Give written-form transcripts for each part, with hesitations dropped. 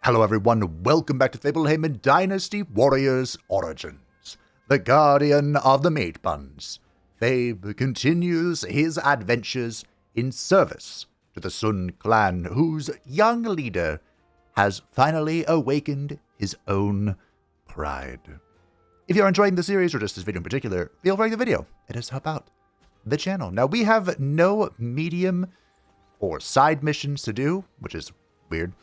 Hello everyone, welcome back to Fablehaven Dynasty Warriors Origins, the guardian of the meat buns. Fabe continues his adventures in service to the Sun clan, whose young leader has finally awakened his own pride. If you're enjoying the series, or just this video in particular, feel free to like the video. It does help out the channel. Now, we have no medium or side missions to do, which is weird.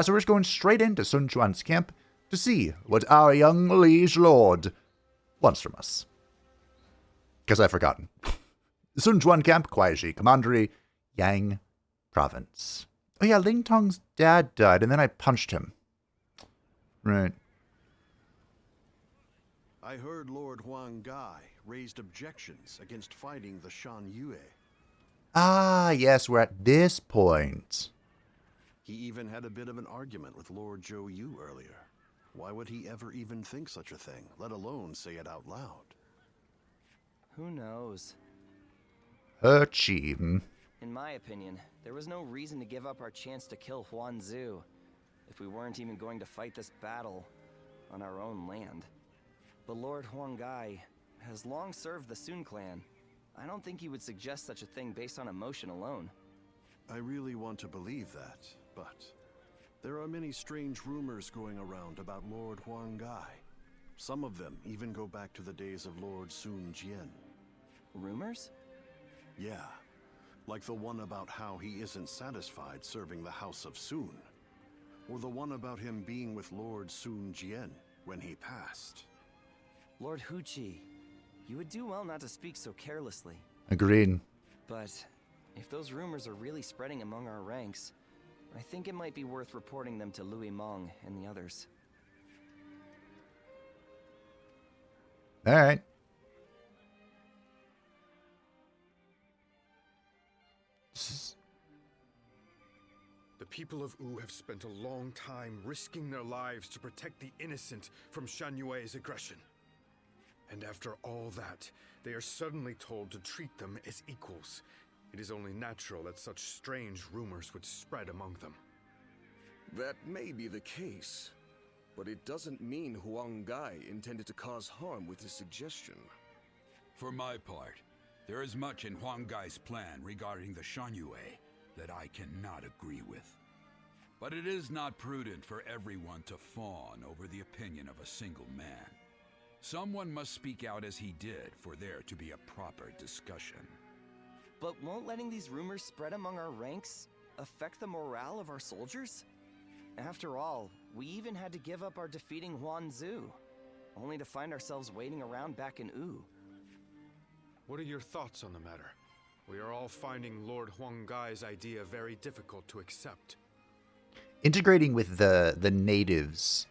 So we're just going straight into Sun Quan's camp to see what our young liege lord wants from us. Because I've forgotten. Sun Quan camp, Kuaiji Commandery, Yang province. Oh yeah, Ling Tong's dad died, and then I punched him. Right. I heard Lord Huangzu raised objections against fighting the Sun-Liu. Ah, yes, we're at this point. He even had a bit of an argument with Lord Zhuge earlier. Why would he ever even think such a thing, let alone say it out loud? Who knows? Huangzu. In my opinion, there was no reason to give up our chance to kill Huangzu if we weren't even going to fight this battle on our own land. But Lord Huangzu has long served the Sun clan. I don't think he would suggest such a thing based on emotion alone. I really want to believe that, but there are many strange rumors going around about Lord Huangzu. Some of them even go back to the days of Lord Sun Jian. Rumors? Yeah, like the one about how he isn't satisfied serving the House of Sun, or the one about him being with Lord Sun Jian when he passed. Lord Huqi, you would do well not to speak so carelessly. Agreed. But if those rumors are really spreading among our ranks, I think it might be worth reporting them to Meng and the others. All right. The people of Wu have spent a long time risking their lives to protect the innocent from Shan Yue's aggression. And after all that, they are suddenly told to treat them as equals. It is only natural that such strange rumors would spread among them. That may be the case, but it doesn't mean Huangzu intended to cause harm with his suggestion. For my part, there is much in Huangzu's plan regarding the Sun-Liu that I cannot agree with. But it is not prudent for everyone to fawn over the opinion of a single man. Someone must speak out as he did for there to be a proper discussion. But won't letting these rumors spread among our ranks affect the morale of our soldiers? After all, we even had to give up our defeating Huangzu, only to find ourselves waiting around back in Wu. What are your thoughts on the matter? We are all finding Lord Huangzu's idea very difficult to accept. Integrating with the natives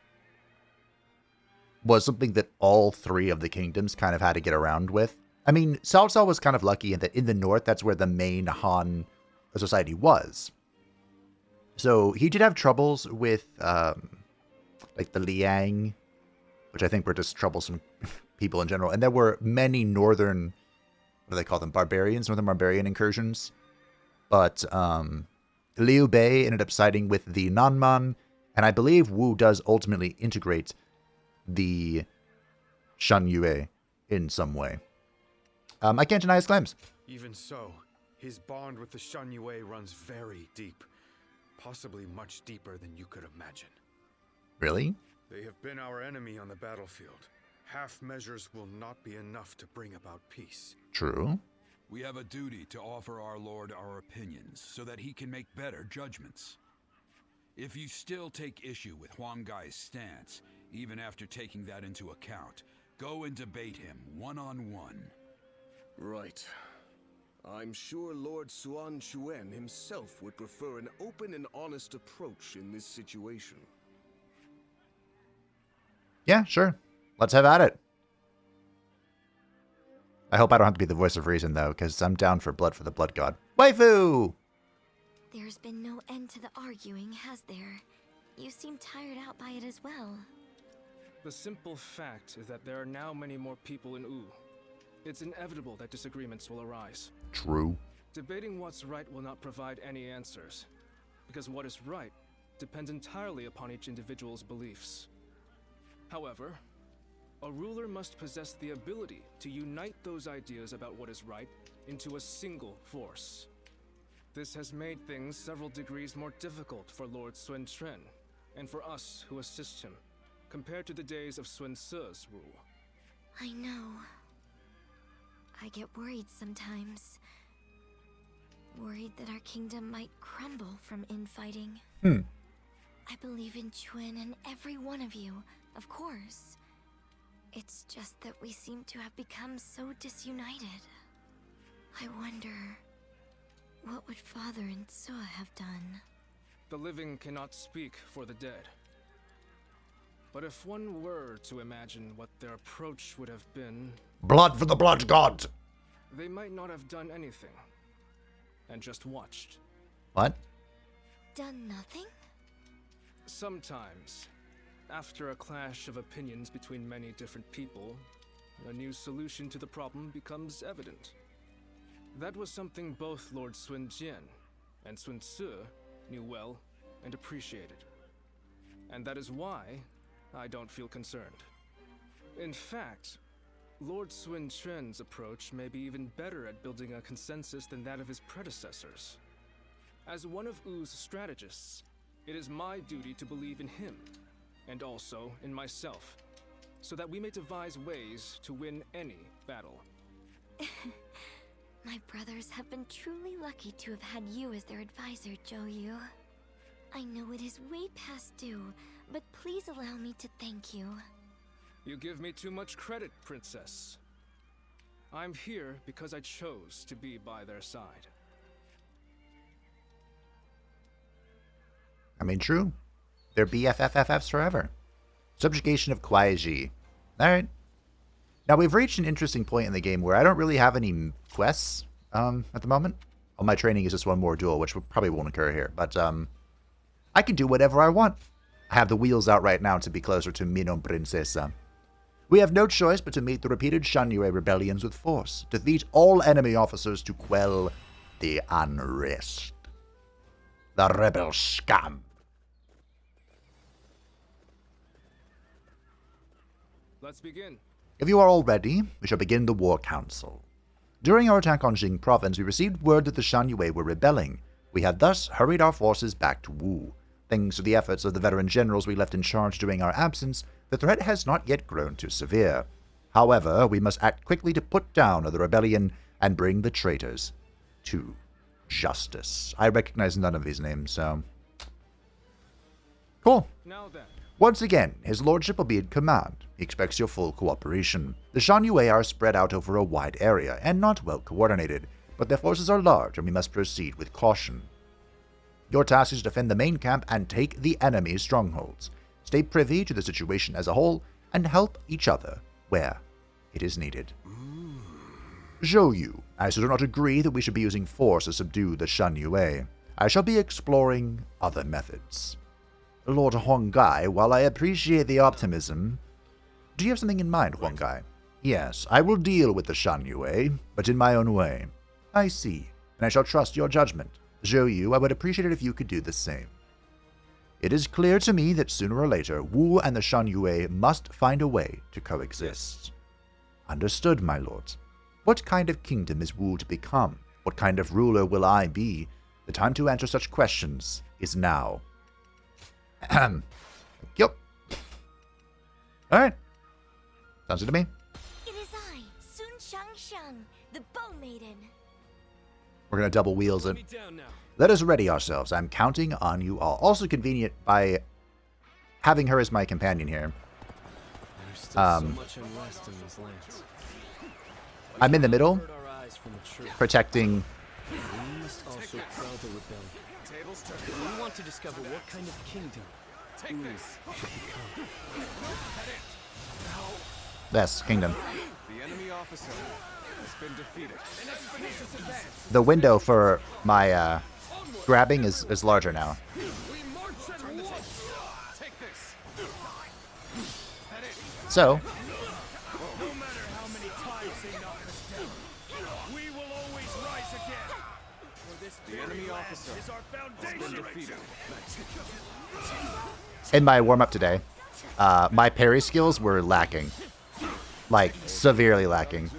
was something that all three of the kingdoms kind of had to get around with. I mean, Cao Cao was kind of lucky in that in the north, that's where the main Han society was. So he did have troubles with, like the Liang, which I think were just troublesome people in general. And there were many northern, what do they call them, barbarians, northern barbarian incursions. But Liu Bei ended up siding with the Nanman, and I believe Wu does ultimately integrate the Sun-Liu in some way. I can't deny his claims. Even so, his bond with the Shan Yue runs very deep. Possibly much deeper than you could imagine. Really? They have been our enemy on the battlefield. Half measures will not be enough to bring about peace. True. We have a duty to offer our Lord our opinions so that he can make better judgments. If you still take issue with Huangzu's stance, even after taking that into account, go and debate him one-on-one. Right. I'm sure Lord Suan Chuen himself would prefer an open and honest approach in this situation. Yeah, sure. Let's have at it. I hope I don't have to be the voice of reason, though, because I'm down for blood for the blood god. Waifu! There's been no end to the arguing, has there? You seem tired out by it as well. The simple fact is that there are now many more people in Wu. It's inevitable that disagreements will arise. True. Debating what's right will not provide any answers, because what is right depends entirely upon each individual's beliefs. However, a ruler must possess the ability to unite those ideas about what is right into a single force. This has made things several degrees more difficult for Lord Sun Quan, and for us who assist him, compared to the days of Sun Ce's rule. I know. I get worried sometimes. Worried that our kingdom might crumble from infighting. I believe in Chun and every one of you, of course. It's just that we seem to have become so disunited. I wonder, what would Father and Sua have done? The living cannot speak for the dead. But if one were to imagine what their approach would have been, Blood for the blood god! they might not have done anything, and just watched. What? Done nothing? Sometimes, after a clash of opinions between many different people, a new solution to the problem becomes evident. That was something both Lord Sun Jian and Sun Ce knew well and appreciated. And that is why I don't feel concerned. In fact, Lord Sun Quan's approach may be even better at building a consensus than that of his predecessors. As one of Wu's strategists, it is my duty to believe in him, and also in myself, so that we may devise ways to win any battle. My brothers have been truly lucky to have had you as their advisor, Zhou. I know it is way past due, but please allow me to thank you. You give me too much credit, Princess. I'm here because I chose to be by their side. I mean, true. They're BFFFFs forever. Subjugation of Kuai-Ji. Alright. Now, we've reached an interesting point in the game where I don't really have any quests at the moment. All my training is just one more duel, which probably won't occur here. But I can do whatever I want. I have the wheels out right now to be closer to Minon Princesa. We have no choice but to meet the repeated Shan-Yue rebellions with force, defeat all enemy officers to quell the unrest. The rebel scum. Let's begin. If you are all ready, we shall begin the War Council. During our attack on Jing Province, we received word that the Shan-Yue were rebelling. We have thus hurried our forces back to Wu. Thanks to the efforts of the veteran generals we left in charge during our absence, the threat has not yet grown too severe. However, we must act quickly to put down the rebellion and bring the traitors to justice. I recognize none of these names, so... Cool. Now then. Once again, his lordship will be in command. He expects your full cooperation. The Shan-Yue are spread out over a wide area and not well coordinated, but their forces are large and we must proceed with caution. Your task is to defend the main camp and take the enemy's strongholds. Stay privy to the situation as a whole and help each other where it is needed. Zhou, I do not agree that we should be using force to subdue the Shan-Yue. I shall be exploring other methods. Lord Huanggai, while I appreciate the optimism... Do you have something in mind, Huanggai? Yes, I will deal with the Shan-Yue, but in my own way. I see, and I shall trust your judgment. Zhou, I would appreciate it if you could do the same. It is clear to me that sooner or later, Wu and the Shan-Yue must find a way to coexist. Understood, my lords. What kind of kingdom is Wu to become? What kind of ruler will I be? The time to answer such questions is now. Yep. Alright. Sounds good to me. It is I, Sun Shang, the Bow Maiden. We're going to double wheels it. Me down now. Let us ready ourselves. I'm counting on you all. Also convenient by having her as my companion here. There's still so much unrest in these lands. I'm in the middle, Avert our eyes from the truth. protecting... We must also quell the rebellion. If we want to discover what kind of kingdom Wu should become. Yes, kingdom. The enemy officer has been defeated. The window for my grabbing is larger now. So, No matter how many times they knock us down, we will always rise again. The enemy officer has been defeated. In my warm-up today, my parry skills were lacking. Like, severely lacking. The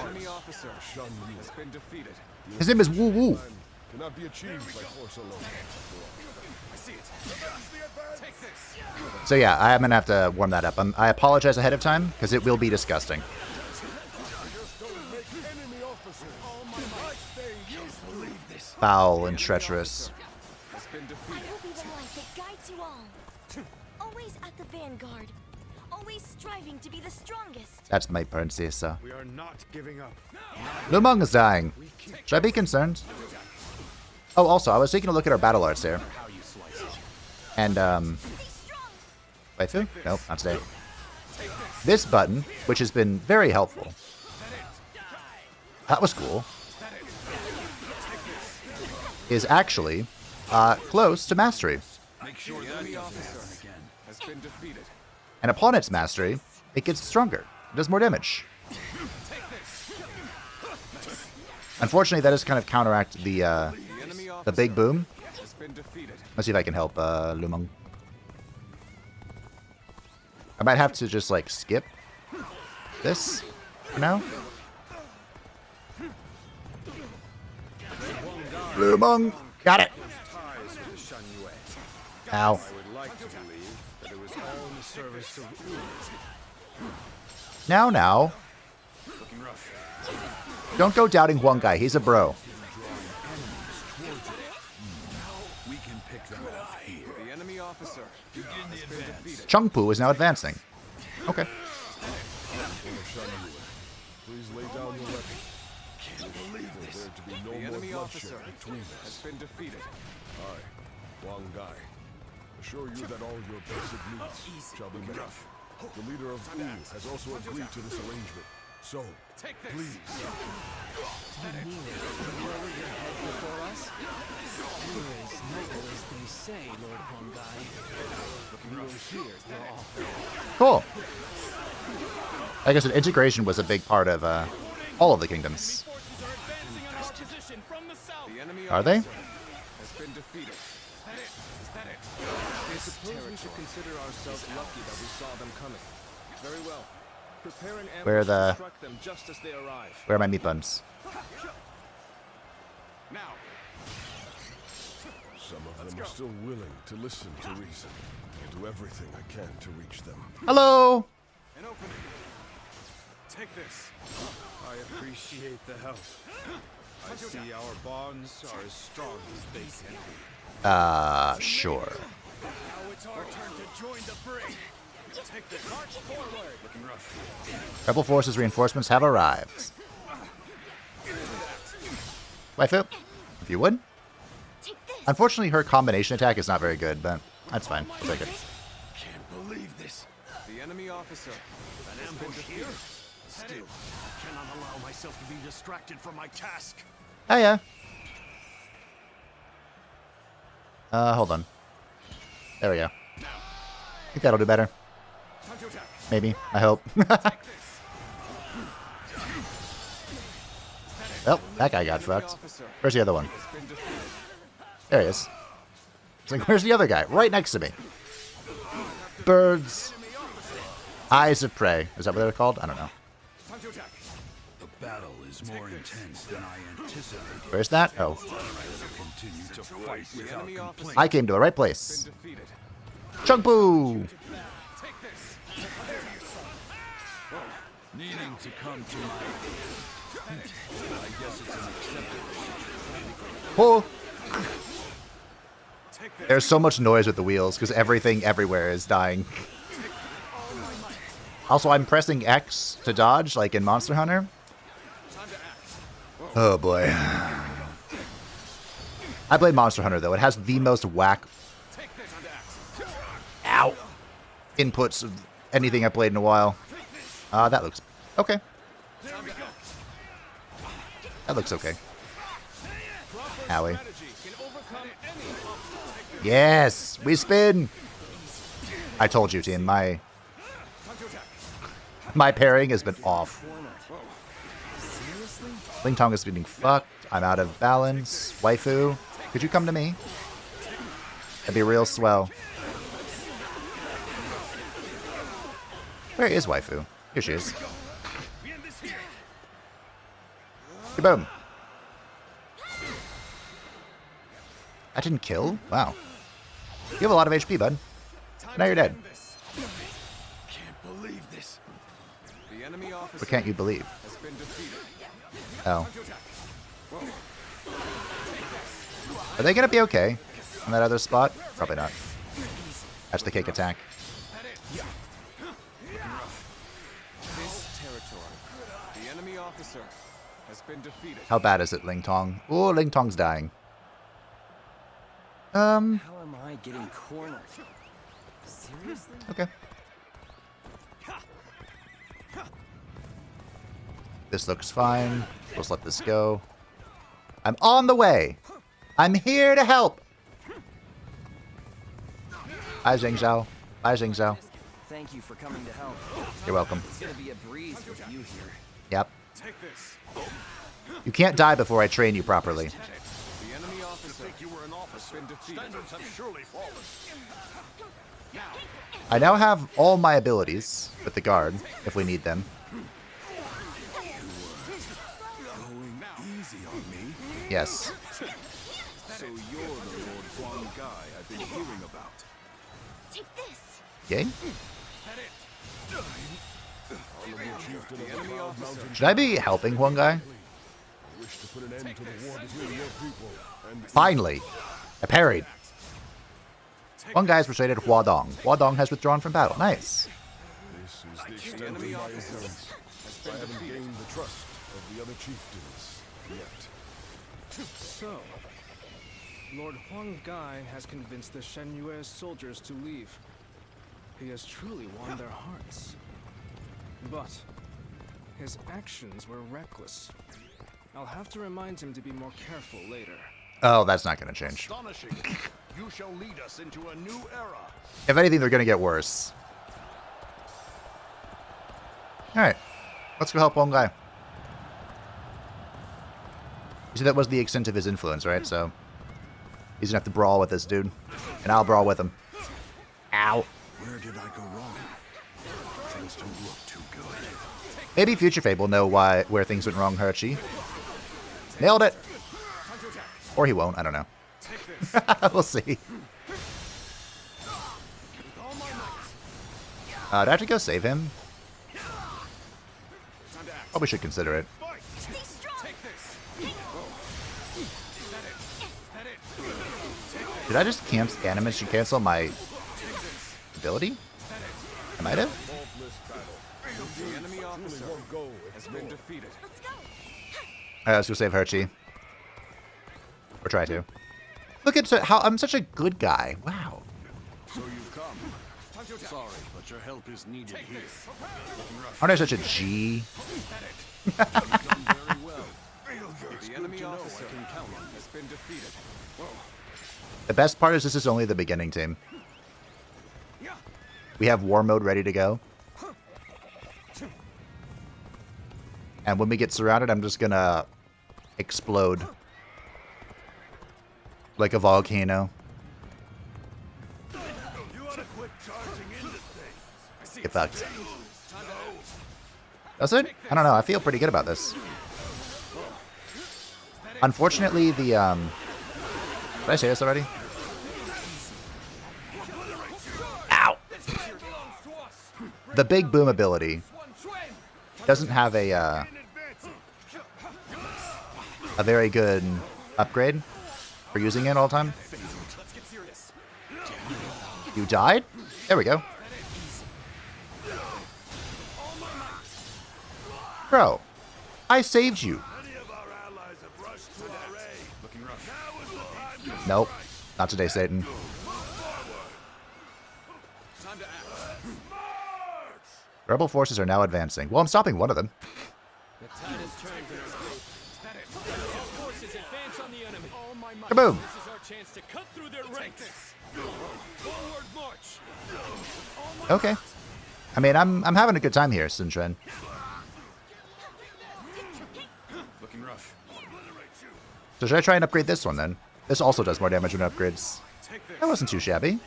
enemy officer has been defeated. His name is Wu Wu. Cannot be achieved by force alone. I see it. Take this. So yeah, I'm gonna have to warm that up. I apologize ahead of time, because it will be disgusting. Foul and treacherous. I will be the light that guides you all. Always at the vanguard. Always striving to be the strongest. That's my princesa. We are not giving up. Meng is dying. Should I be concerned? Oh, also, I was taking a look at our battle arts here. And, waifu? Nope, not today. This button, which has been very helpful. That was cool. Is actually close to mastery. Make sure that doesn't happen again. Has been defeated. And upon its mastery, it gets stronger. It does more damage. Unfortunately, that does kind of counteract the big boom. Has been defeated. Let's see if I can help Lumeng. I might have to just like skip this for now. Lumeng, got it. Ties with the Shan-Yue. Ow. I would like to believe that it was all in the service of Wu. Now. Looking rough. Don't go doubting Huanggai. He's a bro. We can pick them off here. The enemy officer Begin the advance. Chengpu is now advancing. Okay. Please lay down your weapon. can't believe this. There to be no The more enemy bloodshed officer between has us. been defeated. I, Wang Gai, assure you that all your basic needs shall be met. The leader of Wu has also agreed to this arrangement. So, Take this. please, Cool. I guess integration was a big part of all of the kingdoms. The enemy Are they? officer has been defeated. Is that it? I suppose we should consider ourselves lucky that we saw them coming. Very well. Prepare an Where ambush the- to struck them just as they arrive. Where are my meat buns? Now, some of them are still willing to listen to reason. I'll do everything I can to reach them. Hello. an opening. Take this. I appreciate the help. I see our bonds are as strong as they can be. Sure. Now it's our turn to join the fray. Take this. March forward. Looking rough. Rebel forces reinforcements have arrived. Waifu, if you would. Take this. Unfortunately, her combination attack is not very good, but that's fine. I'll take it. Can't believe this. The enemy officer. An ambush here. Still, I cannot allow myself to be distracted from my task. Oh yeah. Hold on. There we go. I think that'll do better. Time to attack. Maybe. I hope. Well, that guy got fucked. Officer Where's the other one? has been defeated. There he is. It's like, where's the other guy? Right next to me. Birds. Eyes of prey. Is that what they're called? I don't know. Time to attack. The battle is more intense than I anticipated. Where's that? Oh. I will continue to fight without enemy officer complaint. I came to the right been place. defeated. Chungpoo! Take this. Needing to come to my I guess it's an acceptable. Oh. Take this. There's so much noise with the wheels because everything everywhere is dying. Also, I'm pressing X to dodge, like in Monster Hunter. Time to act. Oh boy. I played Monster Hunter though. It has the most whack Take this. Time to act. ow inputs of anything I played in a while. That looks okay. That looks okay. Owie. Strategy can overcome any obstacle. Take this. Yes, we spin. I told you, team. Time to attack. My pairing has been off. Ling Tong is getting fucked. I'm out of balance. Waifu, could you come to me? That'd be real swell. Where is Waifu? Here she is. Boom. That didn't kill? Wow. You have a lot of HP, bud. Now you're dead. Can't believe this. The enemy officer What can't you believe? has been defeated. Oh. Are they gonna be okay on that other spot? Probably not. That's the cake attack. This territory. The enemy officer has been defeated. How bad is it, Ling Tong? Oh, Ling Tong's dying. How am I getting cornered? Seriously? Okay. This looks fine. Let's let this go. I'm on the way. I'm here to help. Bye, Zheng Zhao. Bye, Zheng Zhao. Thank you for coming to help. You're welcome. It's gonna be a breeze with you here. Yep. Take this. You can't die before I train you properly. The enemy officer You were an officer. has been defeated. Standards have surely fallen. I now have all my abilities with the guard, if we need them. Going easy on me. Yes. So you're the Lord Huanggai I've been hearing about. Take this. Yay? Honorable chieftain of the Cloud Mountain, Should I be helping Huanggai? wish to put an end to the war between your people and Finally. I parried. Huanggai has persuaded Huadong. Huadong has withdrawn from battle. Nice. this is the extent of my influence. I haven't gained the trust of the other chieftains yet. So, Lord Huanggai has convinced the Shenyue's soldiers to leave. He has truly won their hearts. But his actions were reckless. I'll have to remind him to be more careful later. Oh, that's not going to change. Astonishing. You shall lead us into a new era. If anything, they're going to get worse. Alright. Let's go help Huanggai. You see, that was the extent of his influence, right? So, he's going to have to brawl with this dude. And I'll brawl with him. Ow. Where did I go wrong? Things don't look too good. Maybe Future Fade will know where things went wrong, Hershey. Nailed it! Or he won't, I don't know. We'll see. Do I have to go save him? Probably should consider it. Stay strong. Did I just cancel animus? Should cancel my ability? I might have. The enemy officer has been defeated. Let's go. Alright, let's go save Hershey. Or try to. Look at how I'm such a good guy. Wow. So you've come. Sorry, but your help is needed here. Aren't I such a G? You've done very well. The enemy officer has been defeated. The best part is this is only the beginning, team. We have war mode ready to go. And when we get surrounded, I'm just gonna explode. Like a volcano. Get fucked. That's it? I don't know. I feel pretty good about this. Unfortunately, the, did I say this already? Ow! The big boom ability doesn't have a very good upgrade for using it all the time. You died? There we go. Bro, I saved you. Nope. Not today, Satan. Rebel forces are now advancing. Well, I'm stopping one of them. The tide has turned in his favor. Forces advance on the enemy. All my might. Kaboom! This is our chance to cut through their ranks. Forward march. Okay. I mean, I'm having a good time here, Sun Quan. Looking rough. So should I try and upgrade this one then? This also does more damage when it upgrades. That wasn't too shabby.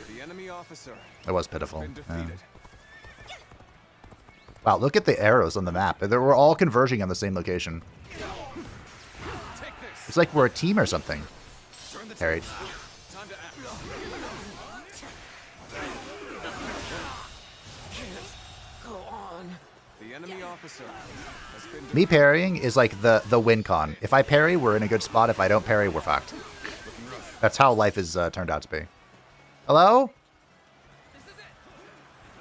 The enemy officer It was pitiful. been defeated. Wow, look at the arrows on the map. They were all converging on the same location. It's like we're a team or something. Harry. Time to act. Go on. The enemy officer has been Me parrying is like the win con. If I parry, we're in a good spot. If I don't parry, we're fucked. That's how life is turned out to be. Hello?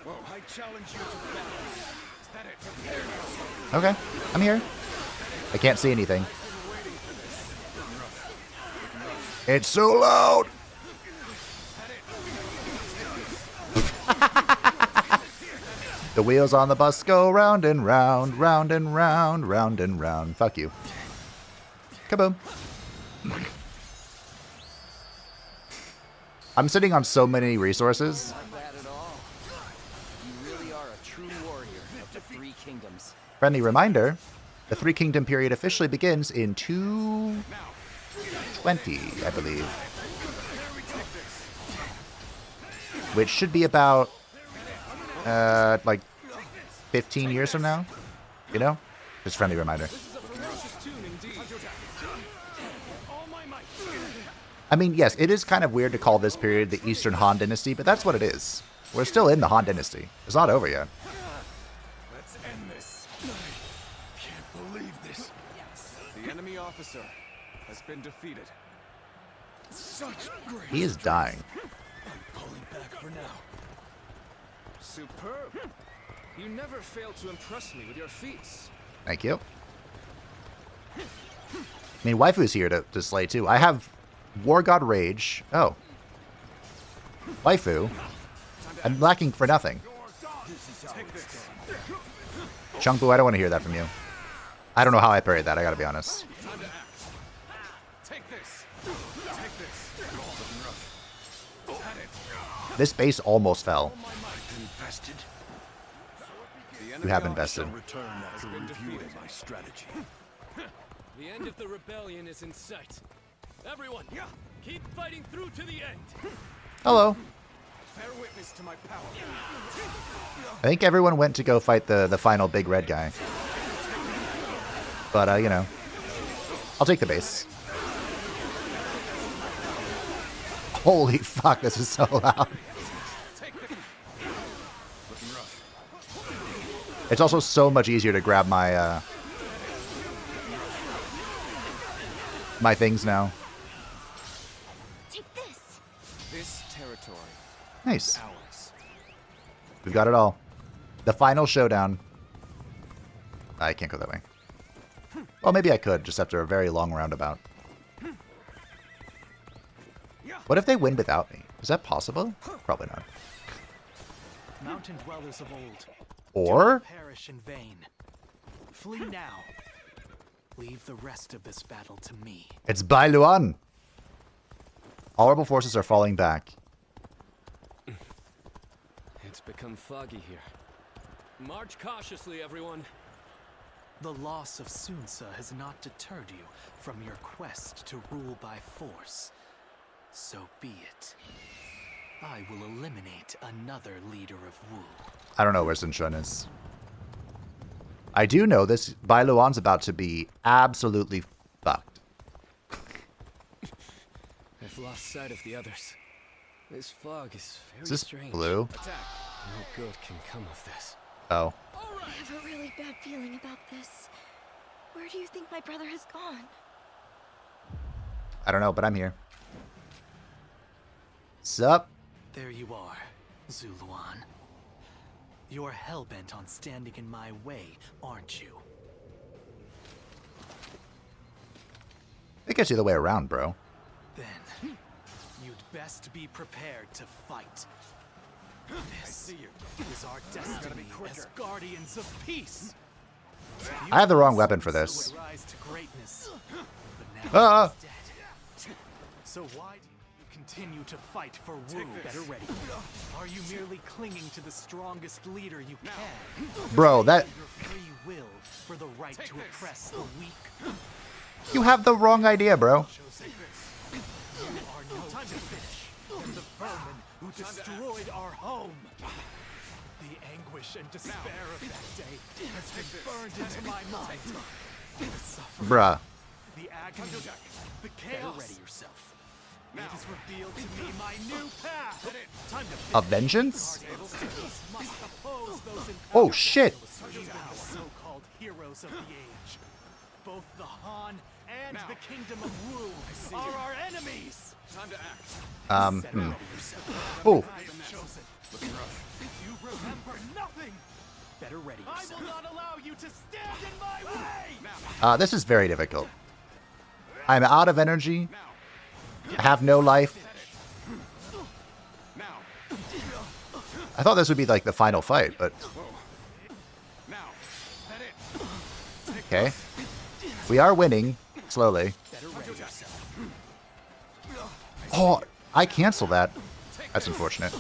Whoa, I challenge you to battle. Is that it? Okay, I'm here. I can't see anything. It's so loud! The wheels on the bus go round and round, round and round, round and round. Fuck you. Kaboom. I'm sitting on so many resources. Not bad at all. You really are a true warrior of the Three Kingdoms. Friendly reminder, the Three Kingdom period officially begins in 220, I believe. Which should be about, like 15 years from now, you know? Just friendly reminder. I mean, yes, it is kind of weird to call this period the Eastern Han Dynasty, but that's what it is. We're still in the Han Dynasty. It's not over yet. Let's end this. I can't believe this. The enemy officer has been defeated. Such great. He is dying. Pulling back for now. Superb. You never fail to impress me with your feats. Thank you. I mean, Waifu's here to slay too. I have War God Rage. Oh. Waifu. I'm lacking for nothing. Chengbu, I don't want to hear that from you. I don't know how I parried that, I gotta be honest. This base almost fell. You have invested. Return after reviewing my strategy. The end of the rebellion is in sight. Everyone, keep fighting through to the end. Hello. Bear witness to my power. I think everyone went to go fight the final big red guy. But, you know, I'll take the base. Holy fuck, this is so loud. It's also so much easier to grab my, my things now. Take this. This territory. Nice. Ours. We've got it all. The final showdown. I can't go that way. Well, maybe I could, just after a very long roundabout. What if they win without me? Is that possible? Probably not. Mountain dwellers of old. Or? Don't perish in vain. Flee now. Leave the rest of this battle to me. It's Bai Luan. All rebel forces are falling back. It's become foggy here. March cautiously, everyone. The loss of Sun-Liu has not deterred you from your quest to rule by force. So be it. I will eliminate another leader of Wu. I don't know where Sun Shun is. I do know this Bai Luan's about to be absolutely fucked. I've lost sight of the others. This fog is very Is this strange. blue? No good can come of this. Oh. I have a really bad feeling about this. Where do you think my brother has gone? I don't know, but I'm here. Sup? There you are, Zuluan. You're hellbent on standing in my way, aren't you? I think it's the other way around, bro. Then, you'd best be prepared to fight. This is our destiny as guardians of peace. I have the wrong weapon for this. Would rise to greatness, but now Ah! he's dead. So why do you continue to fight for Wu. Better ready. Are you merely clinging to the strongest leader you can? Bro, that... Your free will for the right to oppress the weak? You have the wrong idea, bro. You are no time to finish. The vermin who destroyed our home. The anguish and despair of that day has been burned into my mind. The suffering, Bruh. the agony, the chaos. Ready yourself. It has revealed to me my new path. Time to A vengeance? must oppose those in Oh, shit. even the so-called heroes of the age. Both the Han and the Kingdom of Wu are our enemies. Time to act. Oh, I am chosen. You remember nothing. Better ready yourself. I will not allow you to stand in my way. this is very difficult. I'm out of energy. I have no life. I thought this would be like the final fight, but... Okay. We are winning, slowly. Oh, I cancel that. That's unfortunate.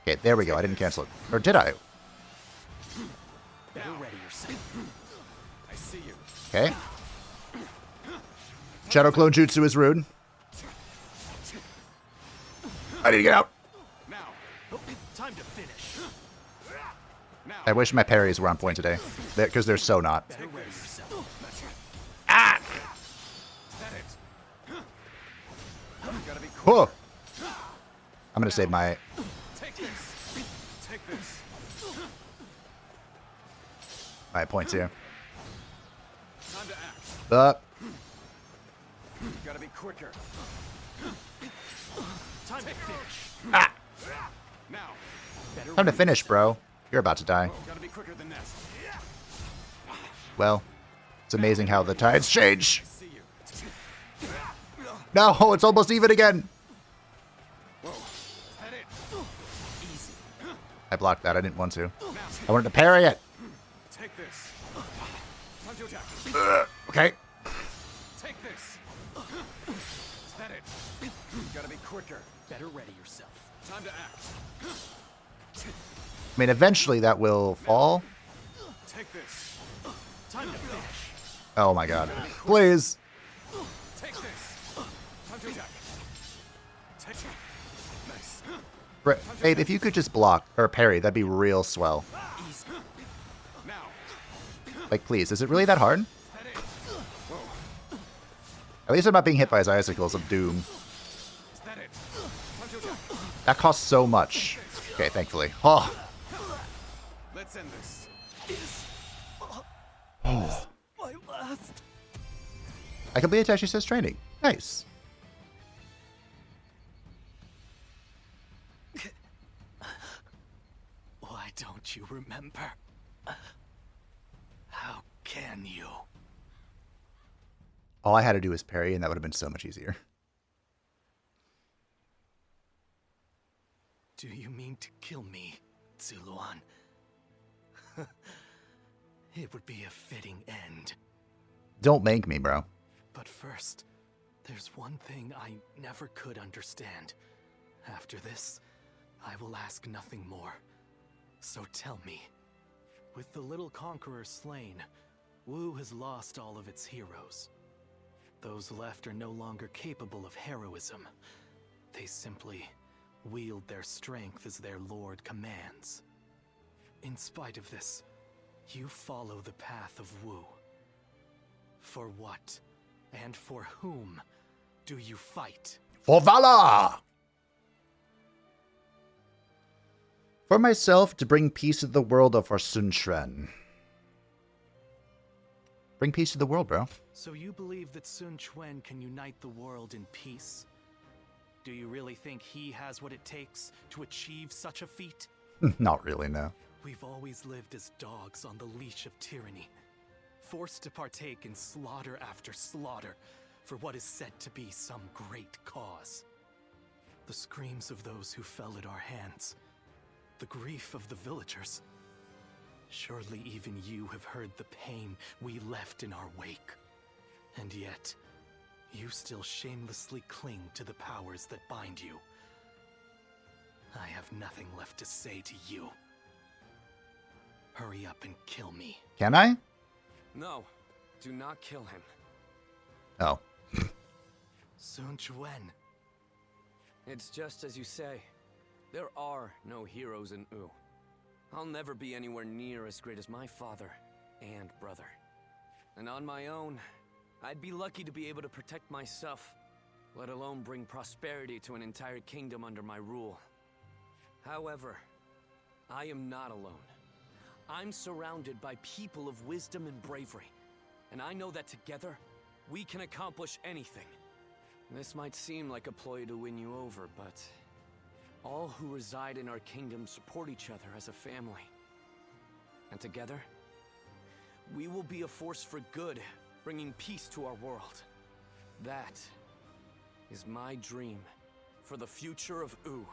Okay, there we go. I didn't cancel it. Or did I? Okay. Shadow Clone Jutsu is rude. I need to get out. Time to finish. I wish my parries were on point today, because they're so not. Ah! Whoa! I'm gonna save my... my points here. Gotta be quicker. Time to finish. Ah! Now. Time to finish, bro. You're about to die. Gotta be quicker than that. Well, it's amazing how the tides change. No, it's almost even again. I blocked that. I didn't want to. I wanted to parry it. Take this. Time to attack. Okay. Take this. Is that it? Gotta be quicker. Better ready yourself. Time to act. I mean, eventually that will fall. Take this. Time to finish. Oh my god. Please. Take this. Time to attack. Take it. Nice. Fade, if you could just block or parry, that'd be real swell. Now. Like, please, is it really that hard? At least I'm not being hit by his icicles of doom. Is that it? Time to attack. That costs so much. Okay, thankfully. Oh. Let's end this. Oh. My last. I completed Tashi Says training. Nice. Why don't you remember? How can you? All I had to do was parry, and that would have been so much easier. Do you mean to kill me, Zuluan? It would be a fitting end. Don't make me, bro. But first, there's one thing I never could understand. After this, I will ask nothing more. So tell me, with the little conqueror slain, Wu has lost all of its heroes. Those left are no longer capable of heroism. They simply wield their strength as their lord commands. In spite of this, you follow the path of Wu. For what and for whom do you fight? For valor! For myself, to bring peace to the world, or for Sun Quan. Bring peace to the world, bro. So you believe that Sun Quan can unite the world in peace? Do you really think he has what it takes to achieve such a feat? Not really, no. We've always lived as dogs on the leash of tyranny, forced to partake in slaughter after slaughter for what is said to be some great cause. The screams of those who fell at our hands, the grief of the villagers. Surely even you have heard the pain we left in our wake. And yet, You still shamelessly cling to the powers that bind you. I have nothing left to say to you. Hurry up and kill me. Can I? No, do not kill him. Oh. Sun Quan. It's just as you say. There are no heroes in Wu. I'll never be anywhere near as great as my father and brother. And on my own, I'd be lucky to be able to protect myself, let alone bring prosperity to an entire kingdom under my rule. However, I am not alone. I'm surrounded by people of wisdom and bravery, and I know that together, we can accomplish anything. This might seem like a ploy to win you over, but all who reside in our kingdom support each other as a family. And together, we will be a force for good, bringing peace to our world. That is my dream for the future of Wu.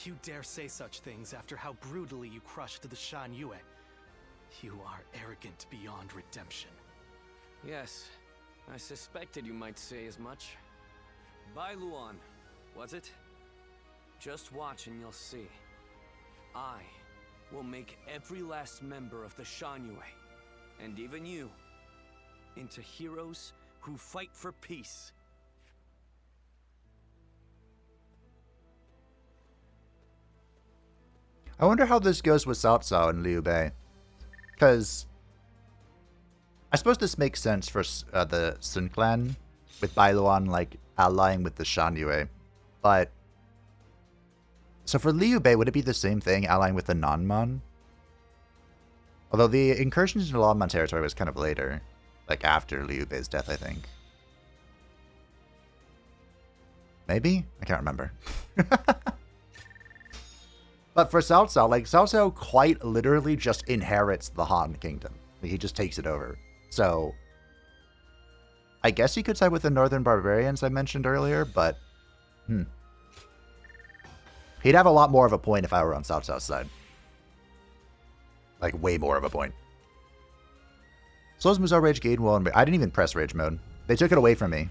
You dare say such things after how brutally you crushed the Sun-Liu. You are arrogant beyond redemption. Yes, I suspected you might say as much. Bai Luan, was it? Just watch and you'll see. I will make every last member of the Sun-Liu, and even you, into heroes who fight for peace. I wonder how this goes with Cao Cao and Liu Bei. Because I suppose this makes sense for the Sun clan, with Bai Luan like allying with the Sun-Liu. But so for Liu Bei, would it be the same thing, allying with the Nanman? Although the incursions into Nanman territory was kind of later, like after Liu Bei's death, I think. Maybe? I can't remember. But for Cao Cao, like, Cao Cao quite literally just inherits the Han Kingdom. Like, he just takes it over. So, I guess he could side with the Northern Barbarians I mentioned earlier, but, he'd have a lot more of a point if I were on Cao Cao's side. Like, way more of a point. Slows Musou Rage gained well, and I didn't even press Rage mode. They took it away from me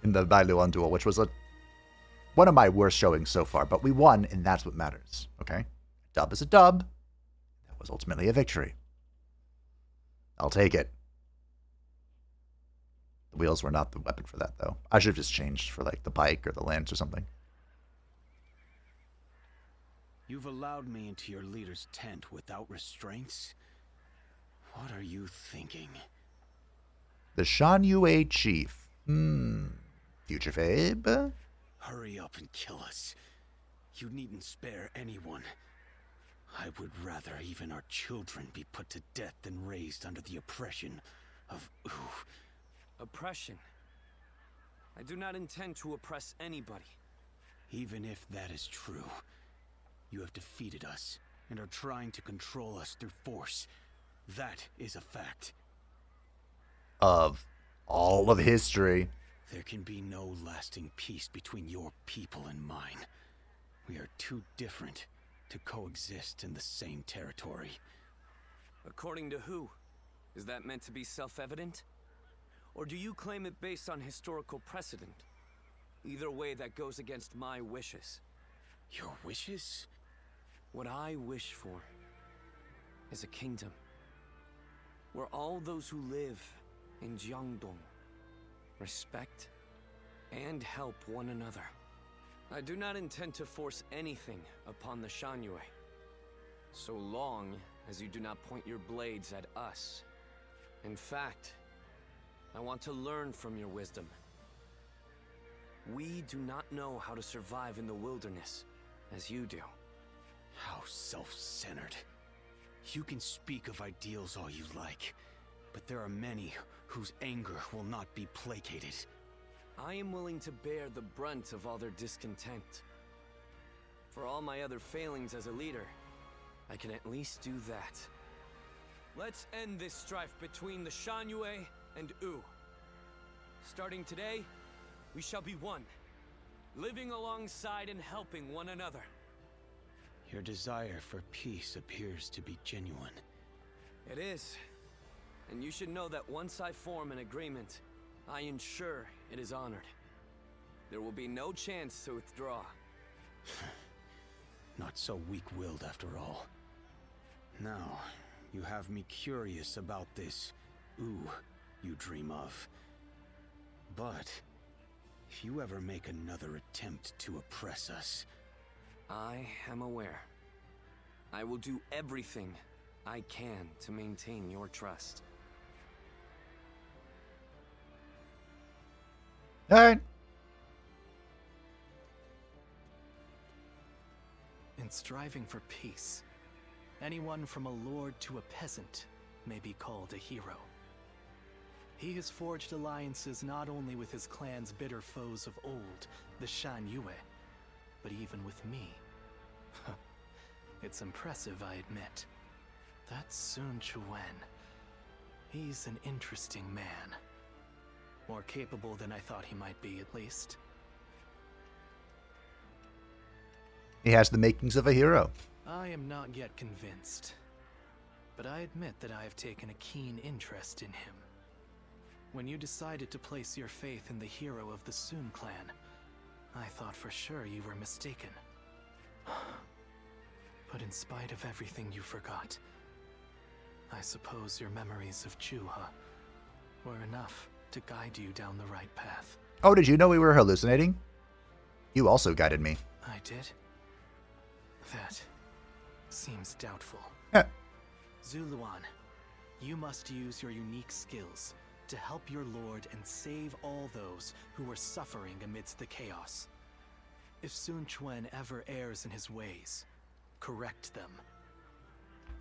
in the Bai Luan duel, which was one of my worst showings so far, but we won, and that's what matters, okay? Dub is a dub. That was ultimately a victory. I'll take it. The wheels were not the weapon for that, though. I should have just changed for, like, the pike or the lance or something. You've allowed me into your leader's tent without restraints? What are you thinking? The Sun-Liu chief. Future Fabe? Hurry up and kill us. You needn't spare anyone. I would rather even our children be put to death than raised under the oppression of Wu. Oppression? I do not intend to oppress anybody. Even if that is true, you have defeated us and are trying to control us through force. That is a fact. Of all of history. There can be no lasting peace between your people and mine. We are too different to coexist in the same territory. According to who? Is that meant to be self-evident? Or do you claim it based on historical precedent? Either way, that goes against my wishes. Your wishes? What I wish for is a kingdom where all those who live in Jiangdong respect and help one another. I do not intend to force anything upon the Sun-Liu, so long as you do not point your blades at us. In fact, I want to learn from your wisdom. We do not know how to survive in the wilderness as you do. How self-centered. You can speak of ideals all you like, but there are many whose anger will not be placated. I am willing to bear the brunt of all their discontent. For all my other failings as a leader, I can at least do that. Let's end this strife between the Sun-Liu and Wu. Starting today, we shall be one, living alongside and helping one another. Your desire for peace appears to be genuine. It is. And you should know that once I form an agreement, I ensure It is honored. There will be no chance to withdraw. Not so weak-willed after all. Now, you have me curious about this you dream of. But if you ever make another attempt to oppress us... I am aware. I will do everything I can to maintain your trust. Alright. In striving for peace, anyone from a lord to a peasant may be called a hero. He has forged alliances not only with his clan's bitter foes of old, the Sun-Liu, but even with me. It's impressive, I admit. That's Sun-Liu. He's an interesting man. More capable than I thought he might be, at least. He has the makings of a hero. I am not yet convinced, but I admit that I have taken a keen interest in him. When you decided to place your faith in the hero of the Sun clan, I thought for sure you were mistaken. But in spite of everything you forgot, I suppose your memories of Zhuge were enough to guide you down the right path. Oh, did you know we were hallucinating? You also guided me. I did? That seems doubtful. Zhuge, you must use your unique skills to help your lord and save all those who are suffering amidst the chaos. If Sun-Liu ever errs in his ways, correct them.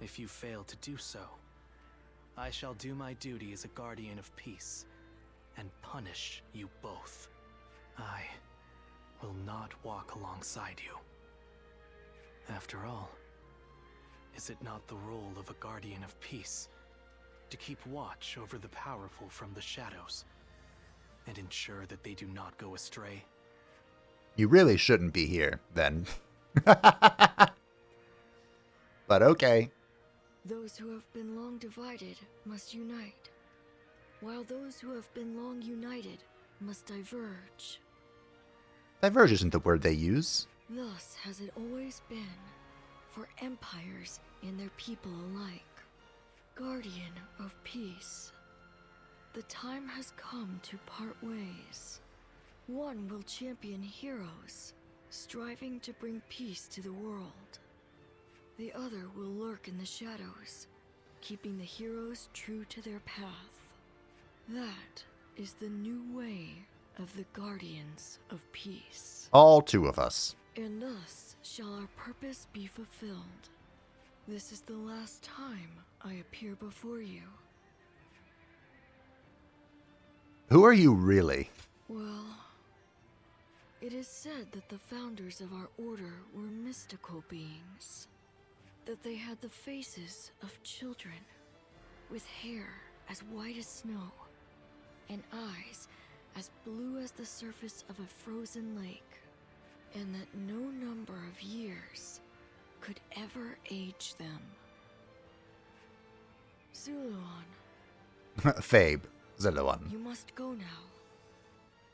If you fail to do so, I shall do my duty as a guardian of peace and punish you both. I will not walk alongside you. After all, is it not the role of a guardian of peace to keep watch over the powerful from the shadows and ensure that they do not go astray? You really shouldn't be here, then. But okay. Those who have been long divided must unite, while those who have been long united must diverge. Diverge isn't the word they use. Thus has it always been for empires and their people alike. Guardian of peace, the time has come to part ways. One will champion heroes, striving to bring peace to the world. The other will lurk in the shadows, keeping the heroes true to their path. That is the new way of the Guardians of Peace. All two of us. And thus shall our purpose be fulfilled. This is the last time I appear before you. Who are you really? Well, it is said that the founders of our order were mystical beings. That they had the faces of children, with hair as white as snow, and eyes as blue as the surface of a frozen lake, and that no number of years could ever age them. Zuluan. Fabe. Zuluan. You must go now.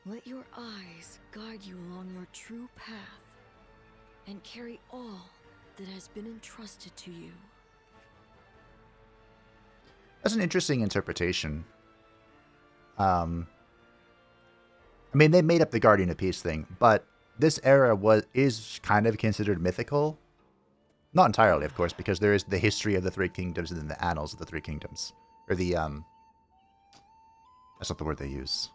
Let your eyes guide you along your true path, and carry all that has been entrusted to you. That's an interesting interpretation. I mean, they made up the Guardian of Peace thing, but this era is kind of considered mythical. Not entirely, of course, because there is the history of the Three Kingdoms and then the annals of the Three Kingdoms. Or the, that's not the word they use.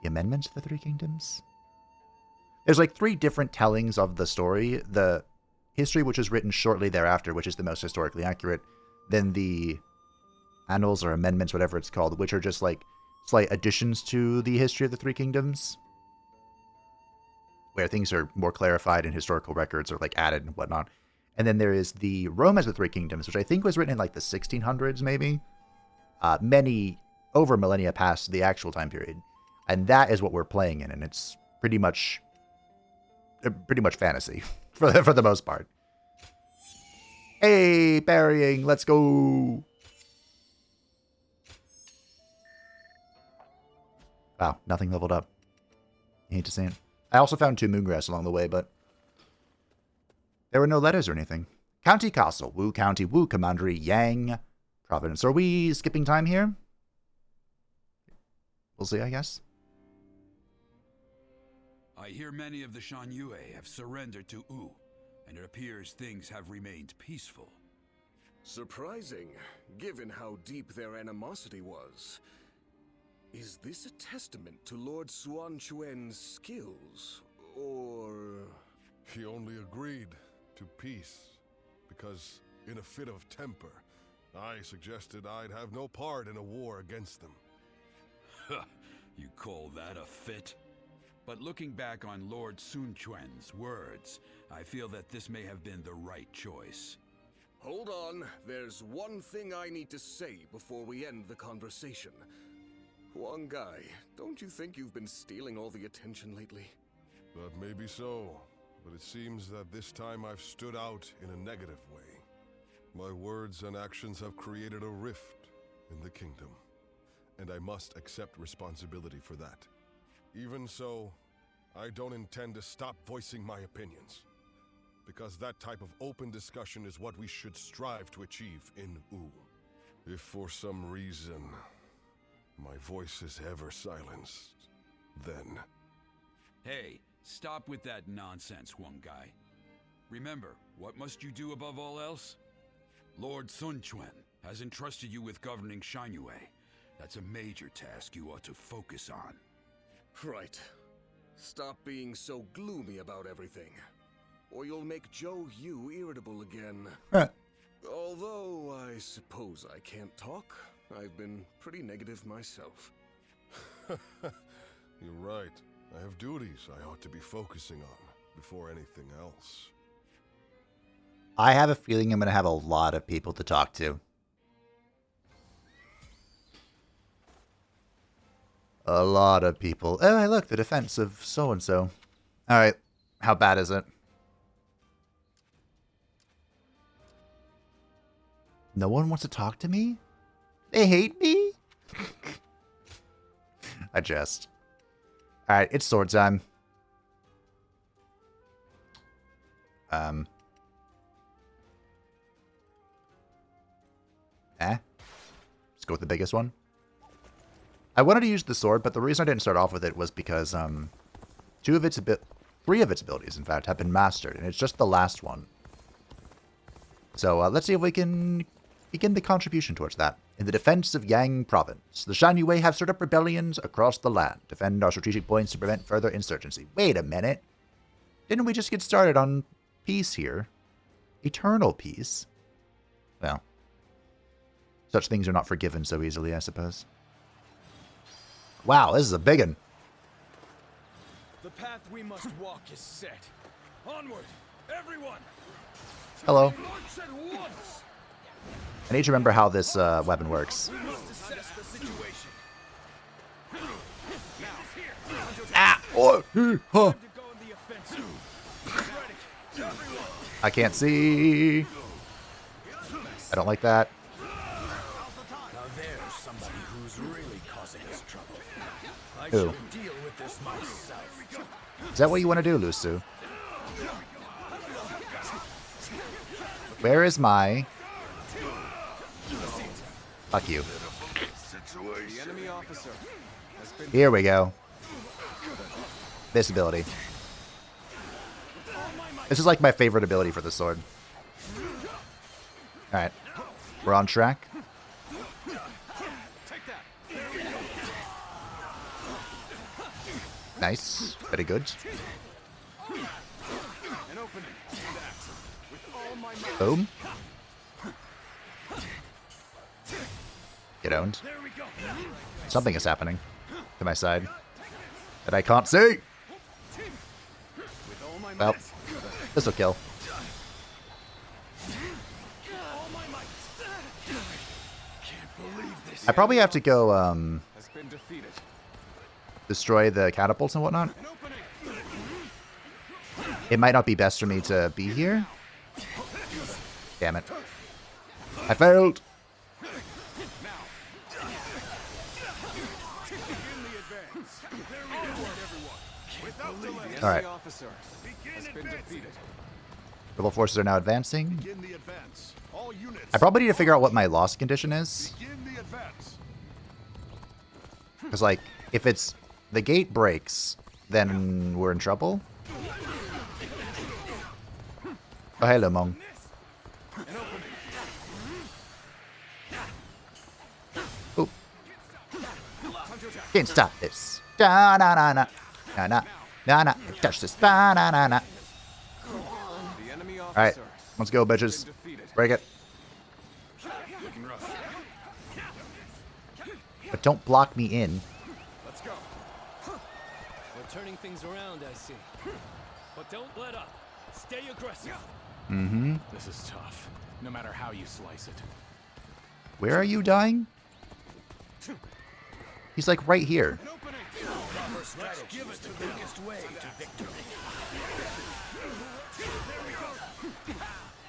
The amendments of the Three Kingdoms? There's like 3 different tellings of the story. The history, which was written shortly thereafter, which is the most historically accurate. Then the annals or amendments, whatever it's called, which are just like slight additions to the history of the Three Kingdoms, where things are more clarified and historical records are like added and whatnot. And then there is the Romance of the Three Kingdoms, which I think was written in like the 1600s, maybe. Many over millennia past the actual time period. And that is what we're playing in, and it's pretty much fantasy for the most part. Hey, parrying, let's go. Wow, nothing leveled up. I hate to say it. I also found 2 moongrass along the way, but there were no letters or anything. County Castle, Wu County, Wu Commandery, Yang Province. Are we skipping time here? We'll see, I guess. I hear many of the Sun-Liu have surrendered to Wu, and it appears things have remained peaceful. Surprising, given how deep their animosity was. Is this a testament to Lord Suan Chuan's skills, or... He only agreed to peace, because in a fit of temper, I suggested I'd have no part in a war against them. You call that a fit? But looking back on Lord Sun Quan's words, I feel that this may have been the right choice. Hold on, there's one thing I need to say before we end the conversation. Huang Gai, don't you think you've been stealing all the attention lately? That may be so, but it seems that this time I've stood out in a negative way. My words and actions have created a rift in the kingdom, and I must accept responsibility for that. Even so, I don't intend to stop voicing my opinions, because that type of open discussion is what we should strive to achieve in Wu. If for some reason my voice is ever silenced, then... Hey, stop with that nonsense, Huang Gai. Remember, what must you do above all else? Lord Sun Quan has entrusted you with governing Shan-Yue. That's a major task you ought to focus on. Right. Stop being so gloomy about everything, or you'll make Zhou Yu irritable again. Although, I suppose I can't talk. I've been pretty negative myself. You're right. I have duties I ought to be focusing on before anything else. I have a feeling I'm going to have a lot of people to talk to. A lot of people. Oh, hey, look, the defense of so-and-so. Alright, how bad is it? No one wants to talk to me? They hate me? I jest. Alright, it's sword time. Let's go with the biggest one. I wanted to use the sword, but the reason I didn't start off with it was because three of its abilities, in fact, have been mastered, and it's just the last one. So let's see if we can begin the contribution towards that. In the defense of Yang Province, the Shan-Yue have stirred up rebellions across the land. Defend our strategic points to prevent further insurgency. Wait a minute. Didn't we just get started on peace here? Eternal peace? Well, such things are not forgiven so easily, I suppose. Wow, this is a big one. The path we must walk is set. Onward, everyone! Hello. March at once! I need to remember how this weapon works. We must assess the situation. Ah! Oh! Huh. Time to go on the offensive. Ready, everyone! I can't see. I don't like that. Now there's somebody who's really causing us trouble. I Who? should deal with this myself. Is that what you want to do, Lusu? Where is my... Fuck you. The enemy officer has been... Here we go. This ability. This is like my favorite ability for the sword. Alright. We're on track. Nice. Very good. Boom. Get owned. Something is happening to my side that I can't see. Well, this will kill. I probably have to go destroy the catapults and whatnot. It might not be best for me to be here. Damn it. I failed. All right. Officer has been defeated. Rebel forces are now advancing. Begin the advance. All units. I probably need to figure out what my loss condition is. Begin the advance. Because, like, if it's the gate breaks, then we're in trouble. Oh, hello, Meng. Oh. Can't stop this. Da na na na. Na na. Na na. Touch this. Da na na na. Alright. Let's go, bitches. Break it. But don't block me in. Let's go. We're turning things around, I see. But don't let up. Stay aggressive. Mm-hmm. This is tough, no matter how you slice it. Where are you dying? He's like right here. Let's give it the quickest way to victory.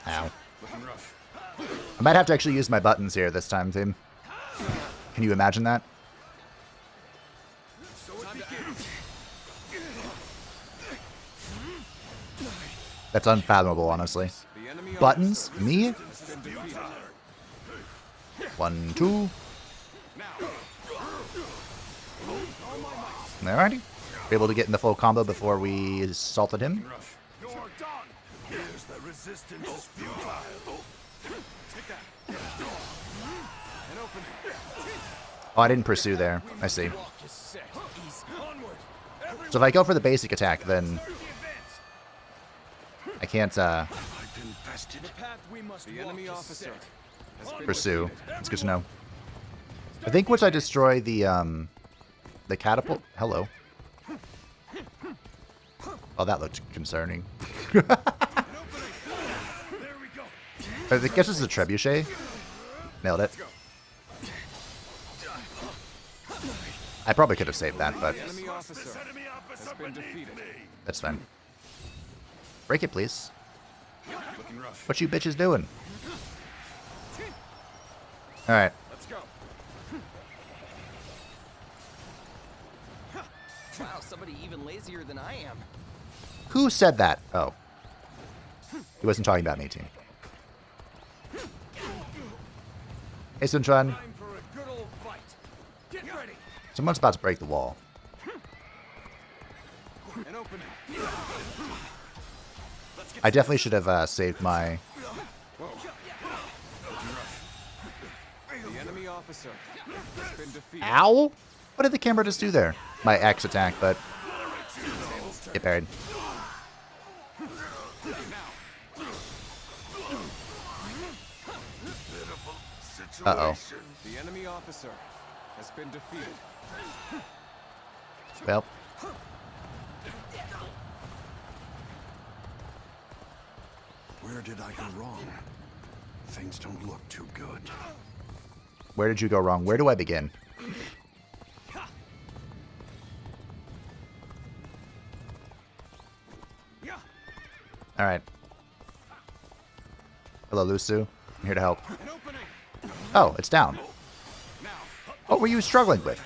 Ow. I might have to actually use my buttons here this time, team. Can you imagine that? That's unfathomable, honestly. Buttons? Me? 1, 2. Alrighty. Able to get in the full combo before we assaulted him. You're done. Here's the resistance is futile. Take that. And open it. Oh, I didn't pursue there. I see. So if I go for the basic attack, then I can't pursue. It's good to know. I think once I destroy the catapult. Hello. Oh, that looked concerning. I guess it's a trebuchet. Nailed it. I probably could have saved that, but that's fine. Break it, please. What you bitches doing? All right. Let's go. Wow, somebody even lazier than I am. Who said that? Oh. He wasn't talking about me, team. Hey, Sun-Liu. Someone's about to break the wall. I definitely should have saved my... The enemy officer has been defeated. Ow! What did the camera just do there? My X attack, but... Get buried. Uh-oh. The enemy officer has been defeated. Well. Where did I go wrong? Things don't look too good. Where did you go wrong? Where do I begin? Alright. Hello, Lusu. I'm here to help. Oh, it's down. What were you struggling with?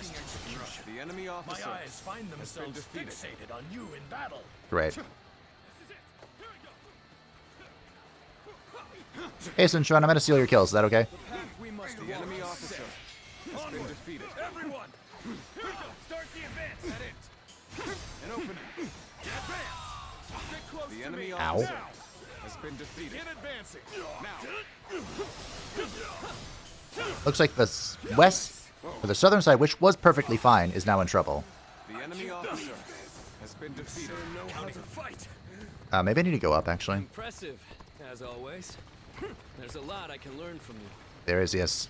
The enemy officer my eyes find themselves fixated on you in battle. Great. Hey, Sun-Liu, I'm gonna steal your kills. Is that okay? The enemy officer has been defeated. Everyone, start the advance. At it. And open it. Advance. Get close to me. Ow. Has been defeated. Get advancing. Now. Looks like the west, or the southern side, which was perfectly fine, is now in trouble. The enemy officer has been defeated. Know how to fight. Maybe I need to go up, actually. Impressive, as always. There's a lot I can learn from you. There is, yes.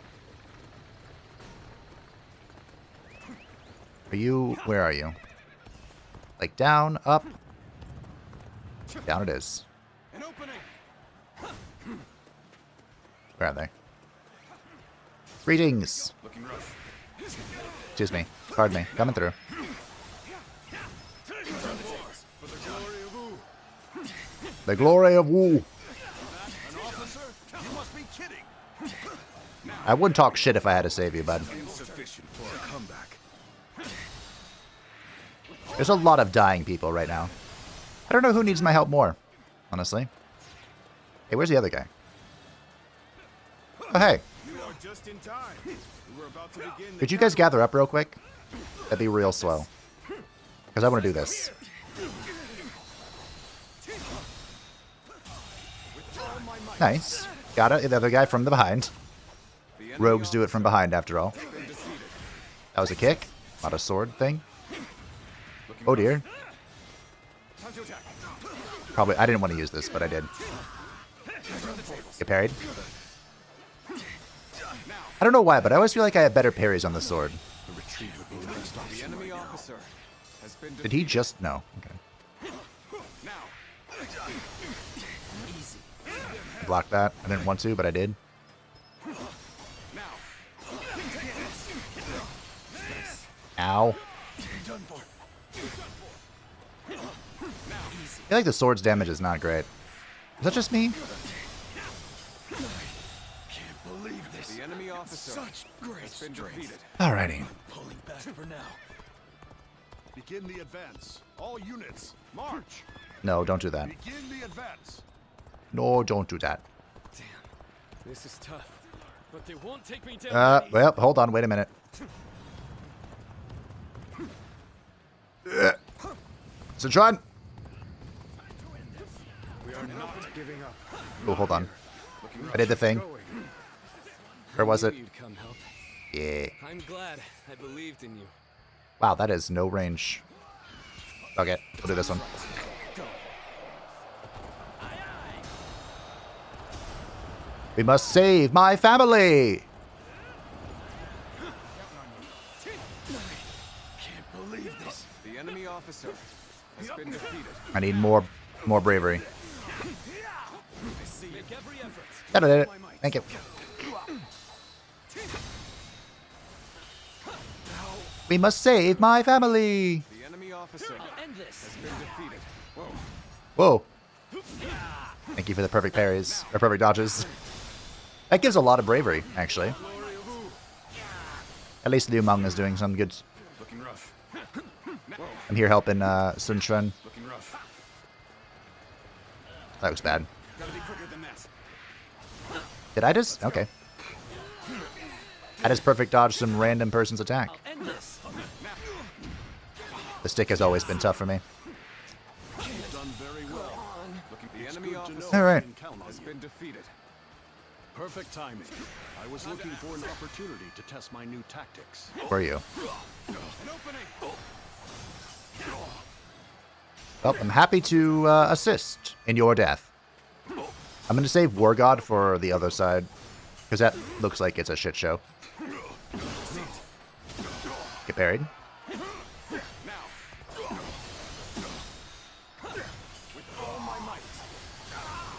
Are you... Where are you? Like down, up? Down it is. An opening. Where are they? Greetings! Looking rough. Excuse me. Pardon me. Coming through. The glory of Wu. I wouldn't talk shit if I had to save you, bud. Insufficient for a comeback. There's a lot of dying people right now. I don't know who needs my help more, honestly. Hey, where's the other guy? Oh, hey. You are just in time. We're about to begin. Could you guys gather up real quick? That'd be real slow. Because I want to do this. Nice. Got it. The other guy from the behind. Rogues do it from behind, after all. That was a kick. Not a sword thing. Oh, dear. Probably. I didn't want to use this, but I did. Get parried. I don't know why, but I always feel like I have better parries on the sword. Did he just... No. Okay. Block that. I didn't want to, but I did. Ow. I feel like the sword's damage is not great. Is that just me? Can't believe this. The enemy officer such great has been defeated. Alrighty. Pulling back for now. Begin the advance. All units, march. No, don't do that. Begin the advance. No, don't do that. Damn, this is tough. But they won't take me down. Well, hold on, wait a minute. Sichuan! We are not giving up. Oh, hold on. I did the thing. Where was it? Yeah. I'm glad I believed in you. Wow, that is no range. Okay, we'll do this one. We must save my family! Can't believe this. The enemy officer has been defeated. I need more bravery. Make every effort. That did it. Thank you. We must save my family! The enemy officer has been defeated. Whoa. Thank you for the perfect parries, or perfect dodges. That gives a lot of bravery, actually. At least Liu Meng is doing some good. Looking rough. I'm here helping Sun Quan. Looking rough. That was bad. Gotta be quicker than that. Did I just? Okay. I just perfect dodged some random person's attack. The stick has always been tough for me. Done very well. The enemy officer All right. has been defeated. Perfect timing. I was looking for an opportunity to test my new tactics. Where are you? An opening. Well, I'm happy to assist in your death. I'm going to save War God for the other side, because that looks like it's a shit show. Get buried.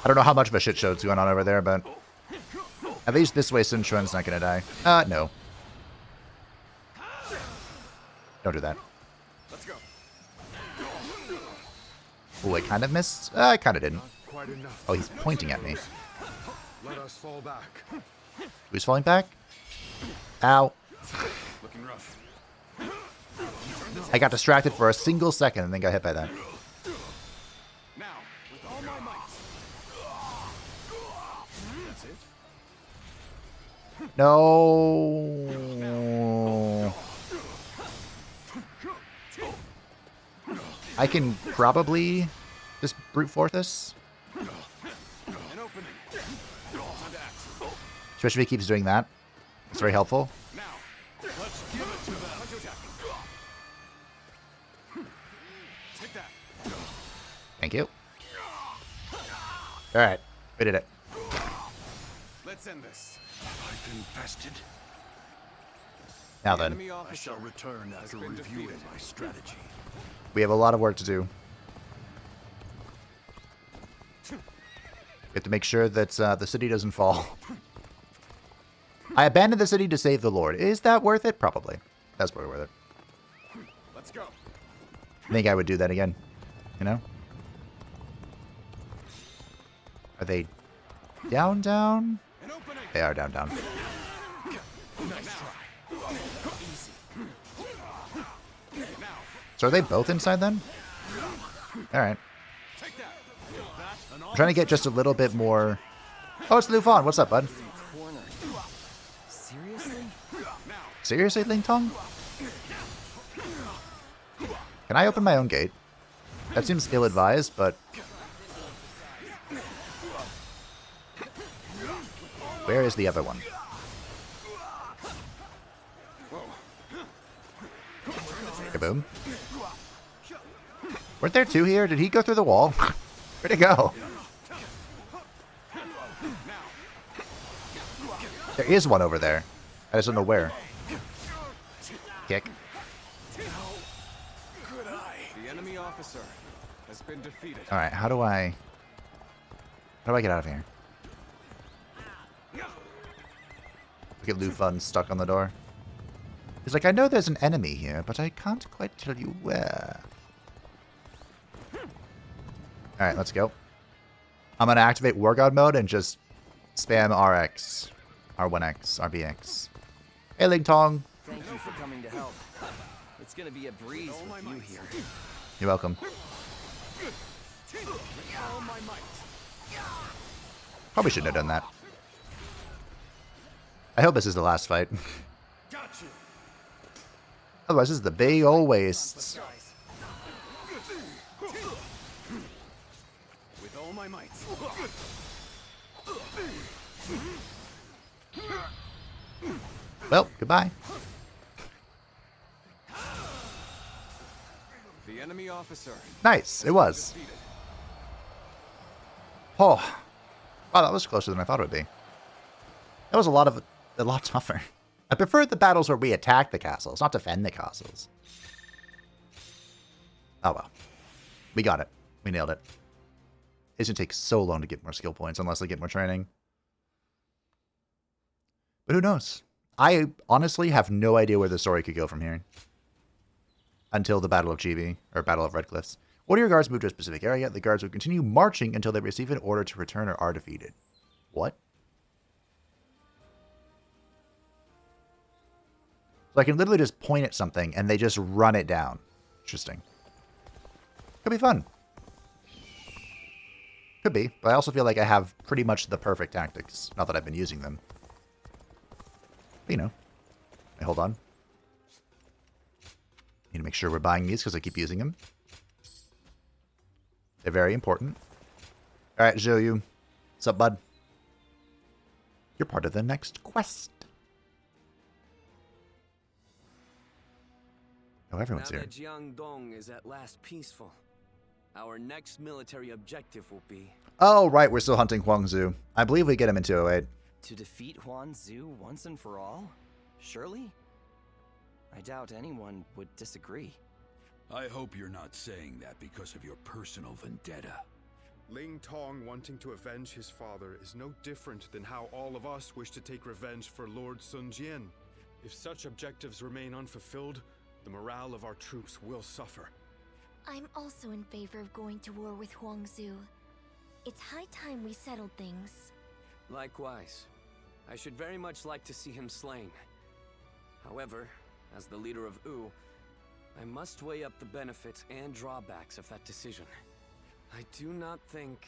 I don't know how much of a shit show is going on over there, but at least this way Sun Quan's not going to die. No. Don't do that. Let's go. Oh, I kind of missed. I kind of didn't. Quite enough. Oh, he's pointing at me. Let us fall back. Who's falling back? Ow. Looking rough. I got distracted for a single second and then got hit by that. Now, with all my might. That's it. No. I can probably just brute force this. An opening. Time to act. Especially if he keeps doing that. It's very helpful. Now, let's give it to them. Take that. Thank you. Alright, we did it. Let's end this. I've been bested. Now then, I shall return after reviewing my strategy. we have a lot of work to do. We have to make sure that the city doesn't fall. I abandoned the city to save the Lord. Is that worth it? Probably. That's probably worth it. Let's go. I think I would do that again. You know? Are they down? They are down. Nice try. Easy. Now, So are they both inside then? Alright. I'm trying to get just a little bit more... Oh, it's Liu Fan. What's up, bud? Seriously? Seriously, Ling Tong? Can I open my own gate? That seems ill-advised, but... Where is the other one? Kaboom. Weren't there two here? Did he go through the wall? Where'd he go? There is one over there. I just don't know where. Kick. The enemy officer has been defeated. Alright, how do I get out of here? Look at Liu Fan stuck on the door. He's like, I know there's an enemy here, but I can't quite tell you where. Alright, let's go. I'm going to activate War God mode and just spam RX, R1X, RBX. Hey, Ling Tong. Thank you for coming to help. It's going to be a breeze with you here. You're welcome. Probably shouldn't have done that. I hope this is the last fight. Otherwise, this is the big old wastes. With all my might. Well, goodbye. The enemy officer. Nice, it was. Oh, wow, that was closer than I thought it would be. That was a lot tougher. I prefer the battles where we attack the castles, not defend the castles. Oh well. We got it. We nailed it. It's going to take so long to get more skill points unless I get more training. But who knows? I honestly have no idea where the story could go from here. Until the Battle of Zhuge, or Battle of Red Cliffs. Order your guards move to a specific area. The guards will continue marching until they receive an order to return or are defeated. What? So I can literally just point at something and they just run it down. Interesting. Could be fun. Could be, but I also feel like I have pretty much the perfect tactics. Not that I've been using them. But, you know. Hey, hold on. Need to make sure we're buying these because I keep using them. They're very important. Alright, Zhou. What's up, bud? You're part of the next quest. Oh, everyone's now here. that Jiangdong is at last peaceful, our next military objective will be... Oh, right, we're still hunting Huangzu. I believe we get him in 208. To defeat Huangzu once and for all? Surely? I doubt anyone would disagree. I hope you're not saying that because of your personal vendetta. Ling Tong wanting to avenge his father is no different than how all of us wish to take revenge for Lord Sun Jian. If such objectives remain unfulfilled, the morale of our troops will suffer. I'm also in favor of going to war with Huangzu. It's high time we settled things. Likewise. I should very much like to see him slain. However, as the leader of Wu, I must weigh up the benefits and drawbacks of that decision. I do not think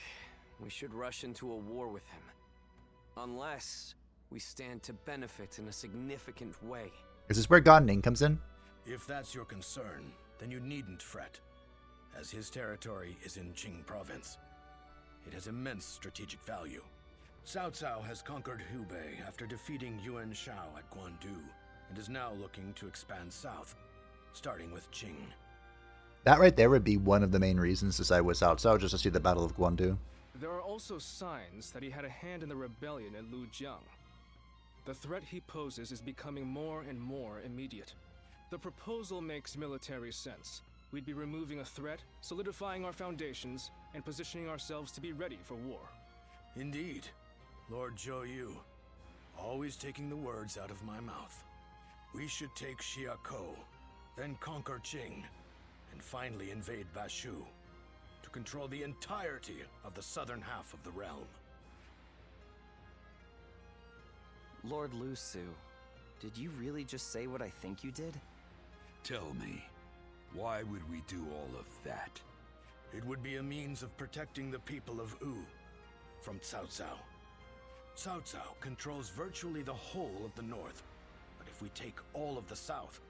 we should rush into a war with him, unless we stand to benefit in a significant way. Is this where God Ning comes in? If that's your concern, then you needn't fret, as his territory is in Qing province. It has immense strategic value. Cao Cao has conquered Hubei after defeating Yuan Shao at Guandu, and is now looking to expand south, starting with Qing. That right there would be one of the main reasons to side with Cao Cao, just to see the Battle of Guandu. There are also signs that he had a hand in the rebellion at Lujiang. The threat he poses is becoming more and more immediate. The proposal makes military sense. We'd be removing a threat, solidifying our foundations, and positioning ourselves to be ready for war. Indeed, Lord Zhou, always taking the words out of my mouth. We should take Xiakou, then conquer Qing, and finally invade Bashu, to control the entirety of the southern half of the realm. Lord Lu Su, did you really just say what I think you did? Tell me, Why would we do all of that? It would be a means of protecting the people of Wu from Cao Cao. Cao Cao controls virtually the whole of the north, but if we take all of the south,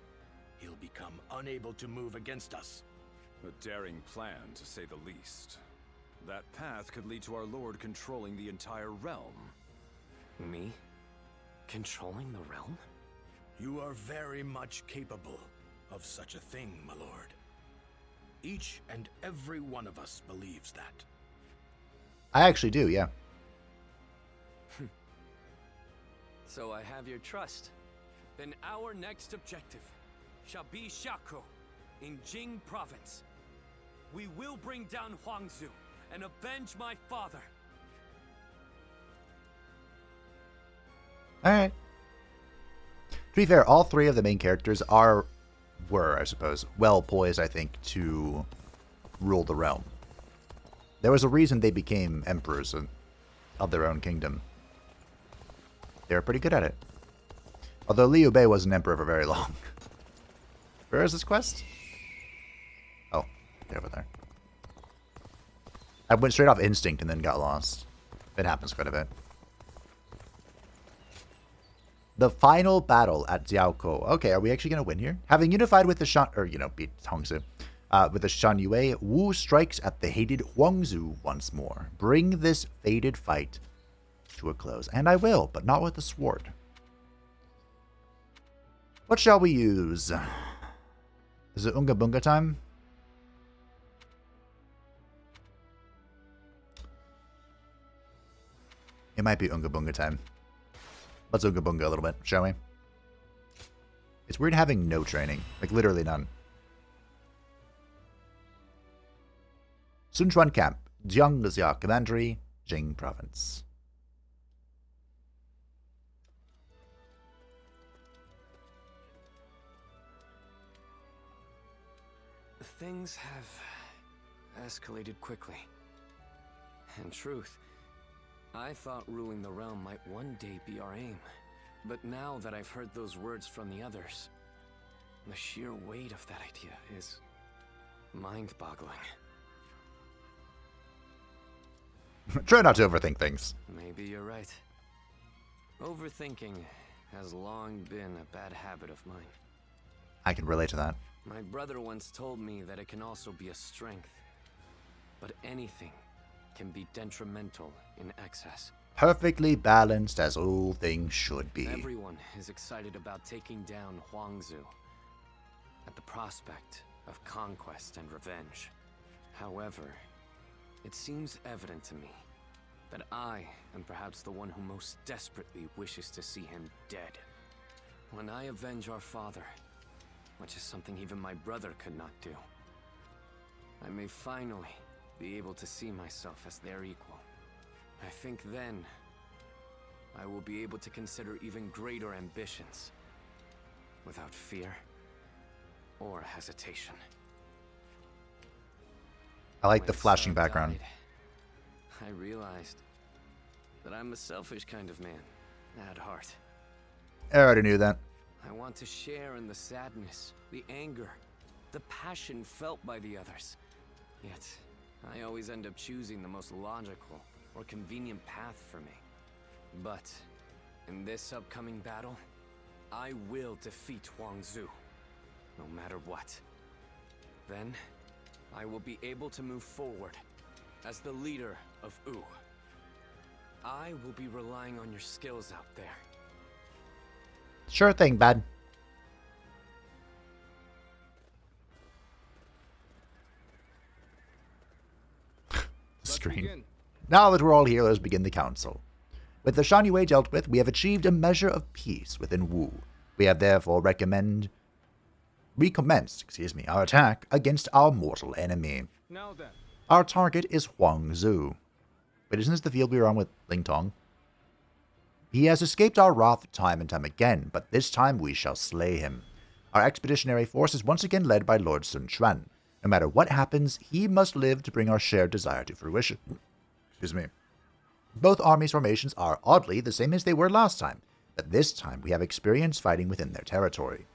he'll become unable to move against us. A daring plan, to say the least. That path could lead to our lord controlling the entire realm. Me? Controlling the realm? You are very much capable of such a thing, my lord. Each and every one of us believes that. I actually do, yeah. So I have your trust. Then our next objective shall be Xiakou in Jing province. We will bring down Huangzu and avenge my father. Alright. To be fair, all three of the main characters were, I suppose, well poised, I think, to rule the realm. There was a reason they became emperors of their own kingdom. They were pretty good at it. Although Liu Bei wasn't emperor for very long. Where is this quest? Oh, they're over there. I went straight off instinct and then got lost. It happens quite a bit. The final battle at Jiaokou. Okay, are we actually going to win here? Having unified with the beat Huangzu. With the Sun-Liu, Wu strikes at the hated Huangzu once more. Bring this fated fight to a close. And I will, but not with the sword. What shall we use? Is it Unga Bunga time? It might be Unga Bunga time. Let's Unga Bunga a little bit, shall we? It's weird having no training. Like, literally none. Sunchuan Camp, Jiangxia Commandery, Jing Province. Things have escalated quickly. In truth, I thought ruling the realm might one day be our aim. But now that I've heard those words from the others, the sheer weight of that idea is mind-boggling. Try not to overthink things. Maybe you're right. Overthinking has long been a bad habit of mine. I can relate to that. My brother once told me that it can also be a strength. But anything can be detrimental in excess. Perfectly balanced as all things should be. Everyone is excited about taking down Huangzu at the prospect of conquest and revenge. However, it seems evident to me that I am perhaps the one who most desperately wishes to see him dead. When I avenge our father, which is something even my brother could not do, I may finally be able to see myself as their equal. I think then I will be able to consider even greater ambitions without fear or hesitation. I like the flashing background. I realized that I'm a selfish kind of man at heart. I already knew that. I want to share in the sadness, the anger, the passion felt by the others. Yet, I always end up choosing the most logical or convenient path for me. But, in this upcoming battle, I will defeat Huangzu, no matter what. Then, I will be able to move forward as the leader of Wu. I will be relying on your skills out there. Sure thing, bud. Screen. Now that we're all here, let's begin the council. With the Shan-Yue dealt with, we have achieved a measure of peace within Wu. We have therefore recommenced our attack against our mortal enemy. Now then. Our target is Huangzu. But isn't this the field we were on with Ling Tong? He has escaped our wrath time and time again, but this time we shall slay him. Our expeditionary force is once again led by Lord Sun Quan. No matter what happens, he must live to bring our shared desire to fruition. Both armies' formations are oddly the same as they were last time, but this time we have experience fighting within their territory.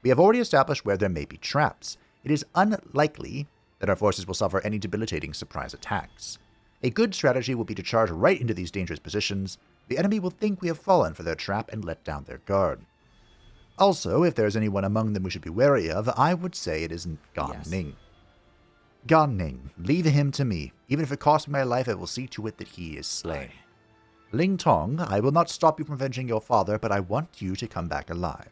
We have already established where there may be traps. it is unlikely that our forces will suffer any debilitating surprise attacks. A good strategy will be to charge right into these dangerous positions. The enemy will think we have fallen for their trap and let down their guard. Also, if there is anyone among them we should be wary of, I would say it is Gan Ning. Gan Ning, leave him to me. Even if it costs me my life, I will see to it that he is slain. Ling Tong, I will not stop you from avenging your father, but I want you to come back alive.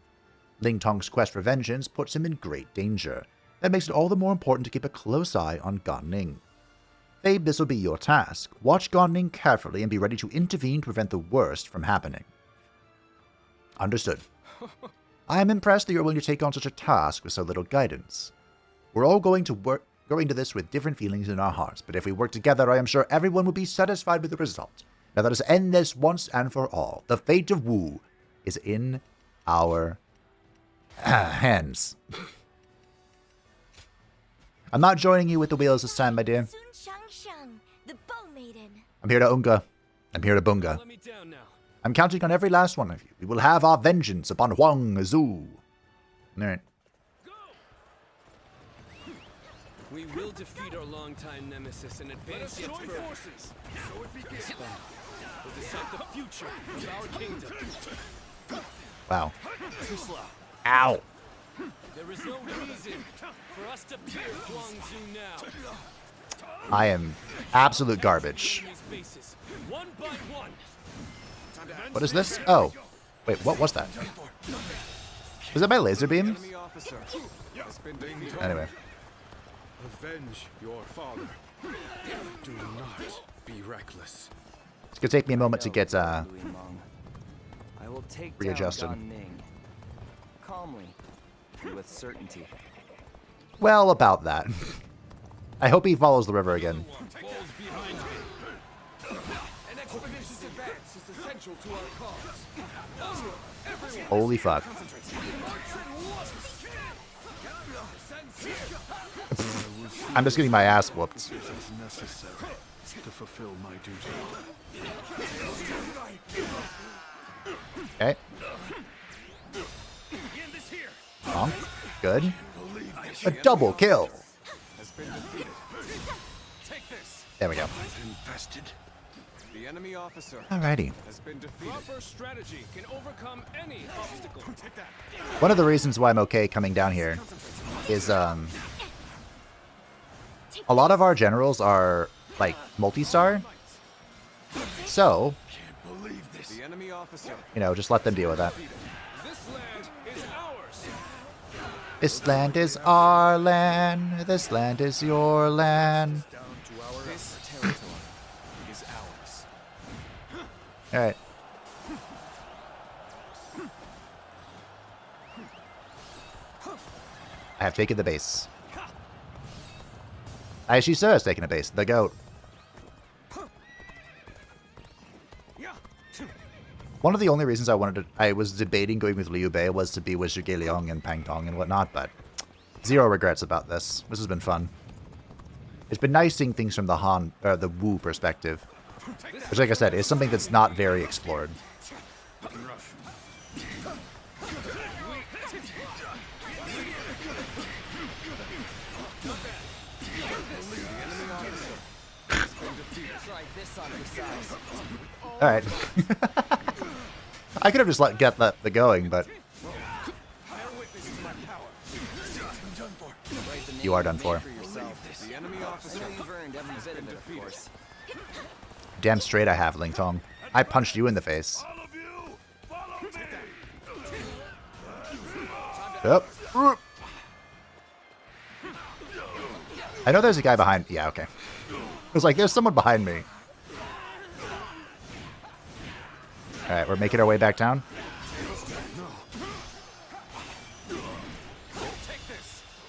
Ling Tong's quest for vengeance puts him in great danger. That makes it all the more important to keep a close eye on Gan Ning. Fabe, this will be your task. Watch Gan Ning carefully and be ready to intervene to prevent the worst from happening. Understood. I am impressed that you are willing to take on such a task with so little guidance. We're all going to this with different feelings in our hearts, but if we work together, I am sure everyone will be satisfied with the result. Now let us end this once and for all. The fate of Wu is in our hands. I'm not joining you with the wheels this time, my dear. I'm here to Unga. I'm here to Bunga. I'm counting on every last one of you. We will have our vengeance upon Huangzu. Alright. We will defeat our longtime nemesis and advance its forces. So it begins. We'll decide the future of our kingdom. Wow. Ow. There is no reason for us to fear Huangzu now. I am absolute garbage. One by one. What is this? Oh. Wait, what was that? Was that my laser beam? Anyway. Avenge your father. Do not be reckless. It's gonna take me a moment to get I will take readjusted. down Gan Ning. Calmly, with certainty. Well, about that. I hope he follows the river again. An expeditious advance is essential to our cause. Holy fuck. I'm just getting my ass whooped. To fulfill my duty. Okay. Bonk. Good. A double kill. There we go. The enemy officer Alrighty. has been defeated. Proper strategy can overcome any obstacle. One of the reasons why I'm okay coming down here is a lot of our generals are like multi-star. So, The enemy officer. you know, just let them deal with that. This land is ours. This land is our land. This land is your land. This territory is ours. Alright. I have taken the base. Aishisa has taken a base. The goat. One of the only reasons I was debating going with Liu Bei was to be with Zhuge Liang and Pang Tong and whatnot, but zero regrets about this. This has been fun. It's been nice seeing things from the Wu perspective, which, like I said, is something that's not very explored. Alright. I could have just get the going, but you are done for. Damn straight I have, Ling Tong. I punched you in the face. Yep. I know there's a guy behind. Yeah, okay. I was like, there's someone behind me. Alright, we're making our way back down.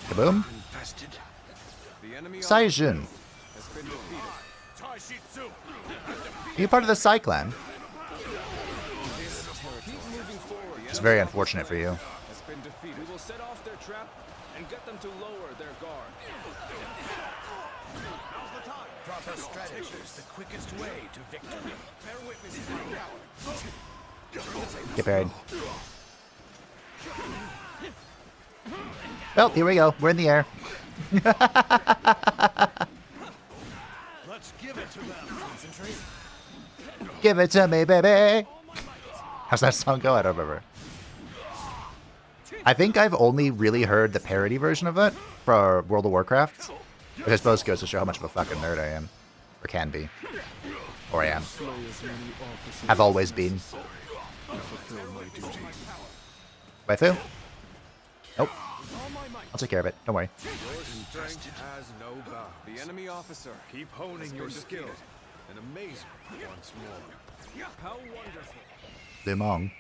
Kaboom. Saijun. Are you part of the Sai clan? It's very unfortunate for you. We will set off their trap and get them to lower their guard. Proper strategy is the quickest way to victory. Bear witness to my power. Get buried. Well, here we go. We're in the air. Let's give it to them. Concentrate. Give it to me, baby. How's that song go? I don't remember. I think I've only really heard the parody version of it for World of Warcraft, which I suppose goes to show how much of a fucking nerd I am. Or can be. Or I am. Have always been. Waifu? Nope. I'll take care of it. Don't worry. Your strength has no bounds. The enemy officer. Keep honing your skill and amaze me once more. How wonderful. Liang,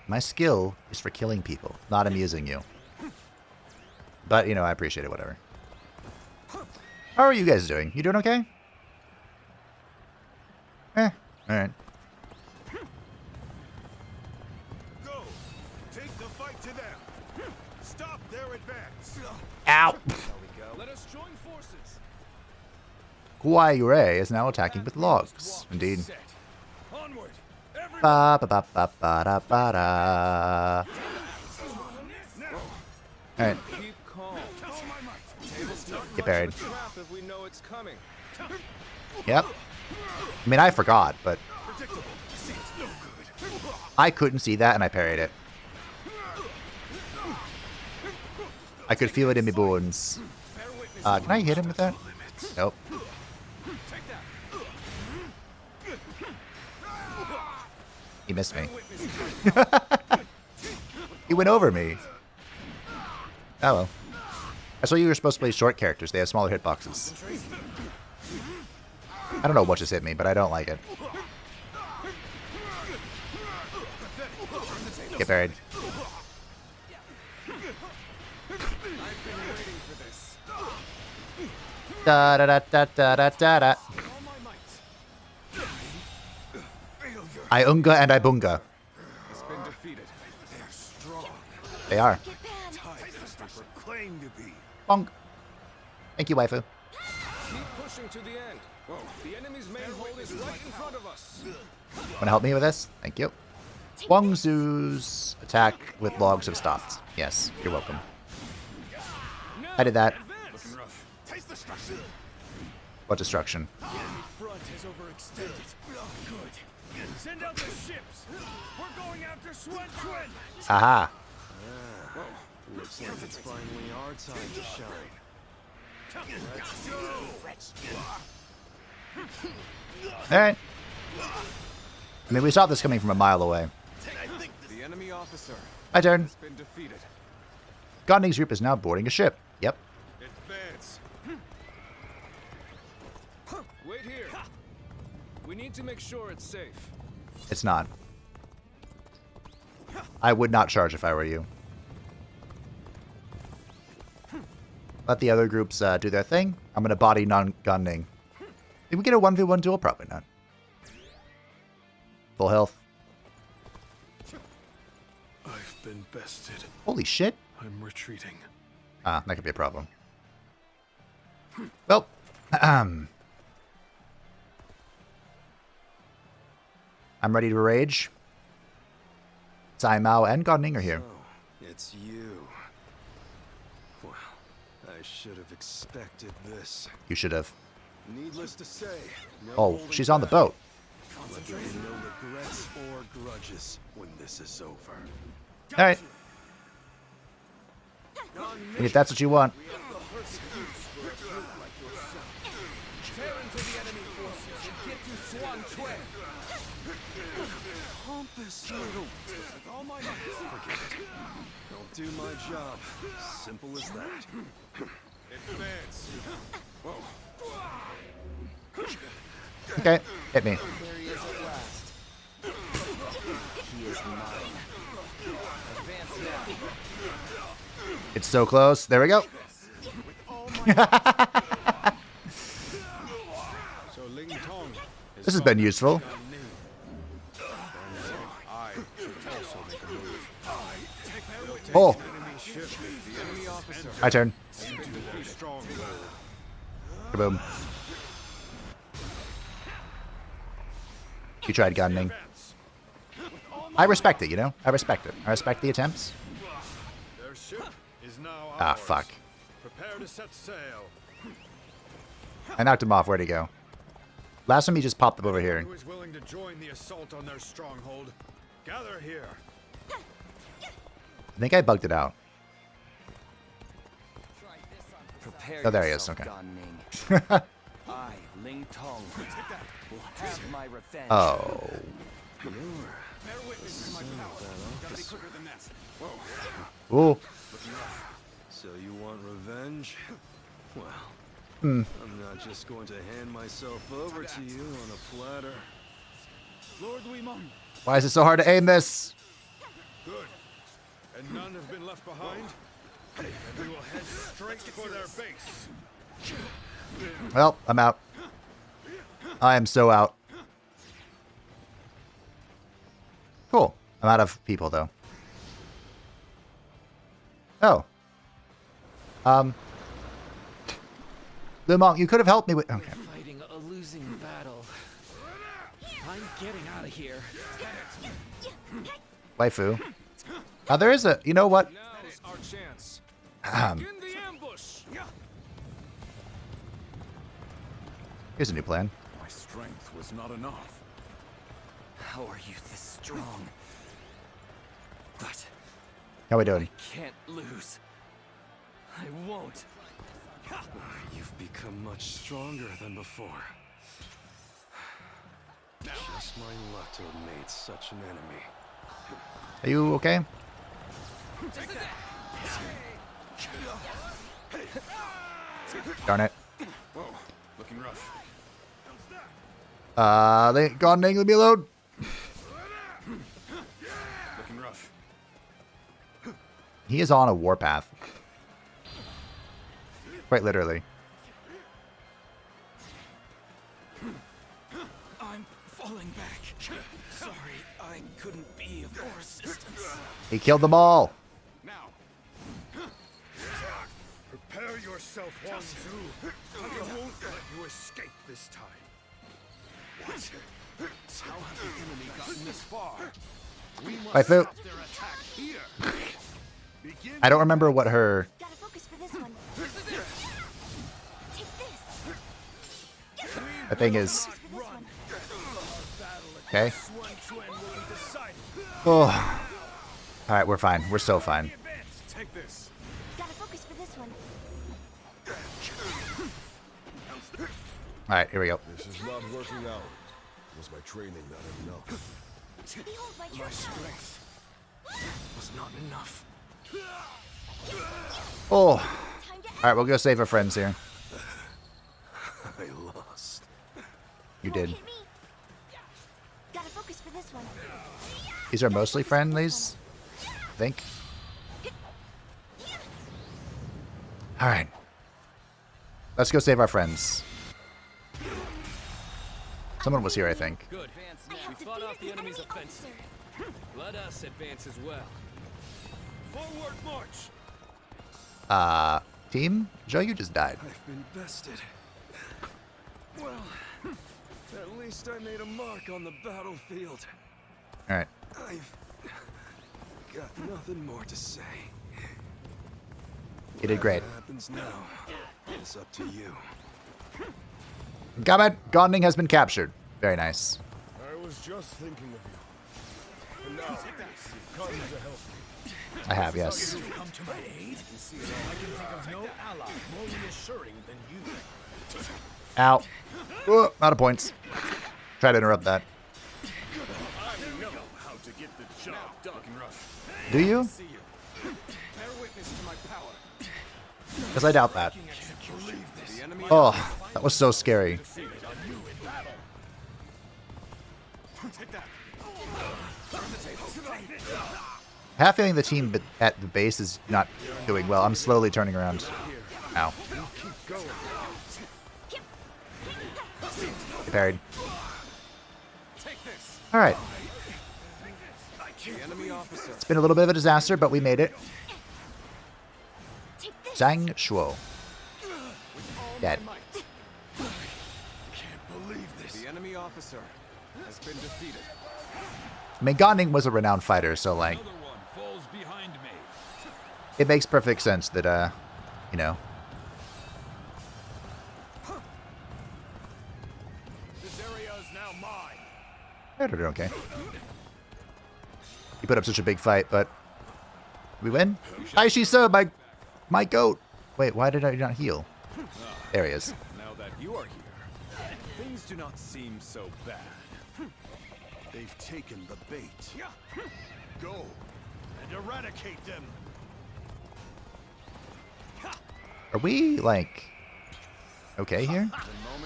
my skill is for killing people, not amusing you. But, you know, I appreciate it, whatever. How are you guys doing? You doing okay? Alright. Go. Take the fight to them. Stop their advance. Ow! Let us join forces. Huangzu is now attacking with logs. Indeed. Onward. Ba ba ba ba ba da ba da. Alright. Keep calm. Get buried. Trap if we know it's coming. Yep. I mean, I forgot, but I couldn't see that and I parried it. I could feel it in my bones. Can I hit him with that? Nope. He missed me. He went over me. Oh well. I saw you were supposed to play short characters. They have smaller hitboxes. I don't know what just hit me, but I don't like it. Get buried. Da da da da da da da da. I unga and I bunga. It's been defeated. They're strong. They are. Claim to be. Bonk. Thank you, waifu. Keep pushing to the end. The enemy's main hold is right in front of us. Wanna help me with this? Thank you. Huangzu's attack with logs have stopped. Yes, you're welcome. I did that. What destruction? Front has overextended. Good. Send out the ships. We're going after Sun-Liu. Aha. Looks like it's finally our time to shine. Let's go. Alright. I mean, we saw this coming from a mile away. The enemy officer My turn. has been defeated. Gonning's group is now boarding a ship. Yep. Advance. Wait here. We need to make sure it's safe. It's not. I would not charge if I were you. Let the other groups do their thing. I'm going to body non-gunning. Did we get a 1v1 duel? Probably not. Full health. I've been bested. Holy shit. I'm retreating. Ah, that could be a problem. Well, I'm ready to rage. Cai Mao and Gunning are here. Oh, it's you. Well, I should have expected this. You should have. Needless to say, no Oh, holding she's on the back. boat. Let there be no regrets or grudges when this is over. Alright. If that's what you want. Tear into the enemy forces and get to Sun-Liu. Pompous little. With all my might. Forget it. Don't do my job. Simple as that. Advance. Okay, hit me. There he is at last. He is mine. Advance now. It's so close. There we go. So Ling Tong is This has been useful. I should also make a move. Oh, Enemy ship. The enemy officer my turn. has been defeated. Strong. Kaboom. You tried gunning. I respect it, you know? I respect it. I respect the attempts. Their ship is Ah, fuck. Prepare to set sail. I knocked him off. Where'd he go? Last time he just popped up over here. Who is willing to join the assault on their stronghold? Gather here. I think I bugged it out. Prepare Oh, there he is. yourself, Okay. Gan Ning. I, Ling Tong, will have my revenge. Oh. Bear witness to my power. Gotta be quicker than that. Ooh. So you want revenge? Well, Hmm. I'm not just going to hand myself over to you on a platter. Lord Meng. Why is it so hard to aim this? Good. And none have been left behind? And we will head straight for their base. Well, I'm out. I am so out. Cool. I'm out of people, though. Oh. Liang, you could have helped me with... Okay. Fighting a losing battle. I'm getting out of here. Waifu. There is a... You know what? Now's our chance. Ahem. Begin the ambush. Here's a new plan. My strength was not enough. How are you this strong? But How we doing? I can't lose. I won't. You've become much stronger than before. Just my luck to have made such an enemy. Are you okay? Darn it. Whoa, looking rough. They gone leave me alone. Looking rough. He is on a warpath. Quite literally. I'm falling back. Sorry, I couldn't be of more assistance. He killed them all. Now. Prepare yourself, Huangzu. I won't let you escape this time. What? How have the enemy gotten this far? We must Waifu. stop their attack here. Begin. I don't remember what her... Gotta focus for this one. Take this. The thing is... Focus for this one. Okay. Oh. Alright, we're fine. We're so fine. Take this. Gotta focus for this one. Alright, here we go. This is not working out. Was my training not enough? Behold my true power. Strength was not enough. Oh. Alright, we'll go save our friends here. I lost. You did. Hit me. Gotta focus for this one. These are mostly friendlies, I think. Alright. Let's go save our friends. Someone was here, I think. Good. We fought off the enemy's offensive. Let us advance as well. Forward march! Team? Joe, you just died. I've been bested. Well, at least I made a mark on the battlefield. Alright. I've got nothing more to say. You did great. What happens now is up to you. Comment! Gonding has been captured. Very nice. I was just thinking of you. And now, you've come to help me. I have, yes. You come to my aid? I can think of no ally more reassuring than you. Ow. Ooh, out of points. Try to interrupt that. I know how to get the job done. Looking rough. Do you? See you. Bear witness to my power. Because I doubt that. The enemy Oh, that was so scary. defeated on you in battle. Take that. Half feeling the team at the base is not doing well. I'm slowly turning around. Ow. He parried. Take this. Alright. The enemy officer. It's been a little bit of a disaster, but we made it. Take this. Zhang Shuo. Dead. Can't believe this. The enemy officer has been defeated. I mean, Gonding was a renowned fighter, so like... Another one falls behind me. It makes perfect sense that, you know. This area is now mine. They're doing okay. You put up such a big fight, but we win. Hi, Shisa, my goat. Wait, why did I not heal? There he is. Now that you are here, things do not seem so bad. They've taken the bait. Go and eradicate them. Are we, like, okay here?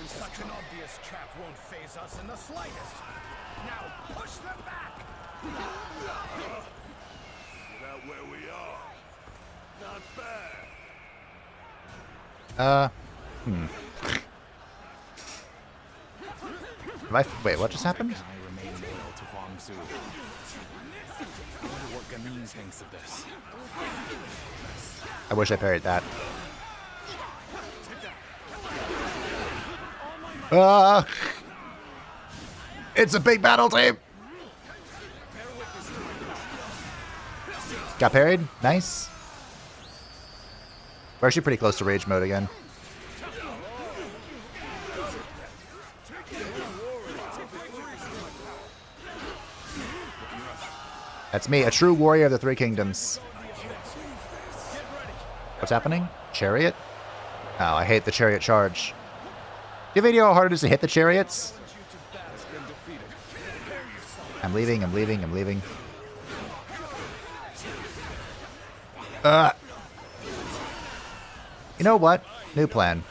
Such an obvious trap won't phase us in the slightest. Now push them back. Get out where we are. Not bad. Wait, what just happened? I remain loyal to Huangzu. I wonder what Gamin thinks of this. I wish I parried that. It's a big battle team. Got parried. Nice. We're actually pretty close to rage mode again. That's me, a true warrior of the Three Kingdoms. What's happening? Chariot? Oh, I hate the chariot charge. Do you have any idea how hard it is to hit the chariots? I'm leaving. You know what? New plan.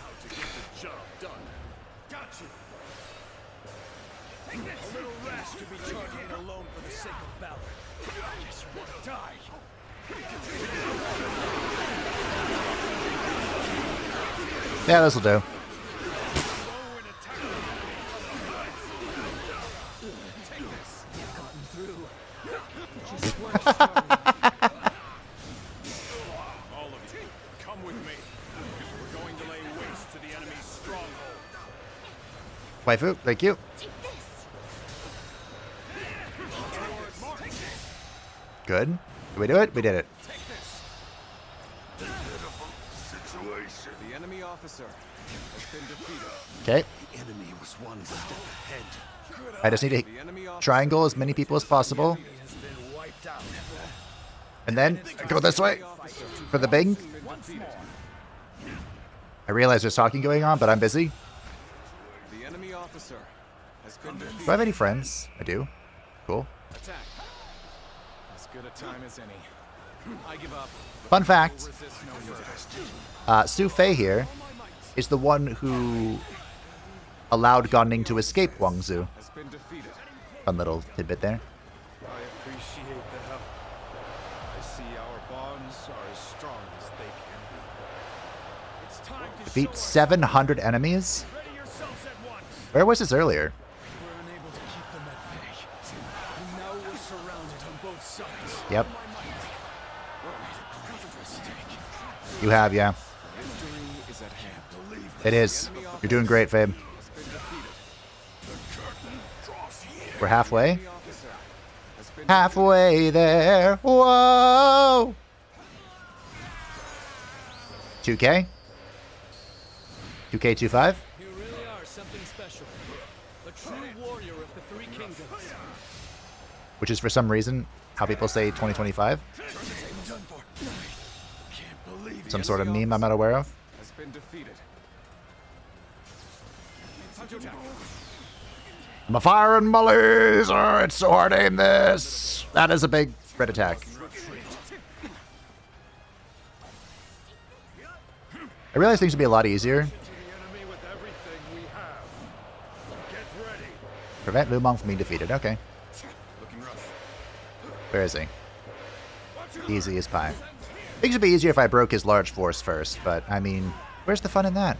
Yeah, this'll do. All of you, come with me. We're going to lay waste to the enemy's stronghold. Waifu, thank you. Good. Did we do it? We did it. The enemy officer has been defeated. Okay. The enemy was one step ahead. I just need to triangle as many people as possible. And then go this way for the bing. I realize there's talking going on, but I'm busy. The enemy officer has been defeated. Do I have any friends? I do. Cool. Attack. As good a time as any. I give up. Fun fact. Resist no further. Su Fei here is the one who allowed Ganning to escape Huangzu. Has been defeated. Fun little tidbit there. I appreciate the help. I see our bonds are as strong as they can be. It's time to Defeat 700 enemies? ready yourselves at once. Where was this earlier? We're unable to keep them at bay. And now we're surrounded on both sides. Yep. We're at a great mistake. You have, yeah. Victory is at hand. It is. You're doing great, Fabe. We're halfway. Halfway there. Whoa! 2K? 2K25? You really are something special. A true warrior of the Three Kingdoms. Which is for some reason how people say 2025. Some sort of meme I'm not aware of. Has been defeated. Time to attack. I'm a firing my laser. It's so hard to aim this. That is a big red attack. I realize things would be a lot easier. Prevent Lu Meng from being defeated. Okay. Where is he? Easy as pie. Things would be easier if I broke his large force first, but I mean, where's the fun in that?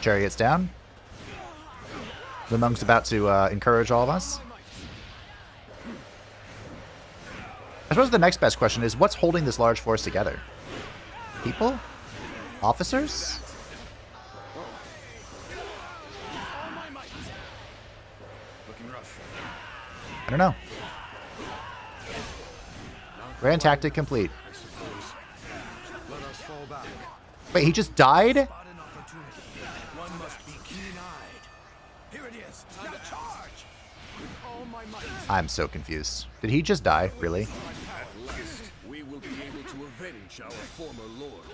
Chariots down. Lu Meng's about to encourage all of us. I suppose the next best question is, what's holding this large force together? People? Officers? I don't know. Grand tactic complete. Wait, he just died? Spot an opportunity. One must be keen-eyed. Here it is. Time to charge. With all my might. I'm so confused. Did he just die? Really? At last, we will be able to avenge our former lord.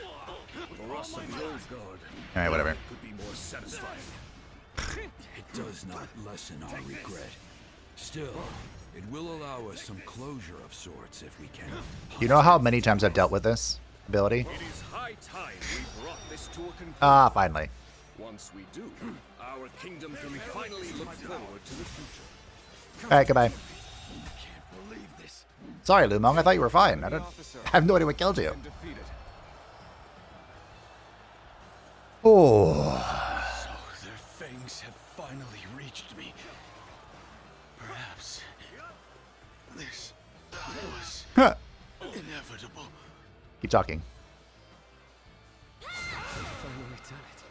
For us of the old guard, Alright, whatever. could be more satisfying. It does not lessen our regret. Still, it will allow us some closure of sorts if we can. You know how many times I've dealt with this ability? It is high time we brought this to a conclusion. Ah, finally. Once we do, our kingdom can finally look forward to the future. Alright, goodbye. Can't believe this. Sorry, Lu Meng, I thought you were fine. I have no idea what killed you. Oh. So their fangs have finally reached me. Perhaps this was inevitable. Keep talking. We've finally done it.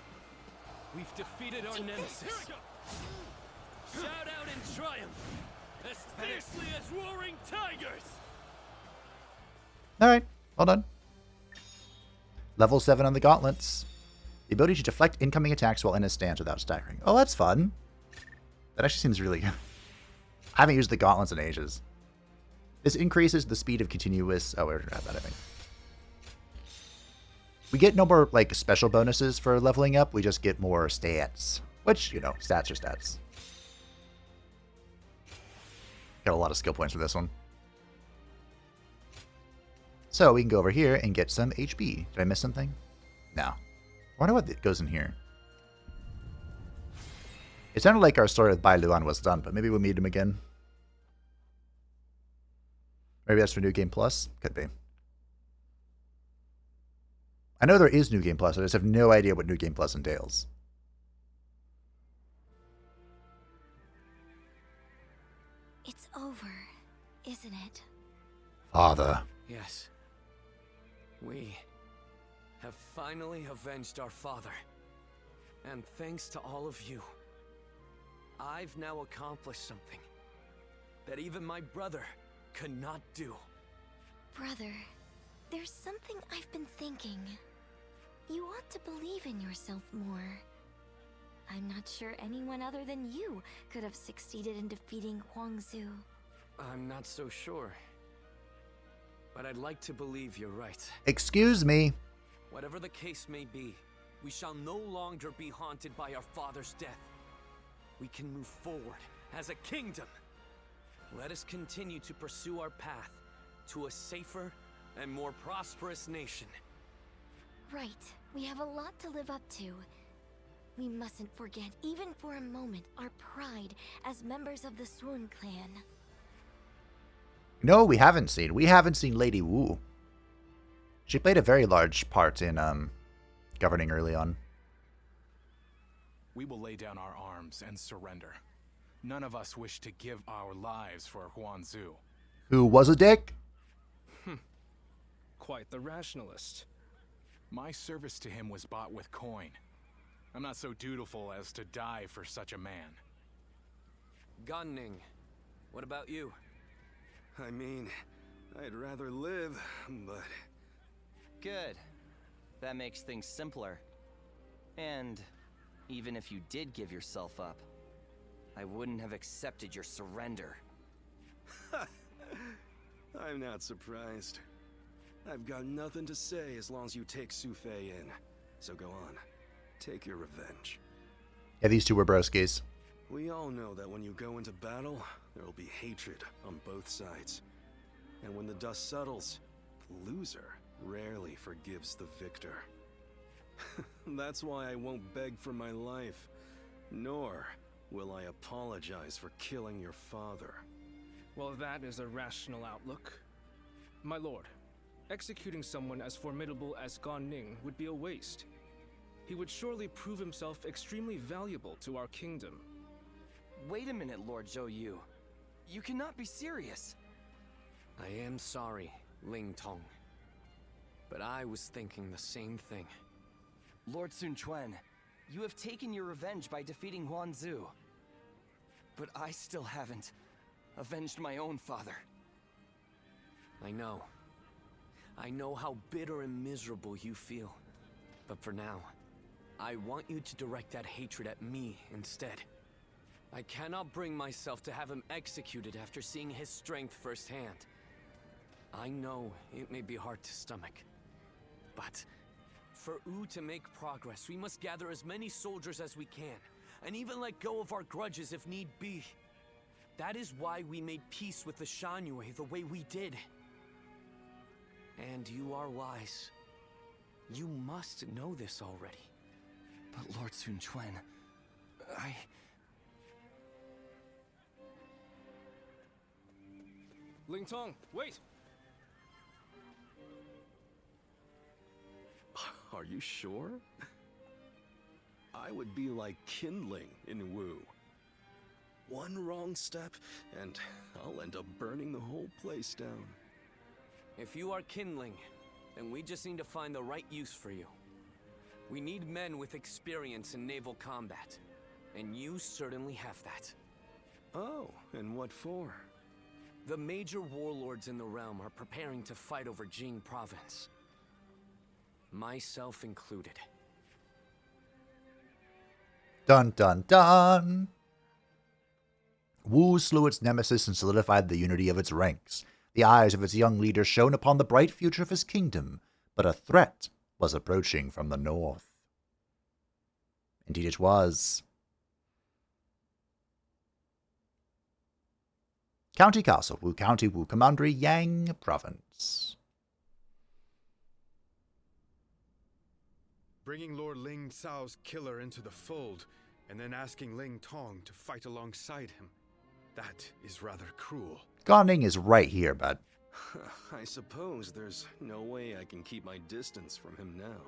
We've defeated our nemesis. Shout out in triumph, as fiercely as roaring tigers! Alright, well done. Level 7 on the gauntlets. The ability to deflect incoming attacks while in a stance without staggering. Oh, that's fun. That actually seems really good. I haven't used the gauntlets in ages. This increases the speed of continuous... Oh, we already have that, I think. We get no more, like, special bonuses for leveling up. We just get more stats. Which, you know, stats are stats. Got a lot of skill points for this one. So we can go over here and get some HP. Did I miss something? No. I wonder what goes in here. It sounded like our story with Bai Luan was done, but maybe we'll meet him again. Maybe that's for New Game Plus? Could be. I know there is New Game Plus, I just have no idea what New Game Plus entails. It's over, isn't it? Father. Yes. We have finally avenged our father. And thanks to all of you, I've now accomplished something that even my brother could not do. Brother, there's something I've been thinking. You ought to believe in yourself more. I'm not sure anyone other than you could have succeeded in defeating Huangzu. I'm not so sure. But I'd like to believe you're right. Excuse me. Whatever the case may be, we shall no longer be haunted by our father's death. We can move forward as a kingdom. Let us continue to pursue our path to a safer and more prosperous nation. Right. We have a lot to live up to. We mustn't forget, even for a moment, our pride as members of the Sun clan. No, we haven't seen. We haven't seen Lady Wu. She played a very large part in governing early on. We will lay down our arms and surrender. None of us wish to give our lives for Huangzu. Who was a dick? Quite the rationalist. My service to him was bought with coin. I'm not so dutiful as to die for such a man. Gunning, what about you? I mean, I'd rather live, but... Good. That makes things simpler. And even if you did give yourself up, I wouldn't have accepted your surrender. I'm not surprised. I've got nothing to say as long as you take Su Fei in. So go on. Take your revenge. Yeah, these two were broskies. We all know that when you go into battle, there will be hatred on both sides. And when the dust settles, the loser rarely forgives the victor. That's why I won't beg for my life, nor will I apologize for killing your father. Well, that is a rational outlook. My lord, executing someone as formidable as Gan Ning would be a waste. He would surely prove himself extremely valuable to our kingdom. Wait a minute, Lord Zhou Yu. You cannot be serious. I am sorry, Ling Tong. But I was thinking the same thing. Lord Sun Quan, you have taken your revenge by defeating Huangzu. But I still haven't avenged my own father. I know. I know how bitter and miserable you feel. But for now, I want you to direct that hatred at me instead. I cannot bring myself to have him executed after seeing his strength firsthand. I know it may be hard to stomach, but for Wu to make progress, we must gather as many soldiers as we can, and even let go of our grudges if need be. That is why we made peace with the Shan-Yue the way we did. And you are wise. You must know this already. But Lord Sun Quan, Ling Tong, wait! Are you sure? I would be like kindling in Wu. One wrong step, and I'll end up burning the whole place down. If you are kindling, then we just need to find the right use for you. We need men with experience in naval combat, and you certainly have that. Oh, and what for? The major warlords in the realm are preparing to fight over Jing province. Myself included. Dun dun dun! Wu slew its nemesis and solidified the unity of its ranks. The eyes of its young leader shone upon the bright future of his kingdom, but a threat was approaching from the north. Indeed it was. County Castle, Wu County, Wu Commandery, Yang Province. Bringing Lord Ling Cao's killer into the fold, and then asking Ling Tong to fight alongside him. That is rather cruel. Ganning is right here, bud. I suppose there's no way I can keep my distance from him now.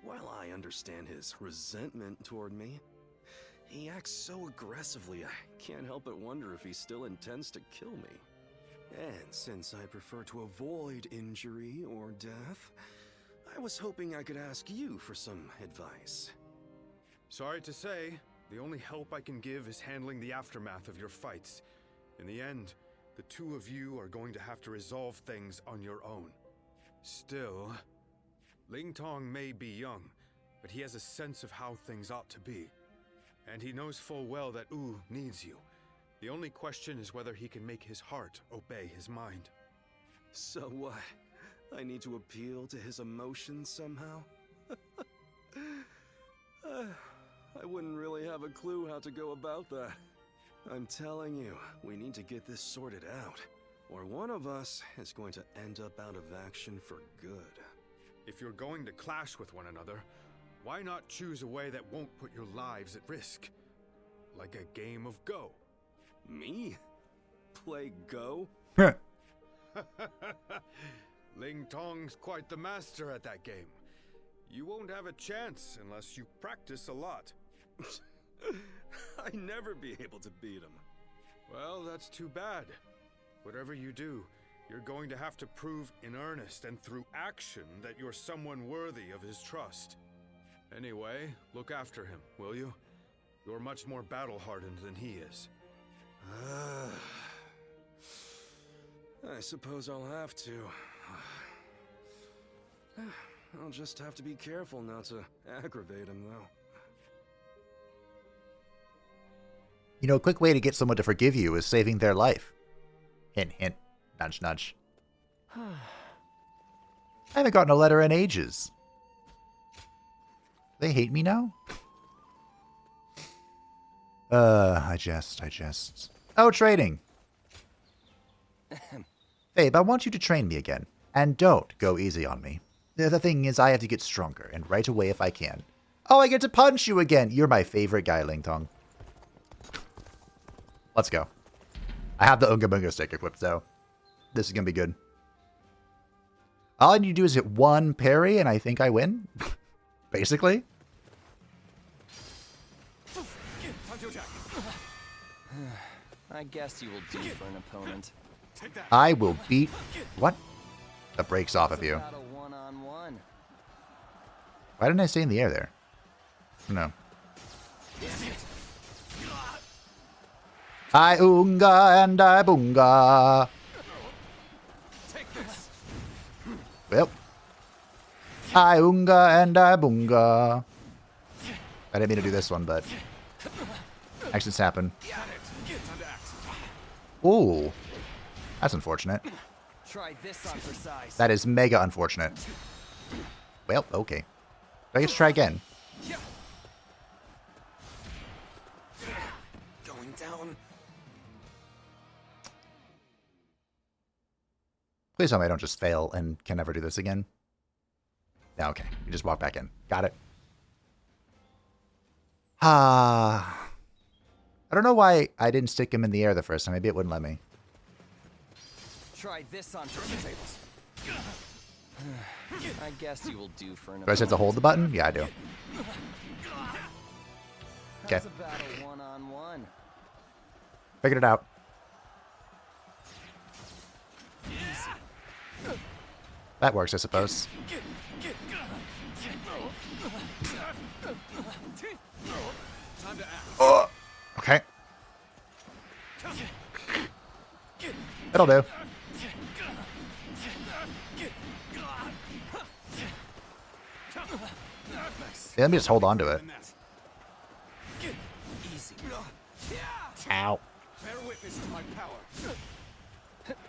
While I understand his resentment toward me, he acts so aggressively I can't help but wonder if he still intends to kill me. And since I prefer to avoid injury or death, I was hoping I could ask you for some advice. Sorry to say, the only help I can give is handling the aftermath of your fights. In the end, the two of you are going to have to resolve things on your own. Still, Ling Tong may be young, but he has a sense of how things ought to be. And he knows full well that Wu needs you. The only question is whether he can make his heart obey his mind. So what? I need to appeal to his emotions somehow? I wouldn't really have a clue how to go about that. I'm telling you, we need to get this sorted out, or one of us is going to end up out of action for good. If you're going to clash with one another, why not choose a way that won't put your lives at risk? Like a game of Go. Me? Play Go? Ling Tong's quite the master at that game. You won't have a chance unless you practice a lot. I'd never be able to beat him. Well, that's too bad. Whatever you do, you're going to have to prove in earnest and through action that you're someone worthy of his trust. Anyway, look after him, will you? You're much more battle-hardened than he is. I suppose I'll have to. I'll just have to be careful not to aggravate him, though. You know, a quick way to get someone to forgive you is saving their life. Hint, hint. Nudge, nudge. I haven't gotten a letter in ages. They hate me now? I jest. Oh, trading. Babe, I want you to train me again. And don't go easy on me. The thing is, I have to get stronger, and right away if I can. Oh, I get to punch you again! You're my favorite guy, Ling Tong. Let's go. I have the Unga Bunga stick equipped, though. This is gonna be good. All I need to do is hit one parry, and I think I win. Basically. I guess you will do for an opponent. I will beat... What? That breaks off of you. One-on-one. Why didn't I stay in the air there? No. I Unga and I Bunga. Well. I unga and I bunga. I didn't mean to do this one, but accidents happen. Ooh, that's unfortunate. Try this on for size. That is mega unfortunate. Well, okay. I get to try again. Going down. Please tell me I don't just fail and can never do this again. Yeah, okay. You just walk back in. Got it. I don't know why I didn't stick him in the air the first time. Maybe it wouldn't let me. Try this on for the tables. I guess you will do for an Do I just have to hold the button? Yeah, I do. Okay. How's about a one-on-one? Figured it out. That works, I suppose. Oh, okay. It'll do. Yeah, let me just hold on to it. Ow.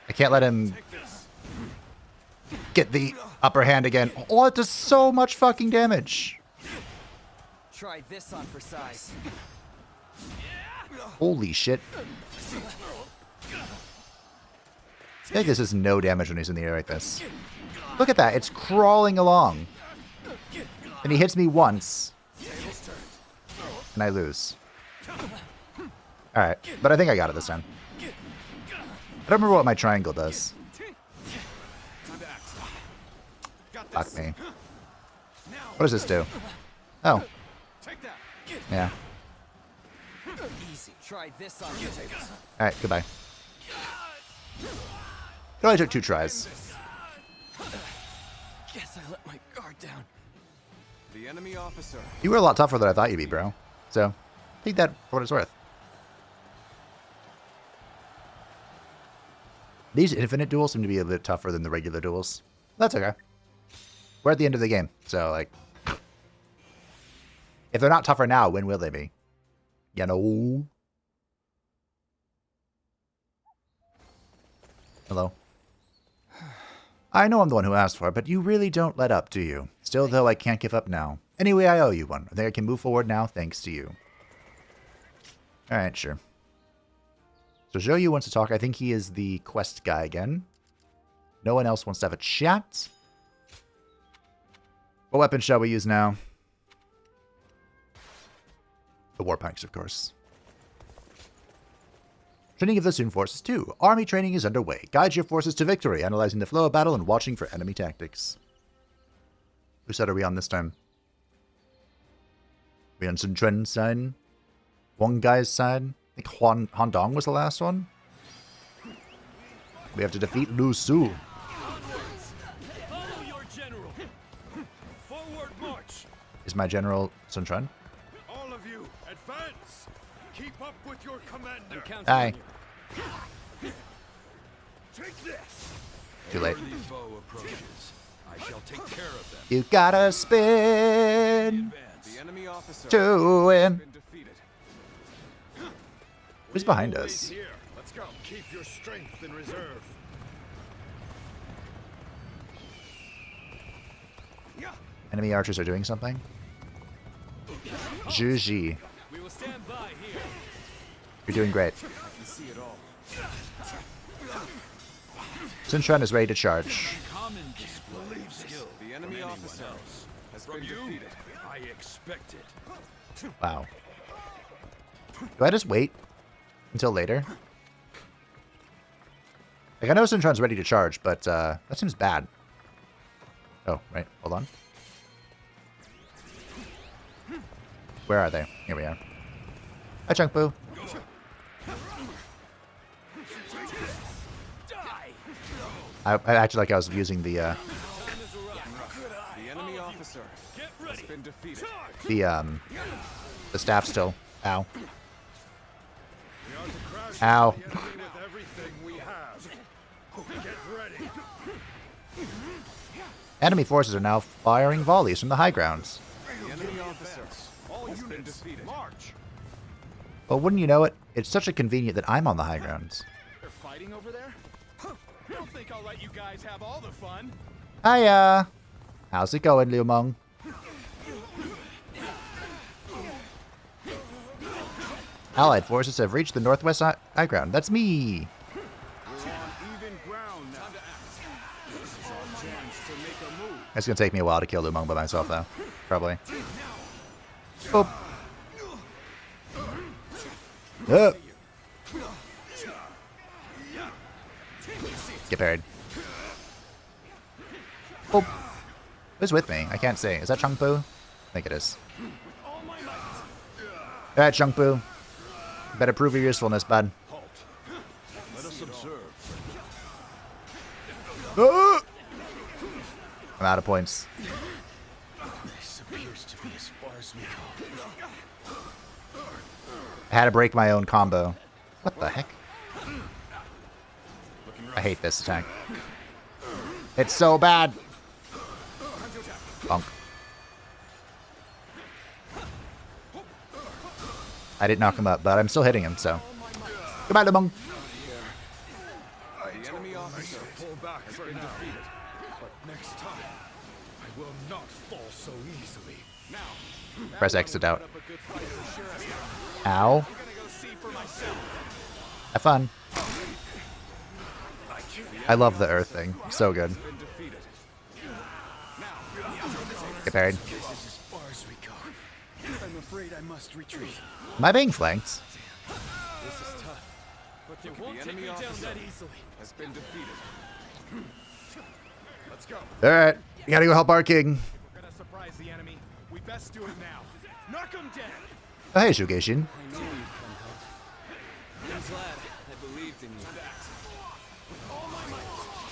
I can't let him get the upper hand again. Oh, it does so much fucking damage. Try this on for size. Holy shit. I think this is no damage when he's in the air like this. Look at that. It's crawling along. And he hits me once. And I lose. Alright. But I think I got it this time. I don't remember what my triangle does. Fuck me. What does this do? Oh. Yeah. Easy. Try this on your tables. Alright, goodbye. It only took 2 tries. Guess I let my guard down. The enemy officer. You were a lot tougher than I thought you'd be, bro. So, take that for what it's worth. These infinite duels seem to be a bit tougher than the regular duels. That's okay. We're at the end of the game, so, like... if they're not tougher now, when will they be? You know? Hello? I know I'm the one who asked for it, but you really don't let up, do you? Still, though, I can't give up now. Anyway, I owe you one. I think I can move forward now, thanks to you. Alright, sure. So Zhuge wants to talk. I think he is the quest guy again. No one else wants to have a chat. What weapon shall we use now? The war pikes, of course. Training of the Sun forces too. Army training is underway. Guide your forces to victory, analyzing the flow of battle and watching for enemy tactics. Whose side are we on this time? We on Sun Quan's side? Huangzu's side? I think Han Dong was the last one. We have to defeat Lu Su. Follow your general. Forward march. Is my general Sun Quan? All of you, advance! Keep up with your commander. Aye. Take this. Too late. Whenever the foe approaches, I shall take care of them. You gotta spin The enemy officer to win. been defeated. Who's behind us? Here, let's go. Keep your strength in reserve. Enemy archers are doing something. Zhuge. We will stand by here. You're doing great. I can see it all. Sun Quan is ready to charge. Common display of skill. The enemy officer has been defeated. I expect it. Wow. Do I just wait until later? Like, I know Sun Quan's ready to charge, but that seems bad. Oh, right. Hold on. Where are they? Here we are. Hi, Chunk Boo. I actually like I was using the The enemy officer has been defeated. the staff still. Ow. We are to crash Ow. the enemy with everything we have. Get ready. Enemy forces are now firing volleys from the high grounds. The enemy officer. All units, march! Well, wouldn't you know it? It's such a convenient that I'm on the high grounds. They're fighting over there? Don't think I'll let you guys have all the fun. Hiya! How's it going, Liu Meng? Allied forces have reached the northwest high ground. That's me! It's gonna take me a while to kill Liu Meng by myself, though. Probably. Oh. Get buried. Oh. Who's with me? I can't see. Is that Changpu? I think it is. Alright, Changpu. Better prove your usefulness, bud. Let us observe. Oh! I'm out of points. This appears to be as far as we go. I had to break my own combo. What the heck? I hate this attack. It's so bad. Bonk. I didn't knock him up, but I'm still hitting him, so. Goodbye, Liu Meng. The enemy officer pull back for now. But next time, I will not fall so easily. Now, Press exit out. Ow. Have fun. I love the earth thing. So good. Get buried. This is as far as we go. I'm afraid I must retreat. Am I being flanked? This is tough, but they won't take me down that easily. Has been defeated. Let's go. Alright. You gotta go help our king. We're gonna surprise the enemy. We best do it now. Knock him down. Oh, hey, Zhuge. I know you come help. I'm glad I believed in you.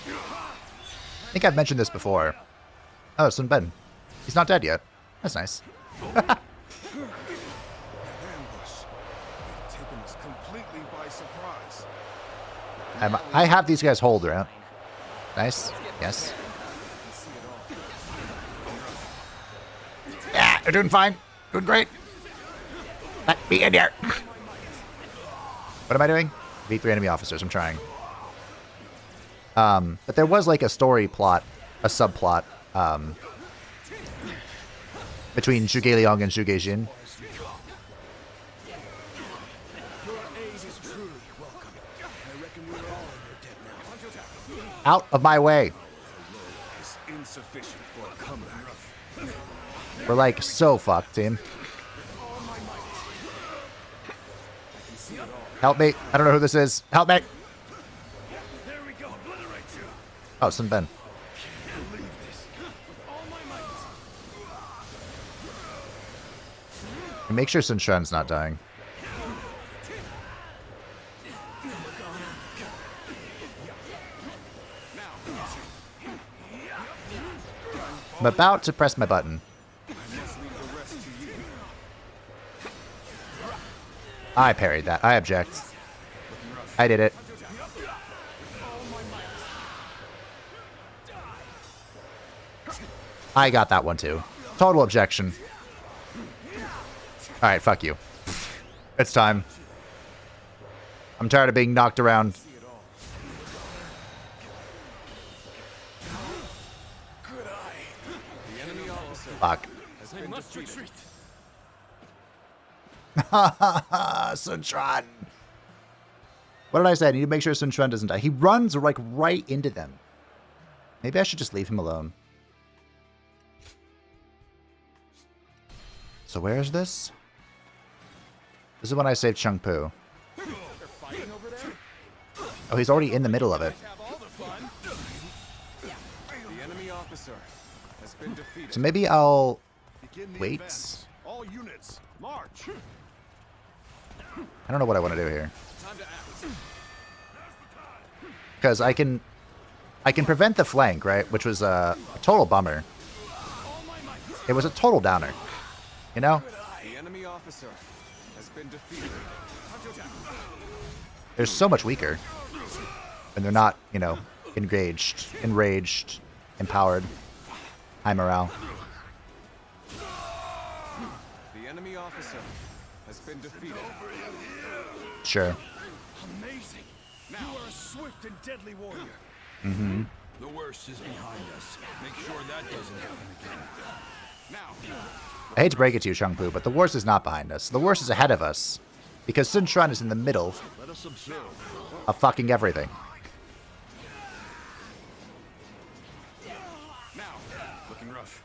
I think I've mentioned this before. Oh, Sun Ben. He's not dead yet. That's nice. Ambush. Taken us completely by surprise. I have these guys hold around. Nice. Yes. Yeah, they're doing fine. Doing great. Let me in here. What am I doing? Beat 3 enemy officers. I'm trying. But there was like a story plot, a subplot, between Zhuge Liang and Zhuge Jin. Out of my way. Insufficient for a comeback. We're like so fucked, team. Help me. I don't know who this is. Help me. Oh, Sun Ben. And make sure Sun Quan's not dying. I'm about to press my button. I parried that. I object. I did it. I got that one too. Total objection. Alright, fuck you. It's time. I'm tired of being knocked around. Fuck. Sun Quan. What did I say? I need to make sure Sun Quan doesn't die. He runs like right into them. Maybe I should just leave him alone. So where is this? This is when I saved Changpu. Oh, he's already in the middle of it. The enemy officer has been defeated. So maybe I'll wait. All units, march. I don't know what I want to do here. Because I can prevent the flank, right? Which was a total bummer. It was a total downer. You know? The enemy officer has been defeated. They're so much weaker. And they're not, you know, enraged, empowered. High morale. The enemy officer has been defeated. Sure. Amazing. You are a swift and deadly warrior. Mm-hmm. The worst is behind us. Make sure that doesn't happen again. Now, I hate to break it to you, Shang-Pu, but the worst is not behind us. The worst is ahead of us. Because Sun Quan is in the middle Let us observe. of fucking everything. now, looking rough.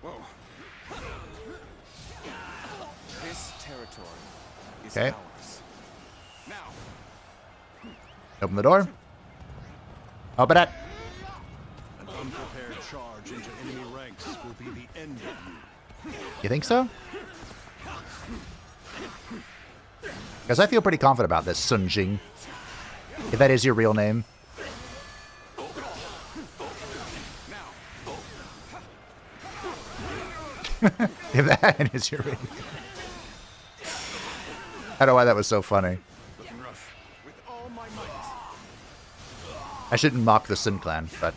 Whoa. This territory is Okay. ours. Now, Open the door. Open it. An unprepared charge into enemy ranks will be the end of you. You think so? Because I feel pretty confident about this, Sun Jing. If that is your real name. If that is your real name. I don't know why that was so funny. looking rough. With all my might. I shouldn't mock the Sun clan, but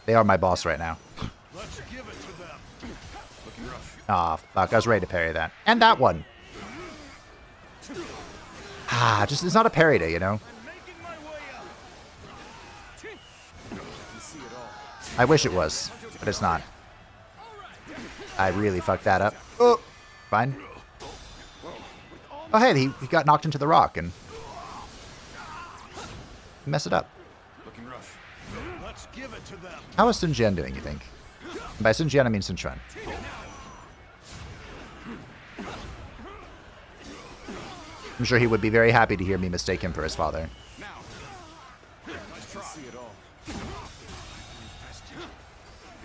they are my boss right now. Let's give it to them. Looking rough. Aw, fuck. I was ready to parry that. And that one. Ah, just, it's not a parry day, you know? I wish it was, but it's not. I really fucked that up. Oh, fine. Oh, hey, he got knocked into the rock and mess it up. Looking rough. Let's give it to them. How is Sun Jian doing, you think? And by Sun Jian, I mean Sun Quan. I'm sure he would be very happy to hear me mistake him for his father. Now, let's try. See it all.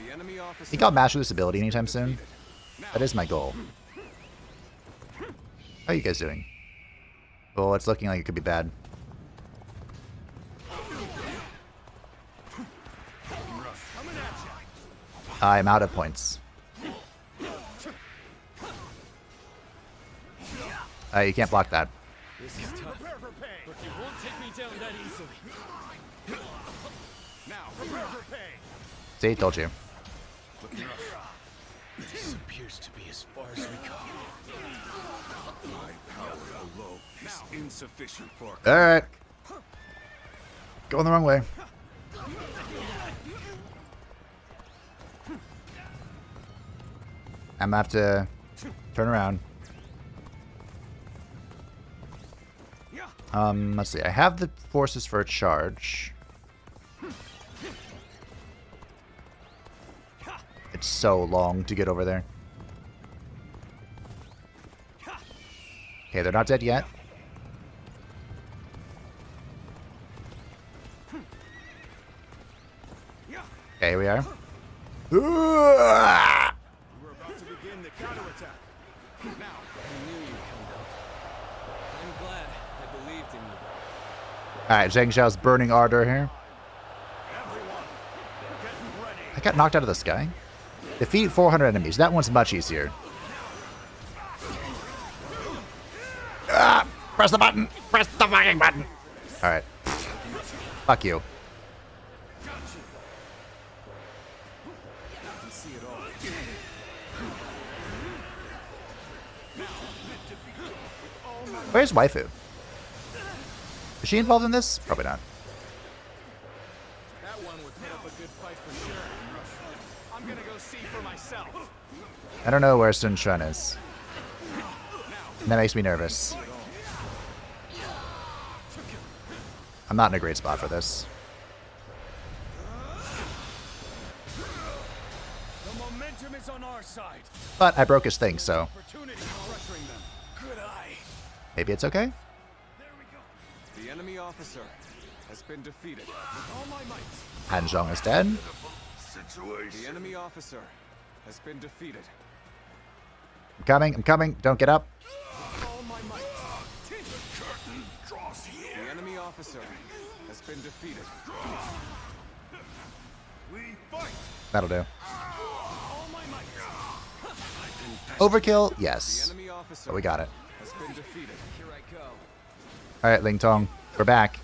The enemy officer. Think I'll master this ability anytime soon? That is my goal. How are you guys doing? Oh, it's looking like it could be bad. I'm out of points. You can't block that. This is tough, but you won't take me down that easily. Now, prepare for pain. See, told you. Looking rough. This appears to be as far as we go. My power alone is insufficient for. Alright. Going the wrong way. I'm gonna have to turn around. Let's see. I have the forces for a charge. It's so long to get over there. Okay, they're not dead yet. Okay, here we are. We're about to begin the counterattack. Now, I knew you'd come out. I'm glad I believed in you. Alright, Zhang Xiao's burning ardor here. I got knocked out of the sky. Defeat 400 enemies. That one's much easier. Ah! Press the button! Press the fucking button! Alright. Fuck you. Where's waifu? Is she involved in this? Probably not. That one would put up a good fight for sure. I'm gonna go see for myself. I don't know where Sun Quan is. And that makes me nervous. I'm not in a great spot for this. The momentum is on our side. But I broke his thing, so Opportunity pressuring them. Good eye. maybe it's okay? the enemy officer has been defeated. With all my might. Han Zhong is dead. The enemy officer has been defeated. I'm coming, I'm coming. Don't get up. All my might. The curtain draws here. The enemy officer has been defeated. We fight. That'll do. All my might. Overkill? The Yes. enemy officer But we got it. has been defeated. Here I go. Alright, Ling Tong. We're back.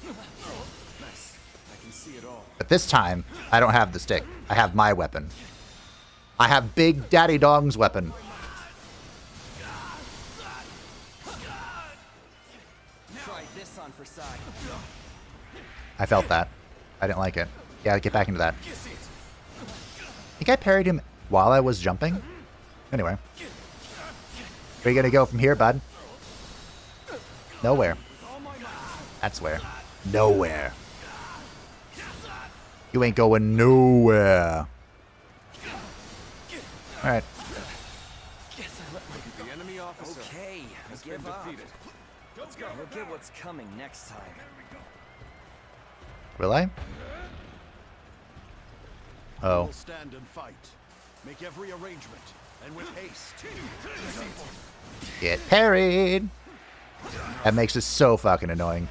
Nice. I can see it all. But this time, I don't have the stick. I have my weapon. I have Big Daddy Dong's weapon. Try this on for size. I felt that. I didn't like it. Yeah, get back into that. I think I parried him while I was jumping. Anyway. Where you gonna go from here, bud? Nowhere. That's where. Nowhere. You ain't going nowhere. Alright. The enemy officer Okay, has give been up. defeated. Let's go. We'll get what's coming next time. Will I? Oh. We'll stand and fight. Make every arrangement, and with haste. Get parried. That makes it so fucking annoying.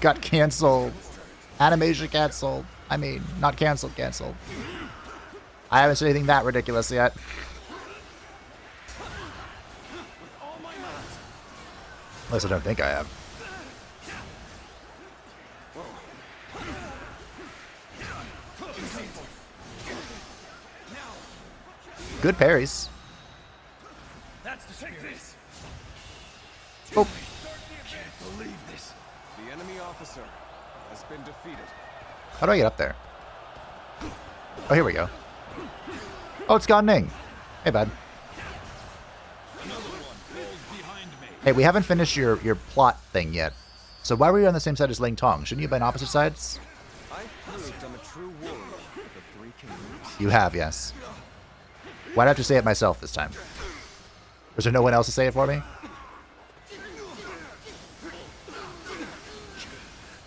Got canceled. Animation canceled. I mean, not canceled, canceled. I haven't seen anything that ridiculous yet. At least I don't think I have. Good parries. That's the spirit. Oh. Can't believe this. The enemy officer has been defeated. How do I get up there? Oh, here we go. Oh, it's Gan Ning. Hey, bud. Hey, we haven't finished your plot thing yet. So why were you on the same side as Ling Tong? Shouldn't you have been on opposite sides? I've proved I'm a true warrior of the three kingdoms. You have, yes. Why'd I have to say it myself this time? Was there no one else to say it for me?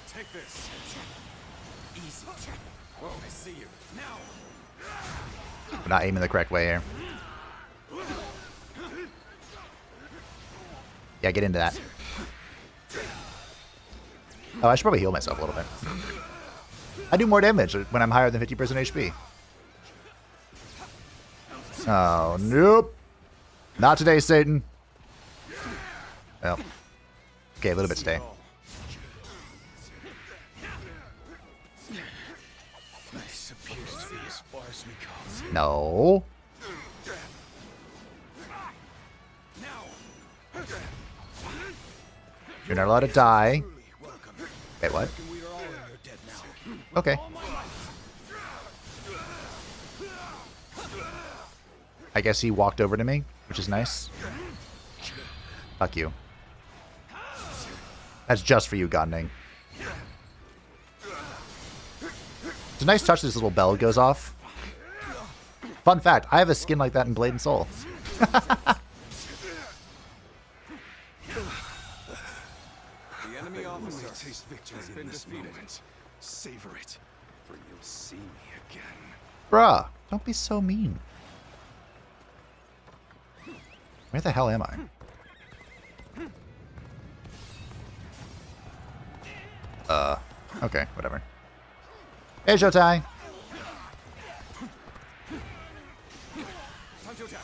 Take this. Easy. Whoa, I see you. Now. I'm not aiming the correct way here. Yeah, get into that. Oh, I should probably heal myself a little bit. I do more damage when I'm higher than 50% HP. Oh, nope. Not today, Satan. Well. Okay, a little bit today. This appears to be as far as we go. No. You're not allowed to die. Wait, what? Okay. I guess he walked over to me, which is nice. Fuck you. That's just for you, Gan Ning. It's a nice touch this little bell goes off. Fun fact, I have a skin like that in Blade and Soul. The enemy officer has been defeated. Savor it, for you'll see me again. Bruh, don't be so mean. Where the hell am I? Okay, whatever. Hey, Showtime! Time to attack.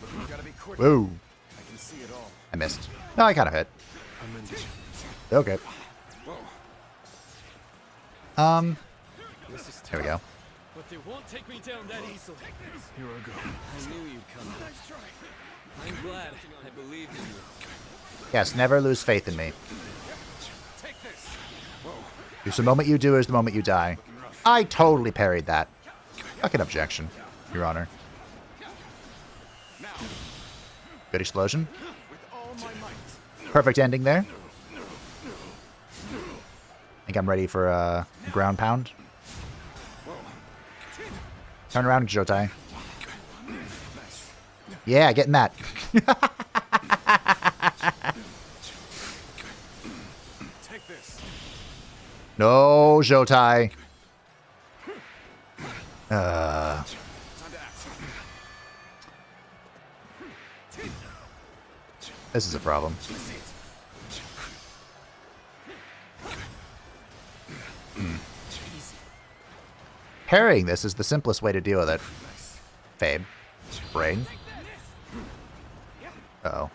You gotta be quick. Whoa. I can see it all. I missed. No, I kind of hit. Okay. Here we go. But they won't take me down that easily. Here I go. I knew you'd come. Nice try. I'm glad. I believed in you. Yes, never lose faith in me. Take this. Because the moment you do is the moment you die. I totally parried that. Fucking objection, Your Honor. Good explosion. Perfect ending there. I think I'm ready for a ground pound. Turn around, Jotai. Yeah, getting that. Take this. No, Jotai. This is a problem. Parrying this is the simplest way to deal with it. Fabe. Brain. Uh-oh.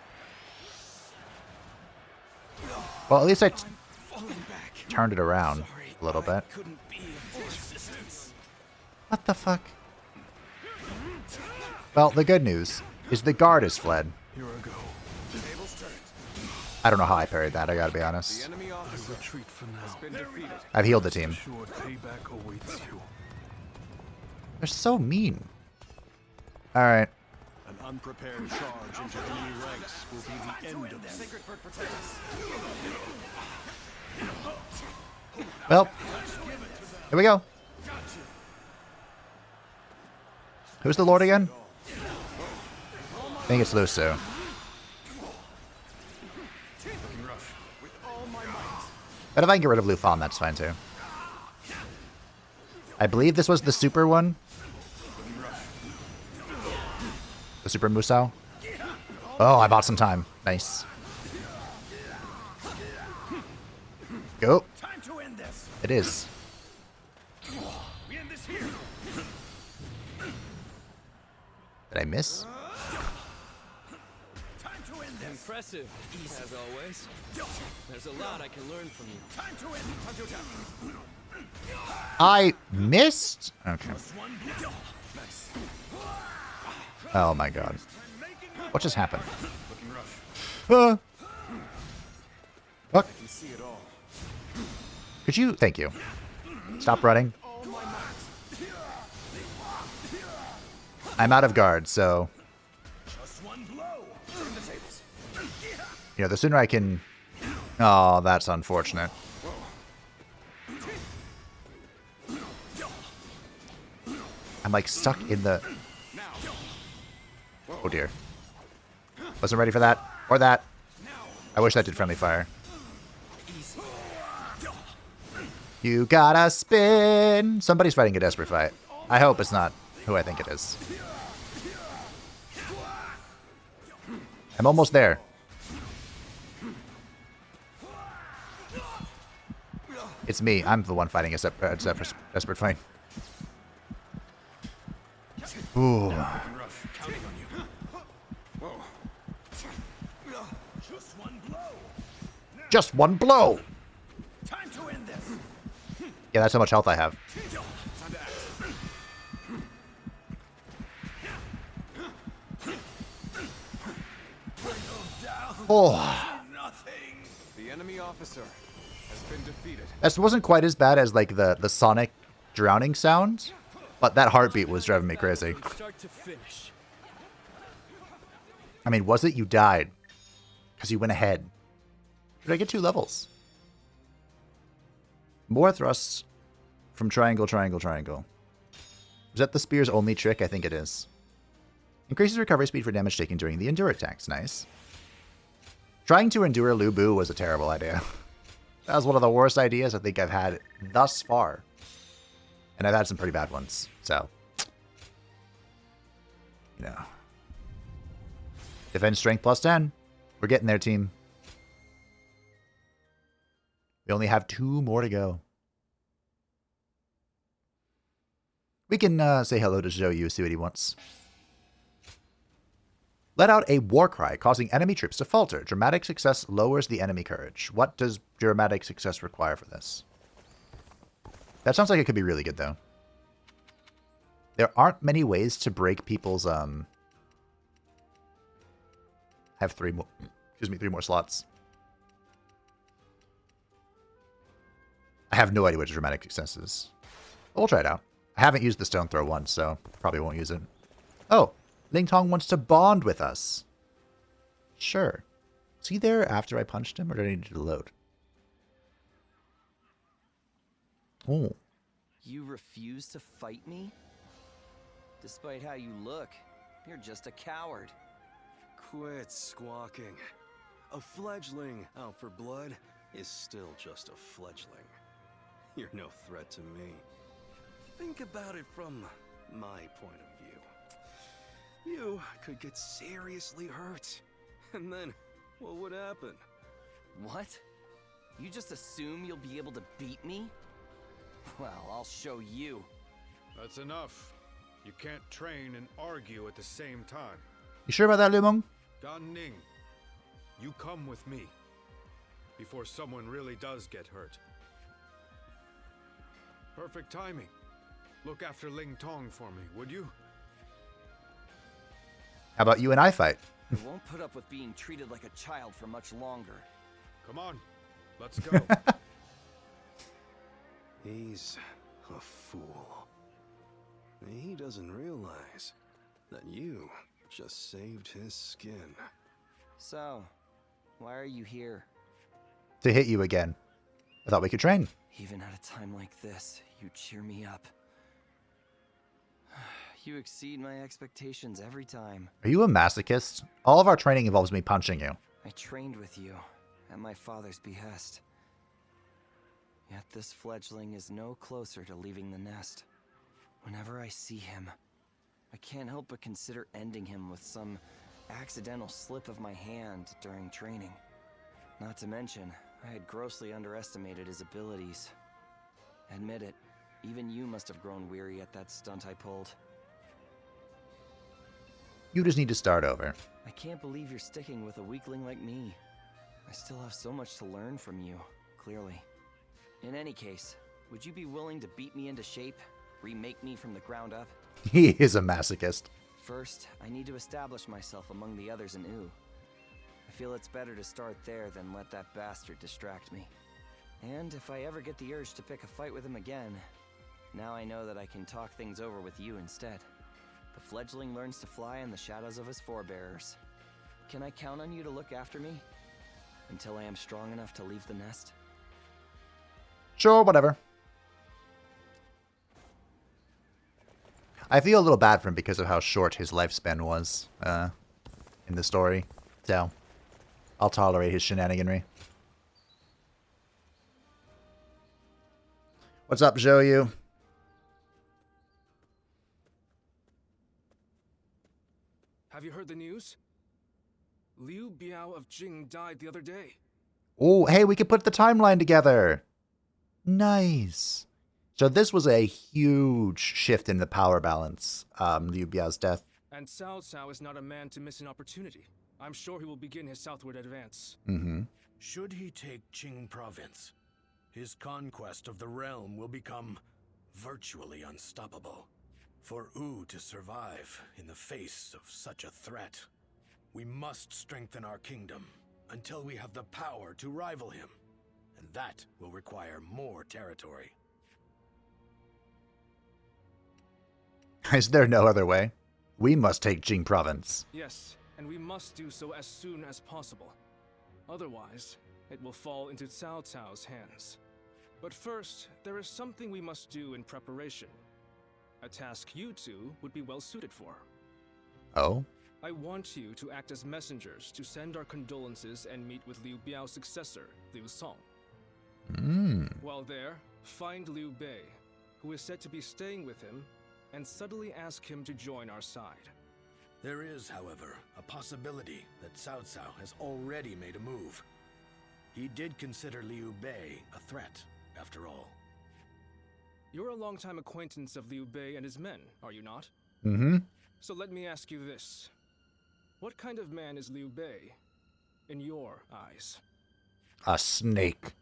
Well, at least I turned it around a little bit. What the fuck? Well, the good news is the guard has fled. I don't know how I parried that, I gotta be honest. I've healed the team. They're so mean. Alright. An unprepared charge into enemy ranks will be the end of them. Well, here we go. Who's the Lord again? I think it's Lucio. But if I can get rid of Lufan, that's fine too. I believe this was the super one. The super Musou. Oh, I bought some time. Nice. Go. It is. Did I miss? Impressive, as always. There's a lot I can learn from you. I missed? Okay. Oh my god. What just happened? Fuck. Could you? Thank you. Stop running. I'm out of guard, so... You know, the sooner I can... Oh, that's unfortunate. I'm like stuck in the... Oh dear. Wasn't ready for that. Or that. I wish that did friendly fire. You gotta spin. Somebody's fighting a desperate fight. I hope it's not who I think it is. I'm almost there. It's me. I'm the one fighting a desperate fight. Ooh. Just one blow. Yeah, that's how much health I have. Oh. The enemy officer has been defeated. This wasn't quite as bad as like the sonic drowning sound, but that heartbeat was driving me crazy. I mean, was it? You died because you went ahead. Did I get 2 levels? More thrusts from triangle, triangle, triangle. Is that the spear's only trick? I think it is. Increases recovery speed for damage taken during the endure attacks. Nice. Trying to endure Lu Bu was a terrible idea. That was one of the worst ideas I think I've had thus far. And I've had some pretty bad ones, so. You know. Defense strength plus 10. We're getting there, team. We only have 2 more to go. We can say hello to Zhou, see what he wants. Let out a war cry, causing enemy troops to falter. Dramatic success lowers the enemy courage. What does dramatic success require for this? That sounds like it could be really good, though. There aren't many ways to break people's... have 3 more... Excuse me, 3 more slots. I have no idea what dramatic success is. But we'll try it out. I haven't used the stone throw once, so probably won't use it. Oh, Ling Tong wants to bond with us. Sure. Was he there after I punched him, or did I need to load? Oh. You refuse to fight me? Despite how you look, you're just a coward. Quit squawking. A fledgling out for blood is still just a fledgling. You're no threat to me. Think about it from my point of view. You could get seriously hurt. And then, what would happen? What? You just assume you'll be able to beat me? Well, I'll show you. That's enough. You can't train and argue at the same time. You sure about that, Liu Meng? Dan Ning, you come with me. before someone really does get hurt. Perfect timing. Look after Ling Tong for me, would you? How about you and I fight? I won't put up with being treated like a child for much longer. Come on, let's go. He's a fool. He doesn't realize that you just saved his skin. So, why are you here? To hit you again. I thought we could train. Even at a time like this, you cheer me up. You exceed my expectations every time. Are you a masochist? All of our training involves me punching you. I trained with you, at my father's behest. Yet this fledgling is no closer to leaving the nest. Whenever I see him, I can't help but consider ending him with some accidental slip of my hand during training. Not to mention, I had grossly underestimated his abilities. Admit it, even you must have grown weary at that stunt I pulled. You just need to start over. I can't believe you're sticking with a weakling like me. I still have so much to learn from you, clearly. In any case, would you be willing to beat me into shape? Remake me from the ground up? He is a masochist. First, I need to establish myself among the others in Wu. I feel it's better to start there than let that bastard distract me. And if I ever get the urge to pick a fight with him again, now I know that I can talk things over with you instead. The fledgling learns to fly in the shadows of his forebearers. Can I count on you to look after me? Until I am strong enough to leave the nest? Sure, whatever. I feel a little bad for him because of how short his lifespan was in the story. So, I'll tolerate his shenaniganry. What's up, Zhou? Have you heard the news? Liu Biao of Jing died the other day. Oh, hey, we could put the timeline together. Nice. So this was a huge shift in the power balance, Liu Biao's death. And Cao Cao is not a man to miss an opportunity. I'm sure he will begin his southward advance. Mm-hmm. Should he take Qing province, his conquest of the realm will become virtually unstoppable. For Wu to survive in the face of such a threat, we must strengthen our kingdom until we have the power to rival him. And that will require more territory. Is there no other way? We must take Jing province. Yes, and we must do so as soon as possible. Otherwise, it will fall into Cao Cao's hands. But first, there is something we must do in preparation. A task you two would be well suited for. Oh? I want you to act as messengers to send our condolences and meet with Liu Biao's successor, Liu Song. While there, find Liu Bei, who is said to be staying with him, and subtly ask him to join our side. There is, however, a possibility that Cao Cao has already made a move. He did consider Liu Bei a threat, after all. You're a longtime acquaintance of Liu Bei and his men, are you not? Mm-hmm. So let me ask you this. What kind of man is Liu Bei, in your eyes? A snake.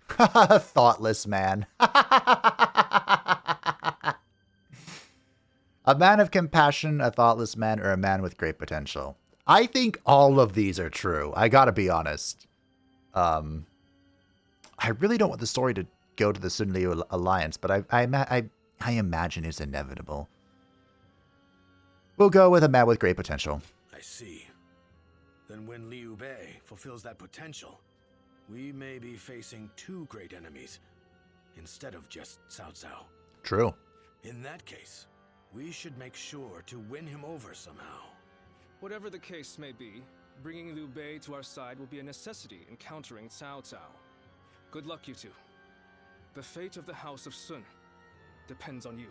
Thoughtless man. A man of compassion, a thoughtless man, or a man with great potential. I think all of these are true. I gotta be honest. I really don't want the story to go to the Sun-Liu alliance, but I imagine it's inevitable. We'll go with a man with great potential. I see. Then when Liu Bei fulfills that potential, we may be facing two great enemies, instead of just Cao Cao. True. In that case, we should make sure to win him over somehow. Whatever the case may be, bringing Liu Bei to our side will be a necessity in countering Cao Cao. Good luck, you two. The fate of the House of Sun depends on you.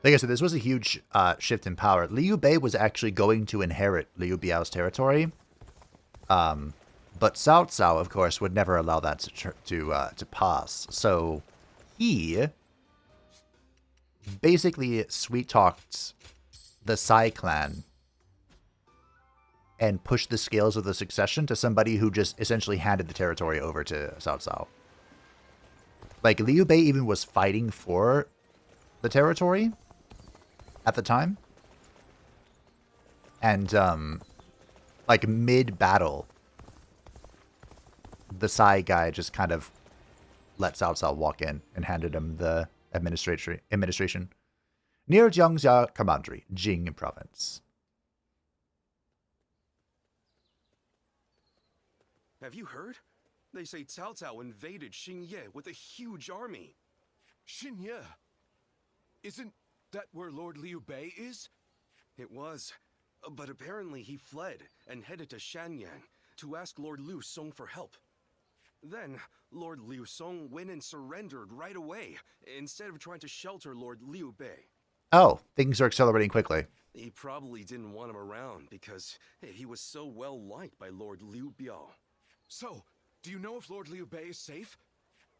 Like I said, this was a huge shift in power. Liu Bei was actually going to inherit Liu Biao's territory. But Cao Cao, of course, would never allow that to pass. So he basically sweet-talked the Sai clan and push the scales of the succession to somebody who just essentially handed the territory over to Cao Cao. Like, Liu Bei even was fighting for the territory at the time. And, like, mid-battle, the Sai guy just kind of let Cao Cao walk in and handed him the administration. Near Jiangxia Commandery, Jing Province. Have you heard? They say Cao Cao invaded Xingye with a huge army. Xingye? Isn't that where Lord Liu Bei is? It was. But apparently he fled and headed to Shanyang to ask Lord Liu Song for help. Then, Lord Liu Song went and surrendered right away, instead of trying to shelter Lord Liu Bei. Oh, things are accelerating quickly. He probably didn't want him around because he was so well liked by Lord Liu Biao. So, do you know if Lord Liu Bei is safe?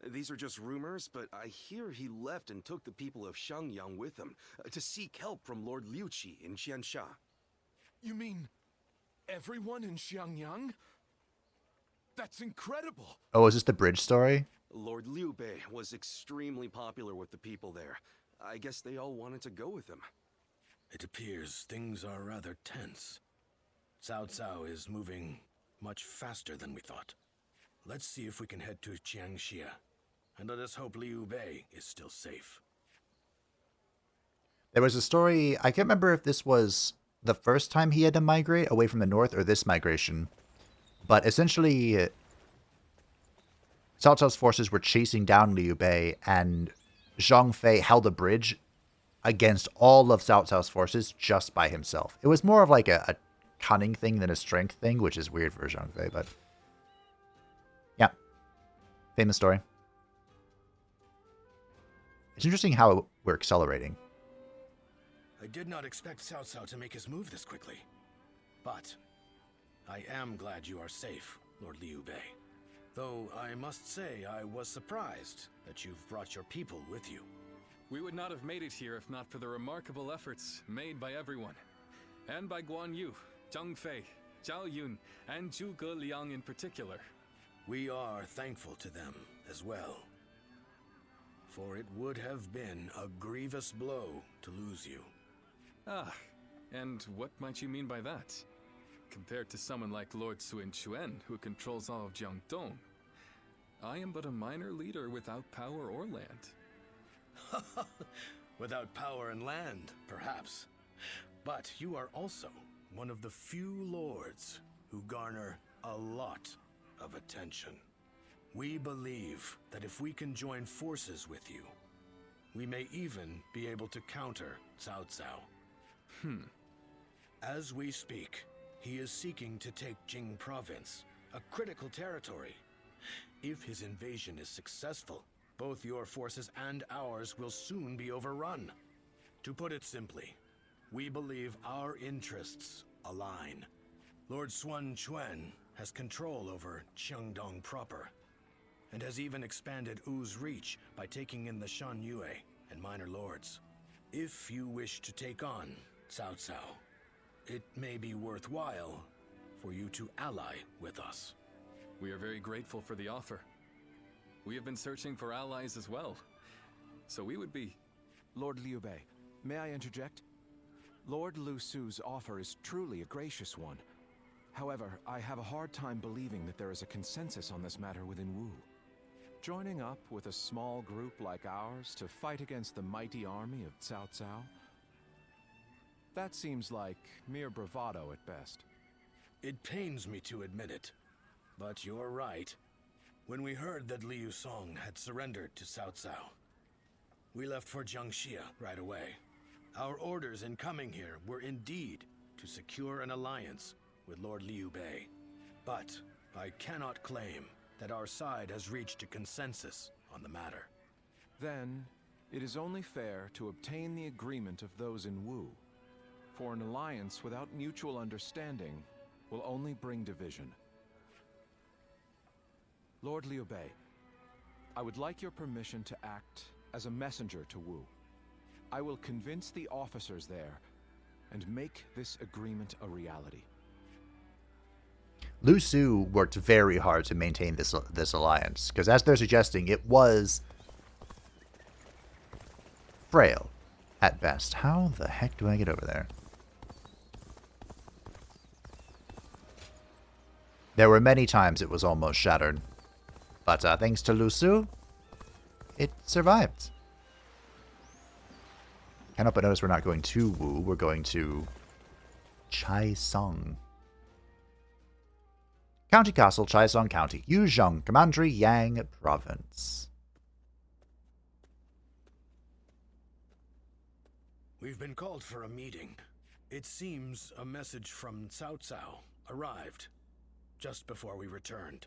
These are just rumors, but I hear he left and took the people of Xiangyang with him to seek help from Lord Liu Qi in Qiansha. You mean everyone in Xiangyang? That's incredible! Oh, is this the bridge story? Lord Liu Bei was extremely popular with the people there. I guess they all wanted to go with him. It appears things are rather tense. Cao Cao is moving much faster than we thought. Let's see if we can head to Jiangxia, and let us hope Liu Bei is still safe. There was a story, I can't remember if this was the first time he had to migrate away from the north or this migration, but essentially Cao Cao's forces were chasing down Liu Bei, and Zhang Fei held a bridge against all of Cao Cao's forces just by himself. It was more of like a cunning thing than a strength thing, which is weird for Zhang Fei, but yeah. Famous story. It's interesting how we're accelerating. I did not expect Cao Cao to make his move this quickly. But I am glad you are safe, Lord Liu Bei. Though I must say I was surprised that you've brought your people with you. We would not have made it here if not for the remarkable efforts made by everyone. And by Guan Yu, Zhang Fei, Zhao Yun, and Zhuge Liang in particular. We are thankful to them as well. For it would have been a grievous blow to lose you. Ah, and what might you mean by that? Compared to someone like Lord Sun Quan, who controls all of Jiangdong, I am but a minor leader without power or land. Without power and land, perhaps. But you are also one of the few lords who garner a lot of attention. We believe that if we can join forces with you, we may even be able to counter Cao Cao. As we speak, he is seeking to take Jing Province, a critical territory. If his invasion is successful, both your forces and ours will soon be overrun. To put it simply, we believe our interests align. Lord Sun Quan has control over Qiangdong proper, and has even expanded Wu's reach by taking in the Sun-Liu and minor lords. If you wish to take on Cao Cao, it may be worthwhile for you to ally with us. We are very grateful for the offer. We have been searching for allies as well, so we would be... Lord Liu Bei, may I interject? Lord Lu Su's offer is truly a gracious one. However, I have a hard time believing that there is a consensus on this matter within Wu. Joining up with a small group like ours to fight against the mighty army of Cao Cao? That seems like mere bravado at best. It pains me to admit it, but you're right. When we heard that Liu Song had surrendered to Cao Cao, we left for Jiangxia right away. Our orders in coming here were indeed to secure an alliance with Lord Liu Bei. But I cannot claim that our side has reached a consensus on the matter. Then, it is only fair to obtain the agreement of those in Wu. For an alliance without mutual understanding will only bring division. Lord Liu Bei, I would like your permission to act as a messenger to Wu. I will convince the officers there and make this agreement a reality. Lu Su worked very hard to maintain this alliance, because as they're suggesting, it was frail at best. How the heck do I get over there? There were many times it was almost shattered, but thanks to Lu Su, it survived. Can't help but notice we're not going to Wu, we're going to Chaisong. County Castle, Chaisong County, Yuzhong, Commandery, Yang Province. We've been called for a meeting. It seems a message from Cao Cao arrived just before we returned.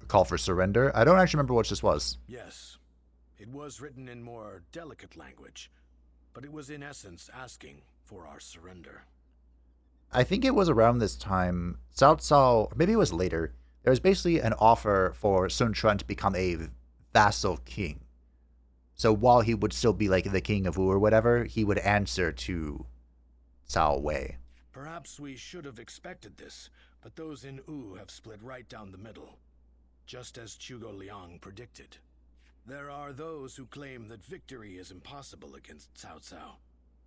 A call for surrender? I don't actually remember what this was. Yes. It was written in more delicate language, but it was in essence asking for our surrender. I think it was around this time, Cao Cao, maybe it was later, there was basically an offer for Sun Quan to become a vassal king. So while he would still be like the king of Wu or whatever, he would answer to Cao Wei. Perhaps we should have expected this, but those in Wu have split right down the middle, just as Zhuge Liang predicted. There are those who claim that victory is impossible against Cao Cao,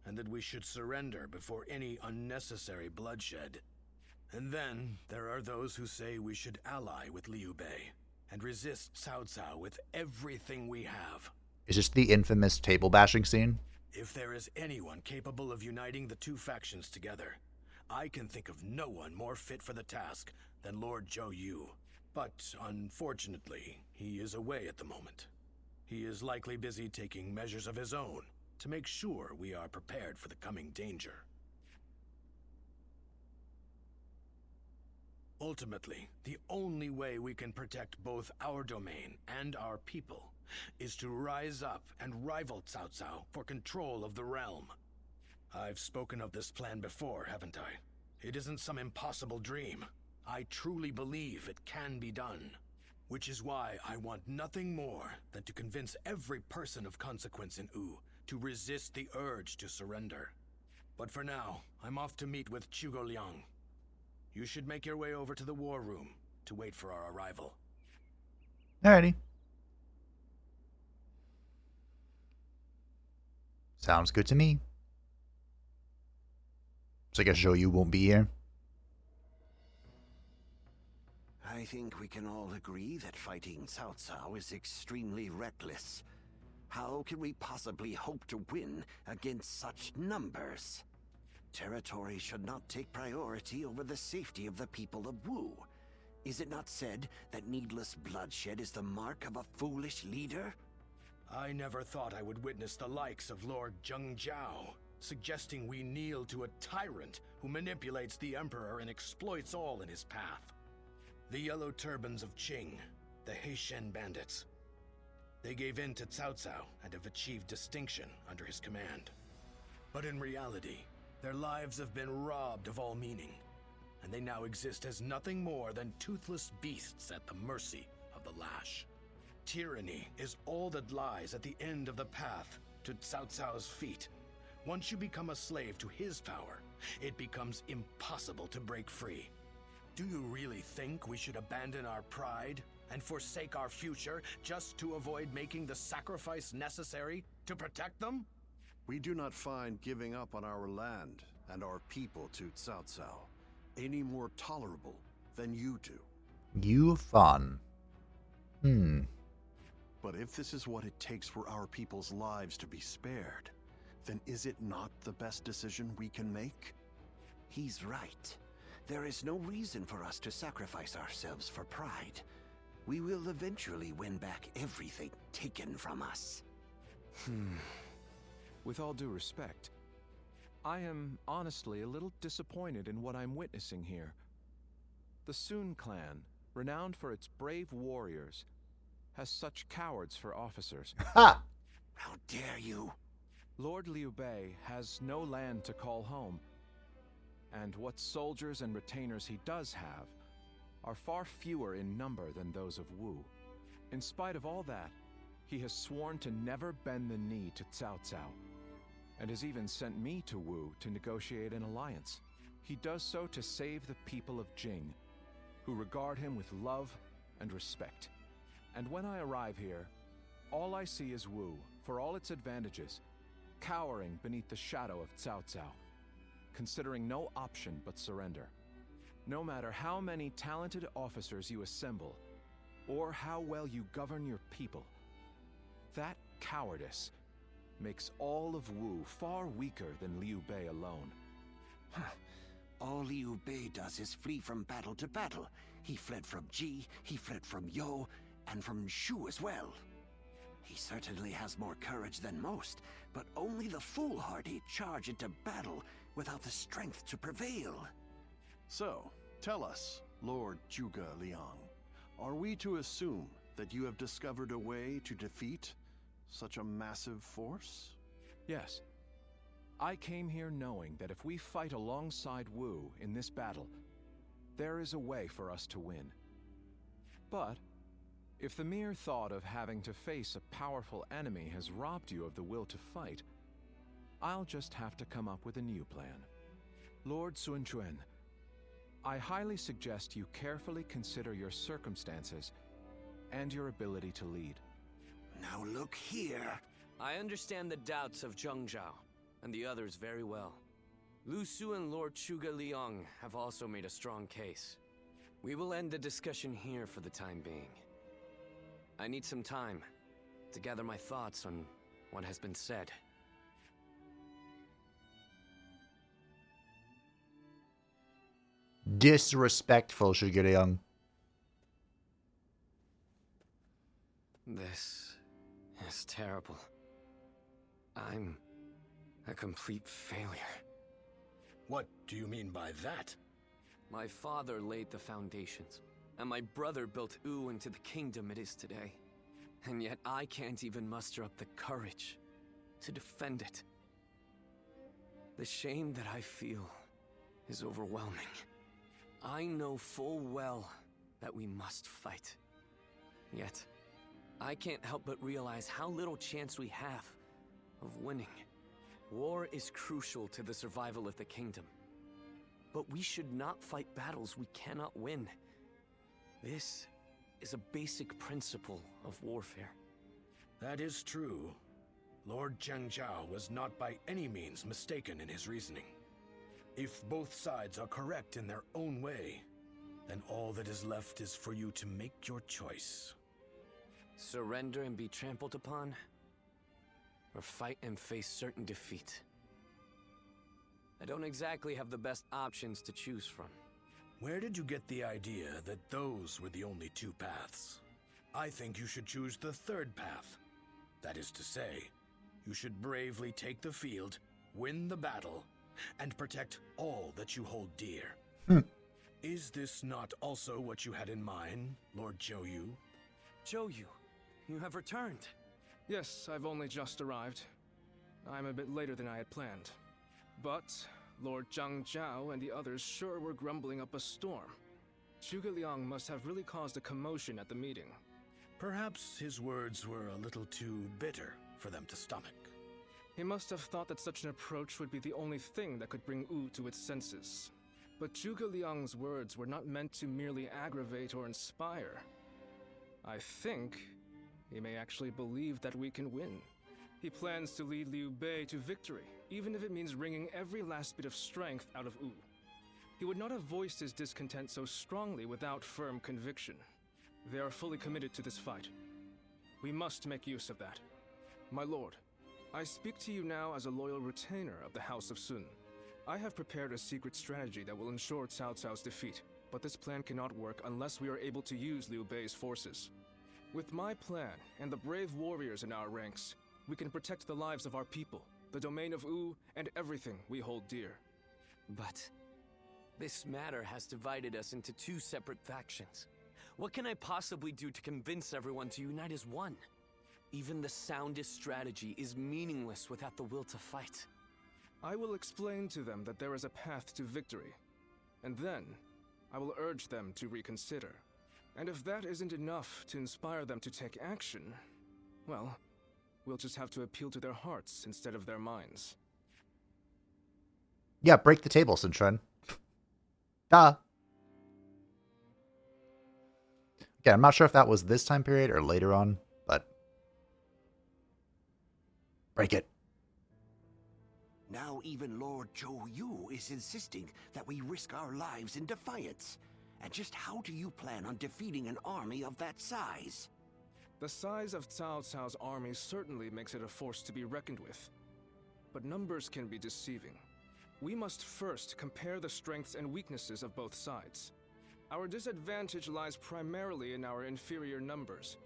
and that we should surrender before any unnecessary bloodshed. And then there are those who say we should ally with Liu Bei and resist Cao Cao with everything we have. Is this the infamous table bashing scene? If there is anyone capable of uniting the two factions together, I can think of no one more fit for the task than Lord Zhou Yu. But unfortunately, he is away at the moment. He is likely busy taking measures of his own to make sure we are prepared for the coming danger. Ultimately, the only way we can protect both our domain and our people is to rise up and rival Cao Cao for control of the realm. I've spoken of this plan before, haven't I? It isn't some impossible dream. I truly believe it can be done. Which is why I want nothing more than to convince every person of consequence in Wu to resist the urge to surrender. But for now, I'm off to meet with Zhuge Liang. You should make your way over to the war room to wait for our arrival. Alrighty. Sounds good to me. So I guess Zhou Yu won't be here. I think we can all agree that fighting Cao Cao is extremely reckless. How can we possibly hope to win against such numbers? Territory should not take priority over the safety of the people of Wu. Is it not said that needless bloodshed is the mark of a foolish leader? I never thought I would witness the likes of Lord Zheng Jiao, suggesting we kneel to a tyrant who manipulates the Emperor and exploits all in his path. The Yellow Turbans of Qing, the Heishen bandits. They gave in to Cao Cao and have achieved distinction under his command. But in reality, their lives have been robbed of all meaning, and they now exist as nothing more than toothless beasts at the mercy of the lash. Tyranny is all that lies at the end of the path to Cao Cao's feet. Once you become a slave to his power, it becomes impossible to break free. Do you really think we should abandon our pride and forsake our future just to avoid making the sacrifice necessary to protect them? We do not find giving up on our land and our people to Cao Cao any more tolerable than you do. You fun. But if this is what it takes for our people's lives to be spared, then is it not the best decision we can make? He's right. There is no reason for us to sacrifice ourselves for pride. We will eventually win back everything taken from us. With all due respect, I am honestly a little disappointed in what I'm witnessing here. The Sun clan, renowned for its brave warriors, has such cowards for officers. Ha! How dare you! Lord Liu Bei has no land to call home, and what soldiers and retainers he does have are far fewer in number than those of Wu. In spite of all that, he has sworn to never bend the knee to Cao Cao. and has even sent me to Wu to negotiate an alliance. He does so to save the people of Jing, who regard him with love and respect. And when I arrive here, all I see is Wu, for all its advantages, cowering beneath the shadow of Cao Cao, considering no option but surrender. No matter how many talented officers you assemble, or how well you govern your people, that cowardice makes all of Wu far weaker than Liu Bei alone. All Liu Bei does is flee from battle to battle. He fled from Ji, he fled from Yo, and from Shu as well. He certainly has more courage than most, but only the foolhardy charge into battle without the strength to prevail. So, tell us, Lord Zhuge Liang, are we to assume that you have discovered a way to defeat such a massive force? Yes. I came here knowing that if we fight alongside Wu in this battle, there is a way for us to win. But if the mere thought of having to face a powerful enemy has robbed you of the will to fight, I'll just have to come up with a new plan. Lord Sun Quan, I highly suggest you carefully consider your circumstances and your ability to lead. Now look here. I understand the doubts of Zheng Zhao and the others very well. Lu Su and Lord Zhuge Liang have also made a strong case. We will end the discussion here for the time being. I need some time to gather my thoughts on what has been said. Disrespectful, Zhuge Liang. This is terrible. I'm a complete failure. What do you mean by that? My father laid the foundations, and my brother built Wu into the kingdom it is today. And yet I can't even muster up the courage to defend it. The shame that I feel is overwhelming. I know full well that we must fight. Yet, I can't help but realize how little chance we have of winning. War is crucial to the survival of the kingdom. But we should not fight battles we cannot win. This is a basic principle of warfare. That is true. Lord Zheng Zhao was not by any means mistaken in his reasoning. If both sides are correct in their own way, then all that is left is for you to make your choice. Surrender and be trampled upon, or fight and face certain defeat. I don't exactly have the best options to choose from. Where did you get the idea that those were the only two paths? I think you should choose the third path. That is to say, you should bravely take the field, win the battle, and protect all that you hold dear. Is this not also what you had in mind, Lord Zhou Yu? Zhou Yu, you have returned. Yes, I've only just arrived. I'm a bit later than I had planned. But Lord Zhang Zhao and the others sure were grumbling up a storm. Zhuge Liang must have really caused a commotion at the meeting. Perhaps his words were a little too bitter for them to stomach. He must have thought that such an approach would be the only thing that could bring Wu to its senses. But Zhuge Liang's words were not meant to merely aggravate or inspire. I think he may actually believe that we can win. He plans to lead Liu Bei to victory, even if it means wringing every last bit of strength out of Wu. He would not have voiced his discontent so strongly without firm conviction. They are fully committed to this fight. We must make use of that. My lord, I speak to you now as a loyal retainer of the House of Sun. I have prepared a secret strategy that will ensure Cao Cao's defeat, but this plan cannot work unless we are able to use Liu Bei's forces. With my plan and the brave warriors in our ranks, we can protect the lives of our people, the domain of Wu, and everything we hold dear. But this matter has divided us into two separate factions. What can I possibly do to convince everyone to unite as one? Even the soundest strategy is meaningless without the will to fight. I will explain to them that there is a path to victory, and then I will urge them to reconsider. And if that isn't enough to inspire them to take action, well, we'll just have to appeal to their hearts instead of their minds. Yeah, break the table, Sunshine. Duh. Again, I'm not sure if that was this time period or later on, but... break it. Now even Lord Zhuge is insisting that we risk our lives in defiance. And just how do you plan on defeating an army of that size? The size of Cao Cao's army certainly makes it a force to be reckoned with. But numbers can be deceiving. We must first compare the strengths and weaknesses of both sides. Our disadvantage lies primarily in our inferior numbers.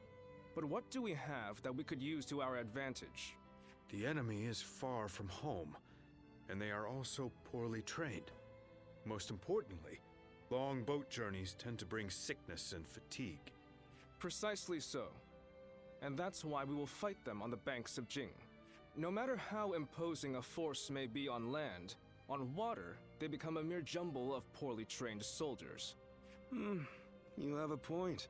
But what do we have that we could use to our advantage? The enemy is far from home, and they are also poorly trained. Most importantly, long boat journeys tend to bring sickness and fatigue. Precisely so. And that's why we will fight them on the banks of Jing. No matter how imposing a force may be on land, on water, they become a mere jumble of poorly trained soldiers. You have a point.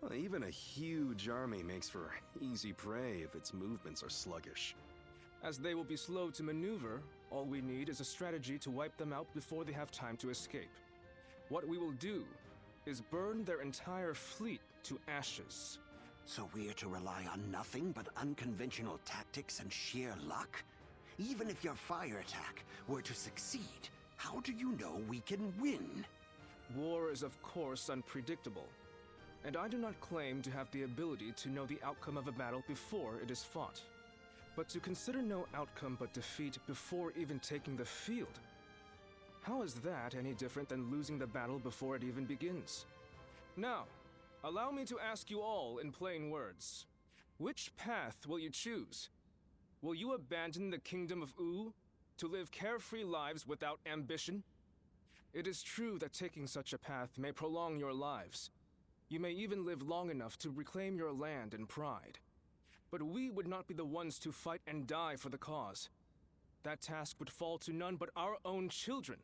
Well, even a huge army makes for easy prey if its movements are sluggish. As they will be slow to maneuver, all we need is a strategy to wipe them out before they have time to escape. What we will do is burn their entire fleet to ashes. So we're to rely on nothing but unconventional tactics and sheer luck? Even if your fire attack were to succeed, how do you know we can win? War is of course unpredictable, and I do not claim to have the ability to know the outcome of a battle before it is fought. But to consider no outcome but defeat before even taking the field, how is that any different than losing the battle before it even begins? Now, allow me to ask you all in plain words. Which path will you choose? Will you abandon the kingdom of Wu to live carefree lives without ambition? It is true that taking such a path may prolong your lives. You may even live long enough to reclaim your land and pride. But we would not be the ones to fight and die for the cause. That task would fall to none but our own children.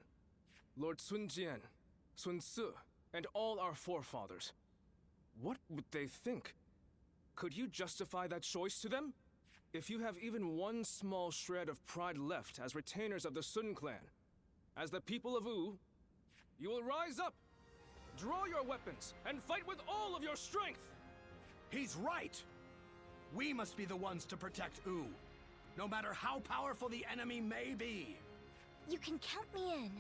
Lord Sun Jian, Sun Tzu, and all our forefathers. What would they think? Could you justify that choice to them? If you have even one small shred of pride left as retainers of the Sun clan, as the people of Wu, you will rise up, draw your weapons, and fight with all of your strength! He's right! We must be the ones to protect Wu, no matter how powerful the enemy may be. You can count me in.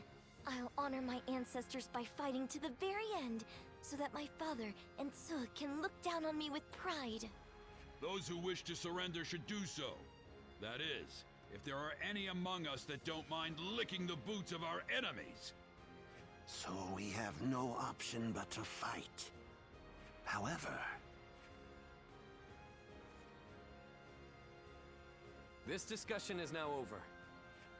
I'll honor my ancestors by fighting to the very end, so that my father and Tzu can look down on me with pride. Those who wish to surrender should do so. That is, if there are any among us that don't mind licking the boots of our enemies. So we have no option but to fight. However... This discussion is now over.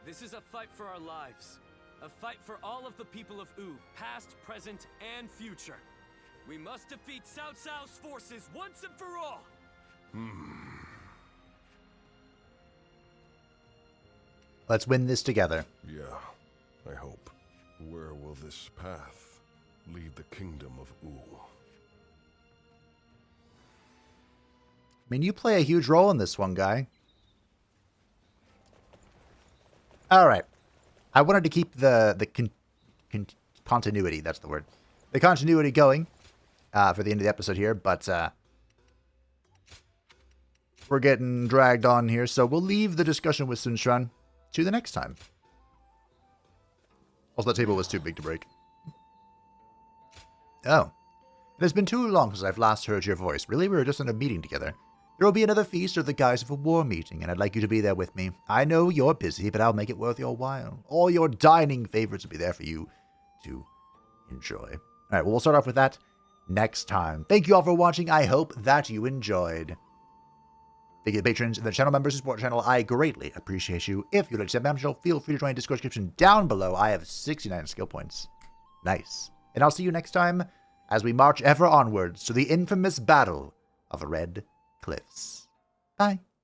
This is a fight for our lives. A fight for all of the people of Wu, past, present, and future. We must defeat Cao Cao's forces once and for all! Let's win this together. Yeah, I hope. Where will this path lead the kingdom of Wu? I mean, you play a huge role in this one, guy. Alright. I wanted to keep the continuity, that's the word. The continuity going for the end of the episode here, but we're getting dragged on here, so we'll leave the discussion with Sun Quan to the next time. Also, that table was too big to break. Oh. It has been too long since I've last heard your voice. Really? We were just in a meeting together. There will be another feast under the guise of a war meeting, and I'd like you to be there with me. I know you're busy, but I'll make it worth your while. All your dining favorites will be there for you to enjoy. Alright, well, we'll start off with that next time. Thank you all for watching. I hope that you enjoyed. Thank you to the patrons and the channel members who support the channel. I greatly appreciate you. If you'd like to membership channel, feel free to join the Discord description down below. I have 69 skill points. Nice. And I'll see you next time as we march ever onwards to the infamous Battle of Red Cliffs. Bye.